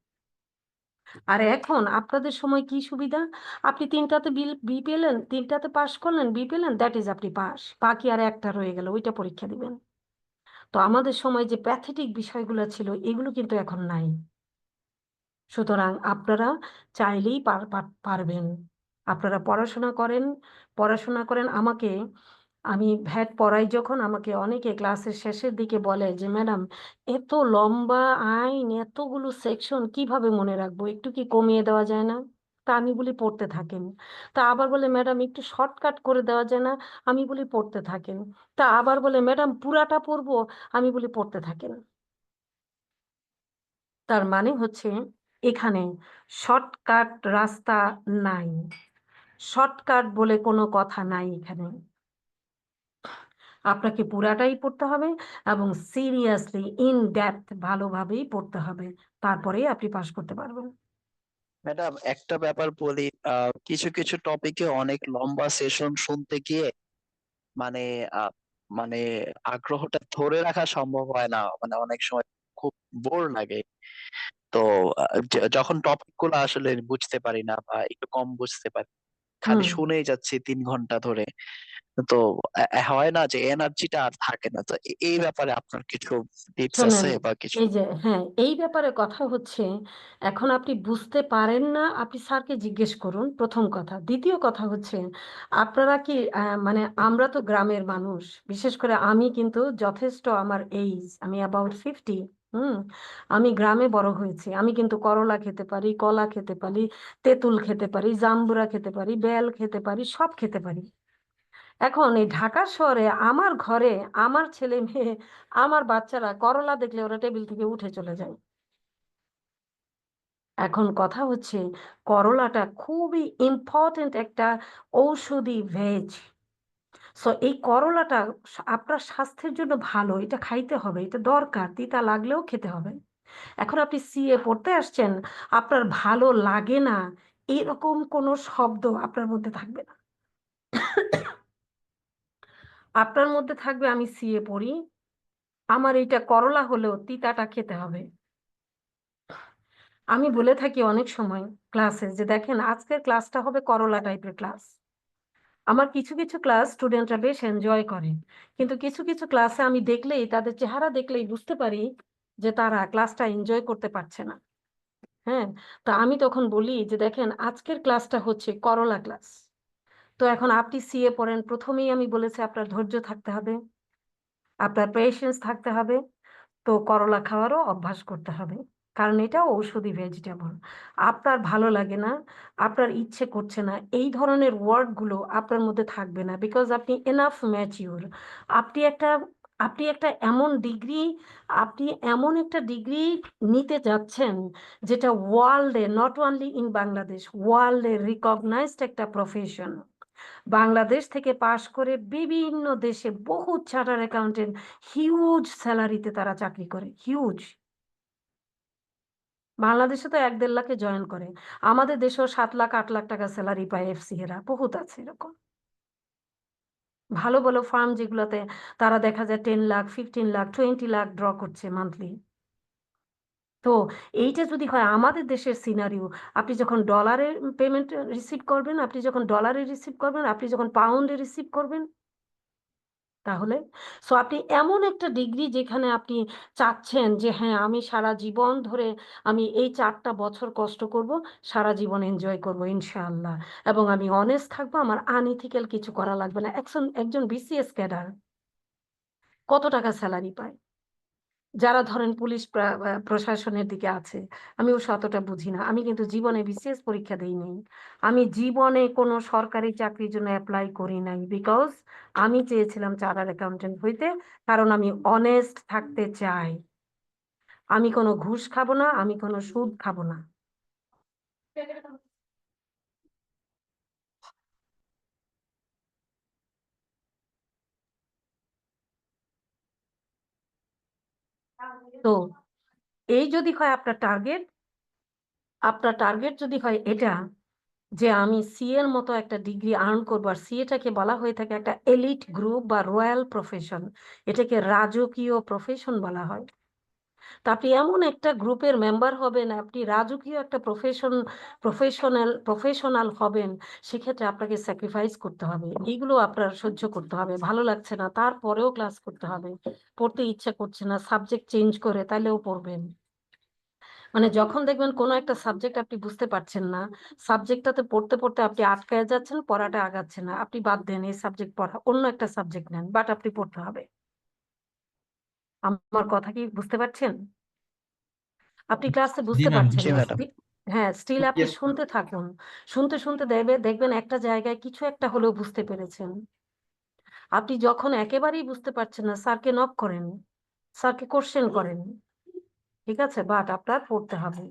আর এখন আপনাদের সময় কি সুবিধা, আপনি তিনটাতে বি পেলেন, তিনটাতে পাশ করলেন, বি পেলেন, দ্যাট ইজ আপনি পাস, বাকি আর একটা রয়ে গেল, ওইটা পরীক্ষা দিবেন। তো আমাদের সময় যে প্যাথেটিক বিষয়গুলো ছিল এগুলো কিন্তু এখন নাই। সুতরাং আপনারা চাইলেই পারবেন। আপনারা পড়াশোনা করেন। আমি ভ্যাট পড়াই যখন, আমাকে অনেকে ক্লাসের শেষের দিকে বলে যে ম্যাডাম এত লম্বা আইন, এতগুলো সেকশন কিভাবে মনে রাখবো, একটু কি কমিয়ে দেওয়া যায় না? তা আমি বলি পড়তে থাকেন। তা আবার বলে ম্যাডাম একটু শর্টকাট করে দেওয়া যায় না? আমি বলি পড়তে থাকেন। তা আবার বলে ম্যাডাম পুরাটা পড়বো? আমি বলি পড়তে থাকেন। তার মানে হচ্ছে এখানে শর্টকাট রাস্তা নাই, শর্টকাট বলে কোনো কথা নাই এখানে। আপনাকে পুরাটাই পড়তে হবে এবং সিরিয়াসলি ইন ডেপথ ভালোভাবেই পড়তে হবে, তারপরেই আপনি পাশ করতে পারবেন। ম্যাডাম একটা ব্যাপার বলি, কিছু কিছু টপিকে অনেক লম্বা সেশন শুনতে গিয়ে মানে আহ, মানে আগ্রহটা ধরে রাখা সম্ভব হয় না, মানে অনেক সময় খুব বোর লাগে। তো যখন টপিক গুলো আসলে বুঝতে পারি না বা একটু কম বুঝতে পারি, খালি হুম শুনেই যাচ্ছি 3 ঘন্টা ধরে, তো হয় না যে এনার্জিটা আর থাকে না। তো এই ব্যাপারে আপনার কিছু টিপস শোনেন, আছে বা কিছু? এই যে হ্যাঁ, এই ব্যাপারে কথা হচ্ছে, এখন আপনি বুঝতে পারেন না, আপনি স্যারকে জিজ্ঞেস করুন, প্রথম কথা। দ্বিতীয় কথা হচ্ছে আপনারা কি মানে আমরা তো গ্রামের মানুষ, বিশেষ করে আমি কিন্তু যথেষ্ট, আমার এইজ, আমি অ্যাবাউট 50। হুম, আমি গ্রামে বড় হয়েছি। আমি কিন্তু করলা খেতে পারি, কলা খেতে পারি, তেঁতুল খেতে পারি, জাম্বুরা খেতে পারি, বেল খেতে পারি, সব খেতে পারি। এখন এই ঢাকা শহরে আমার ঘরে আমার ছেলে মেয়ে, আমার বাচ্চারা করলা দেখলে ওরা টেবিল থেকে উঠে চলে যায়। এখন কথা হচ্ছে করলাটা খুবই ইম্পর্টেন্ট একটা ঔষধি ভেজ। সো এই করলাটা আপনার স্বাস্থ্যের জন্য ভালো, এটা খাইতে হবে, এটা দরকার, তিতা লাগলেও খেতে হবে। এখন আপনি সিএ পড়তে আসছেন, আপনার ভালো লাগে না এরকম কোনো শব্দ আপনার মধ্যে থাকবে না। আপনার মধ্যে থাকবে আমি সিএ পড়ি, আমার এইটা করলা হলেও তিতাটা খেতে হবে। আমি বলে থাকি অনেক সময় ক্লাসে যে দেখেন আজকের ক্লাসটা হবে করলা টাইপের ক্লাস। আমার কিছু কিছু ক্লাস স্টুডেন্টরা বেশ এনজয় করে, কিন্তু কিছু কিছু ক্লাসে আমি দেখলেই, তাদের চেহারা দেখলেই বুঝতে পারি যে তারা ক্লাসটা এনজয় করতে পারছে না। হ্যাঁ, তো আমি তখন বলি যে দেখেন আজকের ক্লাসটা হচ্ছে করলা ক্লাস। তো এখন আপনি সিএ পড়েন, প্রথমেই আমি বলেছি আপনার ধৈর্য থাকতে হবে, আপনার পেশেন্স থাকতে হবে, তো করলা খাওয়ারও অভ্যাস করতে হবে, কারণ এটা ঔষধি ভেজিটেবল। আপনার ভালো লাগে না, আপনার ইচ্ছে করছে না, এই ধরনের ওয়ার্ডগুলো আপনার মধ্যে থাকবে না, বিকজ আপনি এনাফ ম্যাচিউর। আপনি একটা আপনি একটা এমন ডিগ্রি আপনি এমন একটা ডিগ্রি নিতে যাচ্ছেন যেটা ওয়ার্ল্ডে, নট অনলি ইন বাংলাদেশ, ওয়ার্ল্ডে রিকগনাইজড একটা প্রফেশন। বাংলাদেশ থেকে পাশ করে বিভিন্ন দেশে বহু চার্টার অ্যাকাউন্টেন্ট হিউজ স্যালারিতে তারা চাকরি করে, হিউজ। বাংলাদেশে তো 1-1.5 লাখে জয়েন করে, আমাদের দেশেও 7 লাখ 8 লাখ টাকা স্যালারি পায় এফসি এরা, বহুত আছে এরকম। ভালো ভালো ফার্ম যেগুলোতে তারা দেখা যায় 10 লাখ 15 লাখ 20 লাখ ড্র করছে মান্থলি। তো এইটা যদি হয় আমাদের দেশের সিনারিও, আপনি যখন ডলারে পেমেন্ট রিসিভ করবেন, আপনি যখন ডলারে রিসিভ করবেন, আপনি যখন পাউন্ডে রিসিভ করবেন, তাহলে সো আপনি এমন একটা ডিগ্রি যেখানে আপনি চাচ্ছেন যে হ্যাঁ আমি সারা জীবন ধরে আমি এই 4টা বছর কষ্ট করব, সারা জীবন এনজয় করব ইনশাআল্লাহ, এবং আমি অনেস্ট থাকবো, আমার আনইথিক্যাল কিছু করা লাগবে না। একজন বিসিএস ক্যাডার কত টাকা স্যালারি পায়? যারা ধরেন পুলিশ প্রশাসনের দিকে আছে, আমি ও শতটা বুঝি না, আমি কিন্তু জীবনে বিসিএস পরীক্ষা দিইনি, আমি জীবনে কোনো সরকারি চাকরির জন্য অ্যাপ্লাই করি নাই, বিকজ আমি চেয়েছিলাম চার্টার্ড অ্যাকাউন্টেন্ট হইতে, কারণ আমি অনেস্ট থাকতে চাই। আমি কোনো ঘুষ খাবো না, আমি কোনো সুদ খাবো না। তো এই যদি হয় আপনার টার্গেট যদি হয় এটা, যে আমি সি এর মতো একটা ডিগ্রি আর্ন করবো, আর সিএটাকে বলা হয়ে থাকে একটা এলিট গ্রুপ বা রয়্যাল প্রফেশন, এটাকে রাজকীয় প্রফেশন বলা হয়। তা আপনি এমন একটা গ্রুপের মেম্বার হবেন, আপনি রাজকীয় একটা প্রফেশনাল হবেন, সেক্ষেত্রে আপনাকে স্যাক্রিফাইস করতে হবে, এইগুলো আপনার সহ্য করতে হবে। ভালো লাগছে না তারপরেও ক্লাস করতে হবে, পড়তে ইচ্ছা করছে না সাবজেক্ট চেঞ্জ করে তাইলেও পড়বেন। মানে যখন দেখবেন কোনো একটা সাবজেক্ট আপনি বুঝতে পারছেন না, সাবজেক্টটাতে পড়তে পড়তে আপনি আটকায় যাচ্ছেন, পড়াটা আগাচ্ছে না, আপনি বাদ দেন এই সাবজেক্ট পড়া, অন্য একটা সাবজেক্ট নেন, বাট আপনি পড়তে হবে। আমার কথা কি বুঝতে পারছেন? আপনি ক্লাসে জি বুঝতে ম্যাম, পারছেন জি বুঝতে না, ম্যাডাম। হ্যাঁ স্টিল আপনি Yes. শুনতে থাকুন, শুনতে শুনতে দেখবেন একটা জায়গায় কিছু একটা হলেও বুঝতে পেরেছেন। আপনি যখন একেবারেই বুঝতে পারছেন না, স্যারকে নক করেন, স্যারকে কোশ্চেন করেন, ঠিক আছে, বাট আপনার পড়তে হবে,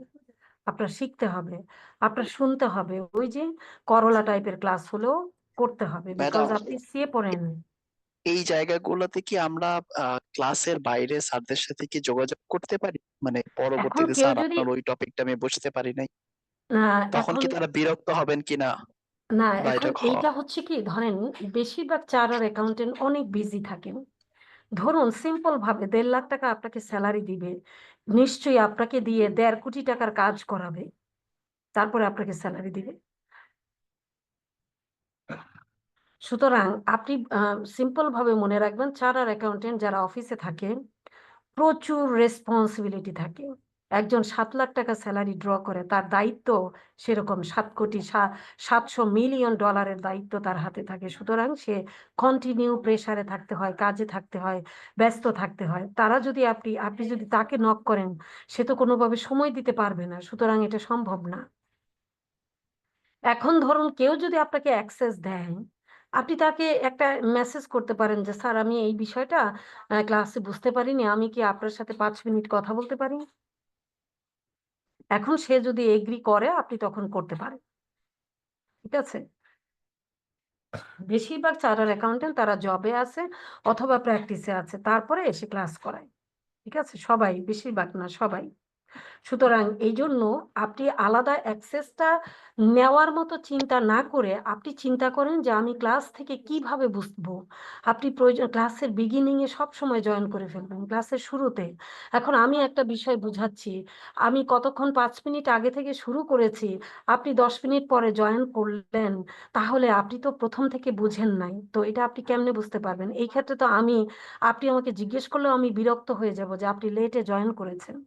আপনার শিখতে হবে, আপনার শুনতে হবে, ওই যে করলা টাইপের ক্লাস হলেও করতে হবে, বিকজ ম্যাডাম, আপনি সিয়ে পড়েন। এই জায়গাগুলোতে কি আমরা ক্লাসের বাইরে স্যারদের সাথে কি যোগাযোগ করতে পারি? মানে এখন পরবর্তীতে কেউ স্যার যদি আপনার ওই টপিকটা আমি বুঝতে পারি নাই, তখন এখন কি তারা বিরক্ত হবেন কিনা, না, বা এখন এটা এইটা হচ্ছে কি, ধরেন বেশিরভাগ চার্টার অ্যাকাউন্টেন্ট অনেক বিজি থাকেন। ধরুন সিম্পল ভাবে 1.5 লাখ টাকা আপনাকে স্যালারি দিবে, নিশ্চয়ই আপনাকে দিয়ে 1.5 কোটি টাকার কাজ করাবে, তারপরে আপনাকে স্যালারি দিবে। সুতরাং আপনি সিম্পল ভাবে মনে রাখবেন, চার্টার অ্যাকাউন্টেন্ট যারা অফিসে থাকে প্রচুর রেসপন্সিবিলিটি থাকে। একজন 7 লাখ টাকা স্যালারি ড্র করে, তার দায়িত্ব সেরকম 7,700,000,000 দায়িত্ব তার হাতে থাকে। সুতরাং সে কন্টিনিউ প্রেসারে থাকতে হয়, কাজে থাকতে হয়, ব্যস্ত থাকতে হয়। তারা যদি আপনি যদি তাকে নক করেন, সে তো কোনোভাবে সময় দিতে পারবে না, সুতরাং এটা সম্ভব না। এখন ধরুন কেউ যদি আপনাকে অ্যাক্সেস দেয়, আপনি তাকে একটা মেসেজ করতে পারেন যে স্যার আমি এই বিষয়টা ক্লাসে বুঝতে পারিনি, আমি কি আপনার সাথে 5 মিনিট কথা বলতে পারি? এখন সে যদি এগ্রি করে আপনি তখন করতে পারেন, ঠিক আছে। বেশিরভাগ চার্টার অ্যাকাউন্টেন্ট তারা জবে আছে অথবা প্র্যাকটিসে আছে, তারপরে এসে ক্লাস করায়, ঠিক আছে, সবাই, বেশিরভাগ না সবাই। সুতরাং এই জন্য আপনি আলাদা অ্যাক্সেসটা নেওয়ার মতো চিন্তা না করে আপনি চিন্তা করেন যে আমি ক্লাস থেকে কিভাবে বুঝবো। আপনি প্রয়োজন ক্লাসের বিগিনিং এ সব সময় জয়েন করে ফেলবেন, ক্লাসের শুরুতে। এখন আমি একটা বিষয় বুঝাচ্ছি, আমি কতক্ষণ 5 মিনিট আগে থেকে শুরু করেছি, আপনি 10 মিনিট পরে জয়েন করলেন, তাহলে আপনি তো প্রথম থেকে বুঝেন নাই, তো এটা আপনি কেমনে বুঝতে পারবেন? এই ক্ষেত্রে তো আপনি আমাকে জিজ্ঞেস করলেও আমি বিরক্ত হয়ে যাব যে আপনি লেটে জয়েন করেছেন।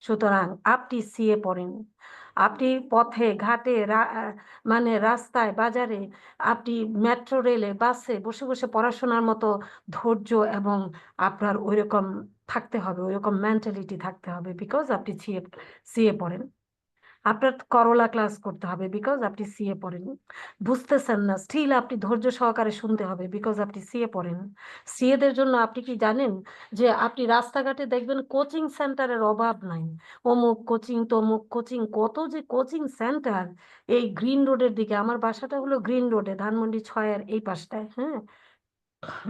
সুতরাং আপনি সিএ পড়েন, আপনি পথে ঘাটে মানে রাস্তায় বাজারে, আপনি মেট্রো রেলে বাসে বসে বসে পড়াশোনার মতো ধৈর্য এবং আপনার ওইরকম থাকতে হবে, ওইরকম মেন্টালিটি থাকতে হবে, বিকজ আপনি সিএ পড়েন। আপনার করলা ক্লাস করতে হবে বিকজ আপনি সিএ পড়েন। বুঝতেছেন না স্টিল আপনি ধৈর্য সহকারে শুনতে হবে বিকজ আপনি সিএ পড়েন। সিএ দের জন্য আপনি কি জানেন যে আপনি রাস্তাঘাটে দেখবেন কোচিং সেন্টারের অভাব নাই, অমুক কোচিং তমুক কোচিং, কত যে কোচিং সেন্টার। এই গ্রিন রোডের দিকে, আমার বাসাটা হলো গ্রিন রোডে, ধানমন্ডি 6-এর এই পাশটায়, হ্যাঁ,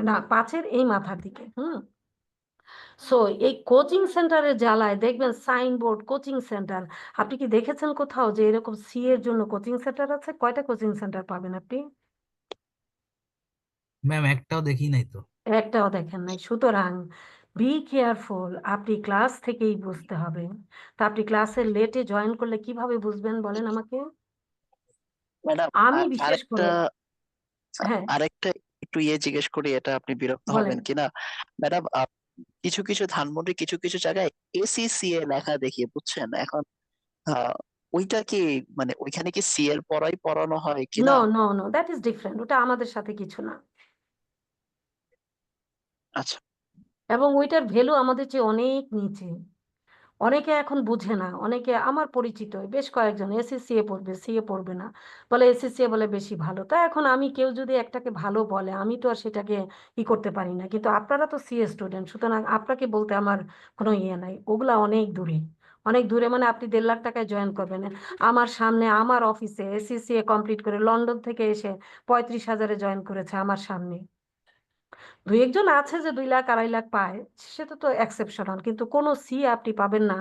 না 5-এর এই মাথার দিকে, সো এই কোচিং সেন্টারের জ্বালায় দেখবেন সাইনবোর্ড কোচিং সেন্টার। আপনি কি দেখেছেন কোথাও যে এরকম সি এর জন্য কোচিং সেন্টার আছে? কয়টা কোচিং সেন্টার পাবেন আপনি? ম্যাম, একটাও দেখি নাই তো। একটাও দেখেন নাই। সুতরাং বি কেয়ারফুল, আপনি ক্লাস থেকেই বুঝতে হবে। তা আপনি ক্লাসে লেটে জয়েন করলে কিভাবে বুঝবেন বলেন আমাকে? ম্যাডাম, আমি বিশেষ আরেকটা করে, হ্যাঁ আরেকটা একটু জিজ্ঞেস করি, এটা আপনি বিরক্ত বলেন। হবেন কিনা ম্যাডাম। কিছু কিছু ধানমন্ডি কিছু কিছু জায়গায় এসিসিএ লেখা দেখি, বুঝছেন? এখন আহ, ওইটা কি, মানে ওইখানে কি সি এর পড়াই পড়ানো হয় কিনা? No no no, that is different, ওটা আমাদের সাথে কিছু না। আচ্ছা। এবং ওইটার ভ্যালু আমাদের চেয়ে অনেক নিচে। অনেকে এখন বুঝে না, অনেকে আমার পরিচিত বেশ কয়েকজন এসএসসিএ পড়বে, সিএ পড়বে না, বলে এসএসসিএ বলে বেশি ভালো। তা এখন আমি, কেউ যদি একটাকে ভালো বলে আমি তো আর সেটাকে ই করতে পারি না, কিন্তু আপনারা তো সিএ স্টুডেন্ট, সুতরাং আপনাকে বলতে আমার কোনো ইয়ে নাই। ওগুলা অনেক দূরে, অনেক দূরে। মানে আপনি 1.5 লাখ টাকায় জয়েন করবেন, আমার সামনে আমার অফিসে এসএসসিএ কমপ্লিট করে লন্ডন থেকে এসে 35,000-এ জয়েন করেছে আমার সামনে। 2-1 জন আছে যে 2 লাখ 2.5 লাখ পায়, সেটা তো এক্সেপশনাল, কিন্তু কোনো সি আপনি পাবেন না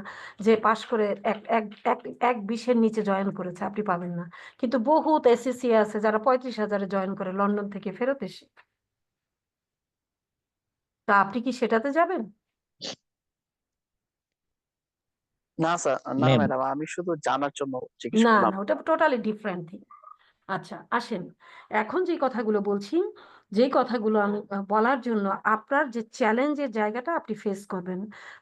যে পাশ করে এক এক এক এক 20-এর নিচে জয়েন করেছে, আপনি পাবেন না। কিন্তু বহুত এসএসসি আছে যারা 35,000-এ জয়েন করে লন্ডন থেকে ফেরত এসে। তা আপনি কি সেটাতে যাবেন? না স্যার, না ম্যাম ম্যাডাম, আমি শুধু জানার জন্য জিজ্ঞেস না করলাম। না ওটা টোটালি ডিফারেন্ট থিং। আচ্ছা আসেন, এখন যে কথাগুলো বলছি, যে কথাগুলো আমি বলার জন্য আপনার যে চ্যালেঞ্জের জায়গাটা আপনি ফেস করবেন।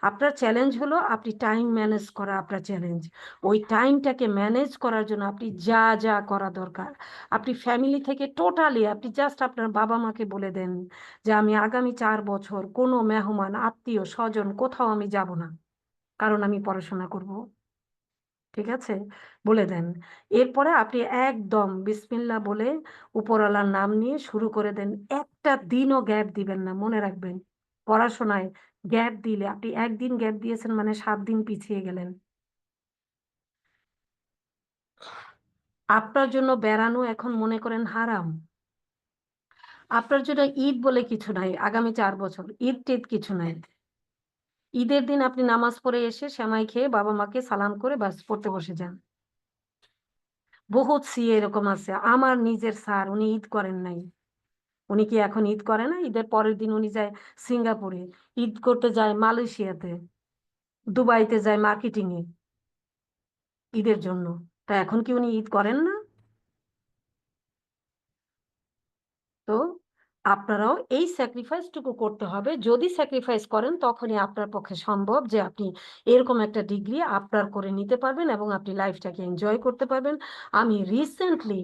আপনার চ্যালেঞ্জ হলো আপনি টাইম ম্যানেজ করা, আপনার চ্যালেঞ্জ। ওই টাইমটাকে ম্যানেজ করার জন্য আপনি যা যা করা দরকার, আপনি ফ্যামিলি থেকে টোটালি আপনি জাস্ট আপনার বাবা মাকে বলে দেন যে আমি আগামী 4 বছর কোনো মেহমান আত্মীয় স্বজন কোথাও আমি যাব না, কারণ আমি পড়াশোনা করব। ঠিক আছে, বলে দেন। এরপরে আপনি একদম বিসমিল্লাহ বলে উপরওয়ালার নাম নিয়ে শুরু করে দেন। একটা দিনও গ্যাপ দিবেন না, মনে রাখবেন। পড়াশোনায় গ্যাপ দিলে আপনি একদিন গ্যাপ দিয়েছেন মানে 7 দিন পিছিয়ে গেলেন। আপনার জন্য বেড়ানো এখন মনে করেন হারাম। আপনার জন্য ঈদ বলে কিছু নাই, আগামী 4 বছর ঈদ টিদ কিছু নাই। ঈদের দিন আপনি নামাজ পড়ে এসে সেমাই খেয়ে বাবা মাকে সালাম করে বাস পড়তে বসে যান। বহুত সিএ এরকম আছে। আমার নিজের স্যার, উনি ঈদ করেন নাই। উনি কি এখন ঈদ করে না? ঈদের পরের দিন উনি যায় সিঙ্গাপুরে, ঈদ করতে যায় মালয়েশিয়াতে, দুবাইতে যায় মার্কেটিং এ ঈদের জন্য। তা এখন কি উনি ঈদ করেন না? তো আপনারাও এই স্যাক্রিফাইসটুকু করতে হবে। যদি স্যাক্রিফাইস করেন তখনই আপনার পক্ষে সম্ভব যে আপনি এরকম একটা ডিগ্রি আপনার করে নিতে পারবেন এবং আপনি লাইফটাকে এনজয় করতে পারবেন। আমি রিসেন্টলি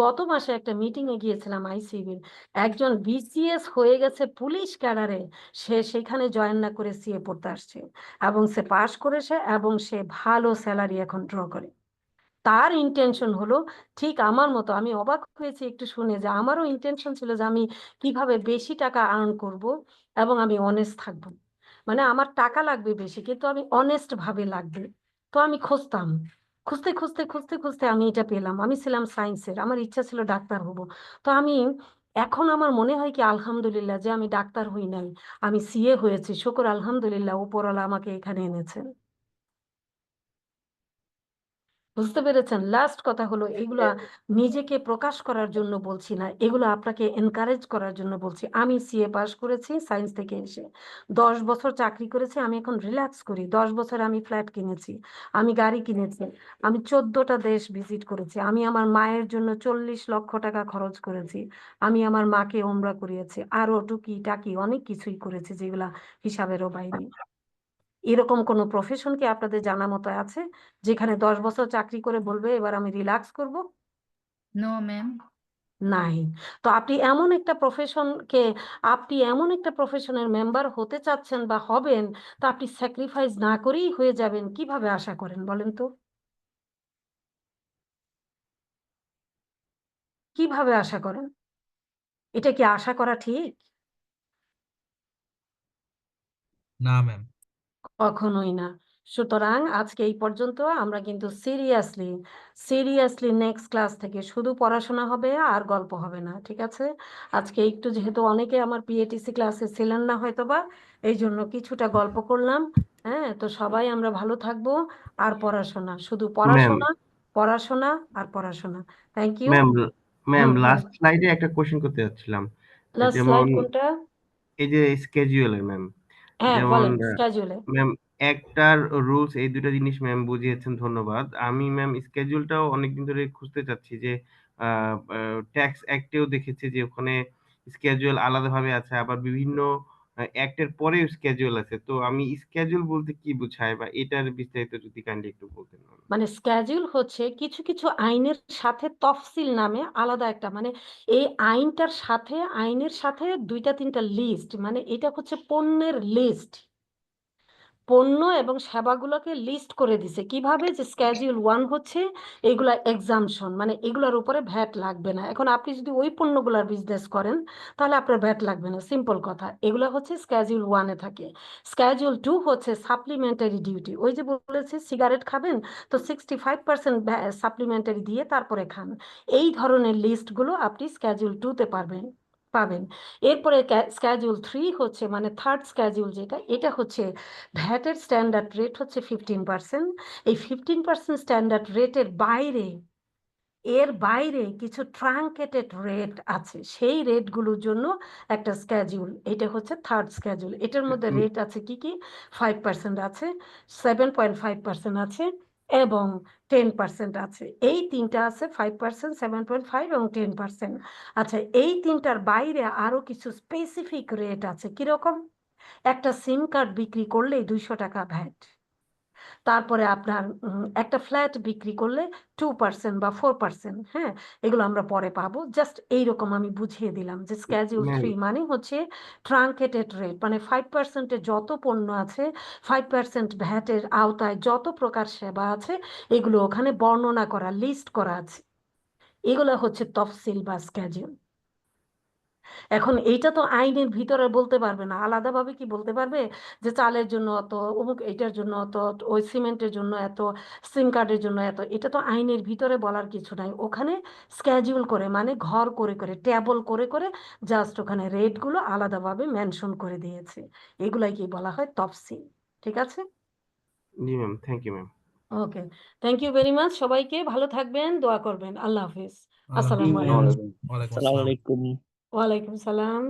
গত মাসে একটা মিটিং এ গিয়েছিলাম আইসিবির, একজন বিসিএস হয়ে গেছে পুলিশ ক্যাডারে, সে সেখানে জয়েন না করে সিএ পড়তে আসছে এবং সে পাশ করেছে এবং সে ভালো স্যালারি এখন ড্র করে। তার ইন্টেনশন হলো ঠিক আমার মতো। আমি অবাক হয়েছি একটু শুনে যে আমারও ইন্টেনশন ছিল যে আমি কিভাবে বেশি টাকা আর্ন করব এবং আমি অনেস্ট থাকবো। মানে আমার টাকা লাগবে বেশি কিন্তু আমি অনেস্ট ভাবে লাগবে। তো আমি খুঁজতাম, খুঁজতে খুঁজতে খুঁজতে খুঁজতে আমি এটা পেলাম। আমি ছিলাম সায়েন্সের, আমার ইচ্ছা ছিল ডাক্তার হব। তো আমি এখন আমার মনে হয় কি আলহামদুলিল্লাহ যে আমি ডাক্তার হই নাই, আমি সিএ হয়েছি। শুকর আলহামদুলিল্লাহ, উপরওয়ালা আমাকে এখানে এনেছেন। বুঝতে পেরেছেন? লাস্ট কথা হলো এগুলা নিজেকে প্রকাশ করার জন্য বলছি না, এগুলো আপনাকে এনকারেজ করার জন্য বলছি। আমি সিএ পাস করেছি সায়েন্স থেকে এসে, 10 বছর চাকরি করেছি। আমি এখন রিল্যাক্স করি। 10 বছর আমি ফ্ল্যাট কিনেছি, আমি গাড়ি কিনেছি, আমি 14টা দেশ ভিজিট করেছি, আমি আমার মায়ের জন্য 40 লক্ষ টাকা খরচ করেছি, আমি আমার মাকে ওমরা করিয়েছি, আরো টুকি টাকি অনেক কিছুই করেছি যেগুলা হিসাবেরও বাইরে। এরকম কোনো প্রফেশন কি আপনাদের জানা মতো আছে যেখানে 10 বছর চাকরি করে বলবে এবার আমি রিল্যাক্স করব? No ma'am. নাই। তো আপনি এমন একটা প্রফেশনকে, আপনি এমন একটা প্রফেশনের মেম্বার হতে চাচ্ছেন বা হবেন, তা আপনি স্যাক্রিফাইস না করেই হয়ে যাবেন কিভাবে আশা করেন বলেন তো? কিভাবে আশা করেন? এটা কি আশা করা ঠিক? না ম্যাম। কখনোই না। সুতরাং আজকে এই পর্যন্ত। আমরা কিন্তু সিরিয়াসলি সিরিয়াসলি নেক্সট ক্লাস থেকে শুধু পড়াশোনা হবে আর গল্প হবে না, ঠিক আছে? আজকে একটু যেহেতু অনেকে আমার পিএটিসি ক্লাসে ছিলেন না হয়তোবা, এই জন্য কিছুটা গল্প করলাম। হ্যাঁ, তো সবাই আমরা ভালো থাকবো। আর পড়াশোনা, শুধু ম্যাম পড়াশোনা, পড়াশোনা আর পড়াশোনা। Thank you. Ma'am ma'am hmm hmm last স্লাইডে একটা কোশ্চেন করতে যাচ্ছিলাম, লাস্ট যেমন স্লাইড কোনটা? এই যে স্কেজুয়ালের ম্যাম, হ্যাঁ যেমন বলেন, স্কেজুলে। ম্যাম একটার রুলস, এই দুটো জিনিস ম্যাম বুঝিয়েছেন, ধন্যবাদ। আমি ম্যাম স্কেজুলটাও অনেকদিন ধরে খুঁজতে চাচ্ছি যে ট্যাক্স অ্যাক্টেও দেখেছি যে ওখানে স্কেজুয়াল আলাদাভাবে আছে, আবার বিভিন্ন অ্যাক্টের পরেও স্কেজুয়াল আছে। তো আমি স্কেজুয়াল বলতে কি বোঝায় বা এটার বিস্তারিত যদি কাইন্ডলি একটু বলতেন ম্যাম। মানে স্ক্যাজুল হচ্ছে কিছু কিছু আইনের সাথে তফসিল নামে আলাদা একটা, মানে এই আইনটার সাথে, আইনের সাথে 2টা 3টা লিস্ট, মানে এটা হচ্ছে পণ্যের লিস্ট। পণ্য এবং সেবাগুলোকে লিস্ট করে দিছে কিভাবে, যে স্ক্যাজুয়াল 1 হচ্ছে এগুলা এক্সামশন, মানে এগুলার উপরে ভ্যাট লাগবে না। এখন আপনি যদি ওই পণ্যগুলার বিজনেস করেন তাহলে আপনার ভ্যাট লাগবে না, সিম্পল কথা। এগুলা হচ্ছে স্ক্যাজুয়াল 1-এ থাকে। স্ক্যাজুয়াল 2 হচ্ছে সাপ্লিমেন্টারি ডিউটি। ওই যে বলেছে সিগারেট খাবেন তো 65% সাপ্লিমেন্টারি দিয়ে তারপরে খান। এই ধরনের লিস্টগুলো আপনি স্ক্যাজুয়াল 2-তে পাবেন। এরপরে স্ক্যাজুয়াল 3 হচ্ছে, মানে থার্ড স্ক্যাজুয়াল যেটা, এটা হচ্ছে ভ্যাটের স্ট্যান্ডার্ড রেট হচ্ছে 15%। এই 15% স্ট্যান্ডার্ড রেটের বাইরে এর বাইরে কিছু ট্রাঙ্কেটেড রেট আছে, সেই রেটগুলোর জন্য একটা স্ক্যাজুল, এটা হচ্ছে থার্ড স্ক্যাজুল। এটার মধ্যে রেট আছে কি কি? 5% আছে, 7.5% আছে এবং 10% আছে। এই তিনটা আছে, 5%, 7.5 এবং 10%। আচ্ছা, এই তিনটার বাইরে আরো কিছু স্পেসিফিক রেট আছে। কিরকম? একটা সিম কার্ড বিক্রি করলে 200 টাকা ভ্যাট, তারপরে আপনার একটা ফ্ল্যাট বিক্রি করলে 2% বা 4%। হ্যাঁ, এগুলো আমরা পরে পাবো। জাস্ট এইরকম আমি বুঝিয়ে দিলাম যে স্ক্যাজুল ম্যাম 3 মানে হচ্ছে ট্রাঙ্কেটেড রেট, মানে 5%-এ যত পণ্য আছে, 5% ভ্যাটের আওতায় যত প্রকার সেবা আছে, এগুলো ওখানে বর্ণনা করা, লিস্ট করা আছে। এগুলো হচ্ছে তফসিল বা স্ক্যাজুল। এখন এইটা তো আইনের ভিতরে বলতে পারবে না, আলাদাভাবে কি বলতে পারবে যে চালের জন্য অত, অমুক এইটার জন্য অত, ওই সিমেন্টের জন্য এত, সিম কার্ডের জন্য এত? এটা তো আইনের ভিতরে বলার কিছু নাই। ওখানে স্ক্যাজুল করে, মানে ঘর করে করে, টেবল করে করে জাস্ট ওখানে রেটগুলো আলাদাভাবে মেনশন করে দিয়েছে। এগুলাই কি বলা হয় তফসিল। ঠিক আছে? জি ma'am, thank you ma'am. Okay, thank you very much. সবাইকে ভালো থাকবেন, দোয়া করবেন। আল্লাহ হাফিজ। আল্লাহ আসসালামু হাফেজ। আলাইকুম। ওয়ালাইকুম আসসালামু আসসালাম। আলাইকুম। ওয়ালাইকুম সালাম।